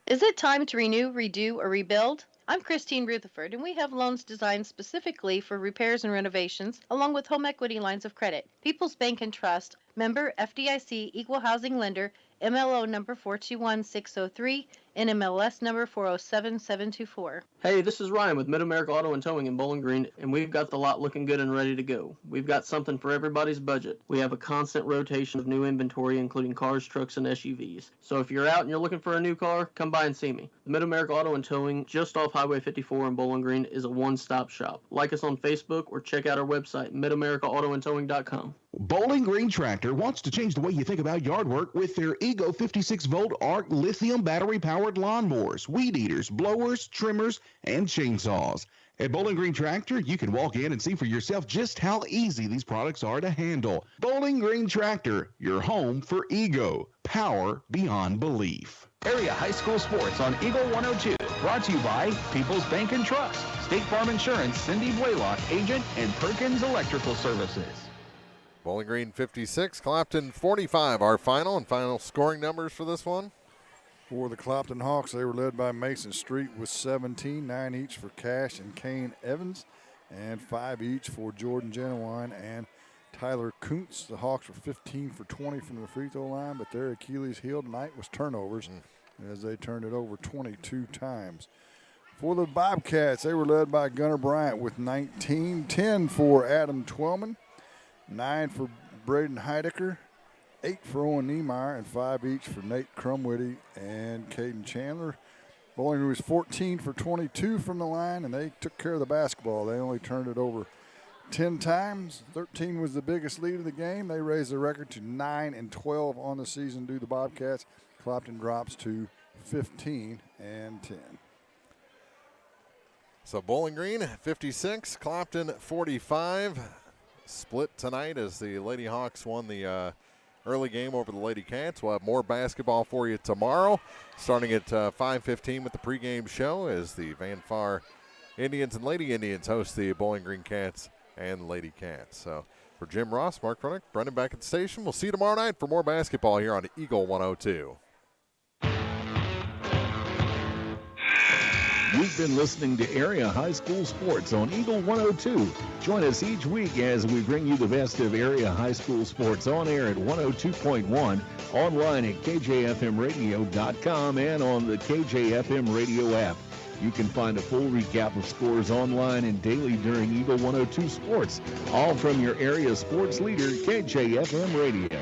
Is it time to renew, redo, or rebuild? I'm Christine Rutherford, and we have loans designed specifically for repairs and renovations, along with home equity lines of credit. People's Bank and Trust, member FDIC, equal housing lender, MLO number 421603, NMLS number 407724. Hey, this is Ryan with Mid-America Auto and Towing in Bowling Green, and we've got the lot looking good and ready to go. We've got something for everybody's budget. We have a constant rotation of new inventory, including cars, trucks, and SUVs. So if you're out and you're looking for a new car, come by and see me. The Mid-America Auto and Towing, just off Highway 54 in Bowling Green, is a one-stop shop. Like us on Facebook or check out our website, midamericaautoandtowing.com. Bowling Green Tractor wants to change the way you think about yard work with their Ego 56-volt ARC lithium battery-powered lawnmowers, weed eaters, blowers, trimmers, and chainsaws. At Bowling Green Tractor, you can walk in and see for yourself just how easy these products are to handle. Bowling Green Tractor, your home for Ego. Power beyond belief. Area high school sports on Eagle 102. Brought to you by People's Bank and Trust, State Farm Insurance, Cindy Blaylock, agent, and Perkins Electrical Services. Bowling Green 56, Clopton 45, our final scoring numbers for this one. For the Clopton Hawks, they were led by Mason Street with 17, 9 each for Cash and Kane Evans, and 5 each for Jordan Genuine and Tyler Kuntz. The Hawks were 15 for 20 from the free throw line, but their Achilles heel tonight was turnovers as they turned it over 22 times. For the Bobcats, they were led by Gunnar Bryant with 19, 10 for Adam Twellman, 9 for Braden Heidecker, 8 for Owen Niemeyer, and 5 each for Nate Crumwitty and Caden Chandler. Bowling Green was 14 for 22 from the line, and they took care of the basketball. They only turned it over 10 times. 13 was the biggest lead of the game. They raised the record to 9 and 12 on the season due to the Bobcats. Clopton drops to 15 and 10. So Bowling Green 56, Clopton 45. Split tonight as the Lady Hawks won the early game over the Lady Cats. We'll have more basketball for you tomorrow, starting at 5:15 with the pregame show as the Van Far Indians and Lady Indians host the Bowling Green Cats and Lady Cats. So for Jim Ross, Mark Cronick, Brendan back at the station. We'll see you tomorrow night for more basketball here on Eagle 102. You've been listening to Area High School Sports on Eagle 102. Join us each week as we bring you the best of area high school sports on air at 102.1, online at kjfmradio.com, and on the KJFM radio app. You can find a full recap of scores online and daily during Eagle 102 Sports, all from your area sports leader, KJFM Radio.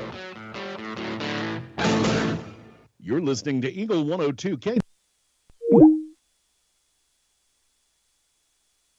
You're listening to Eagle 102 K.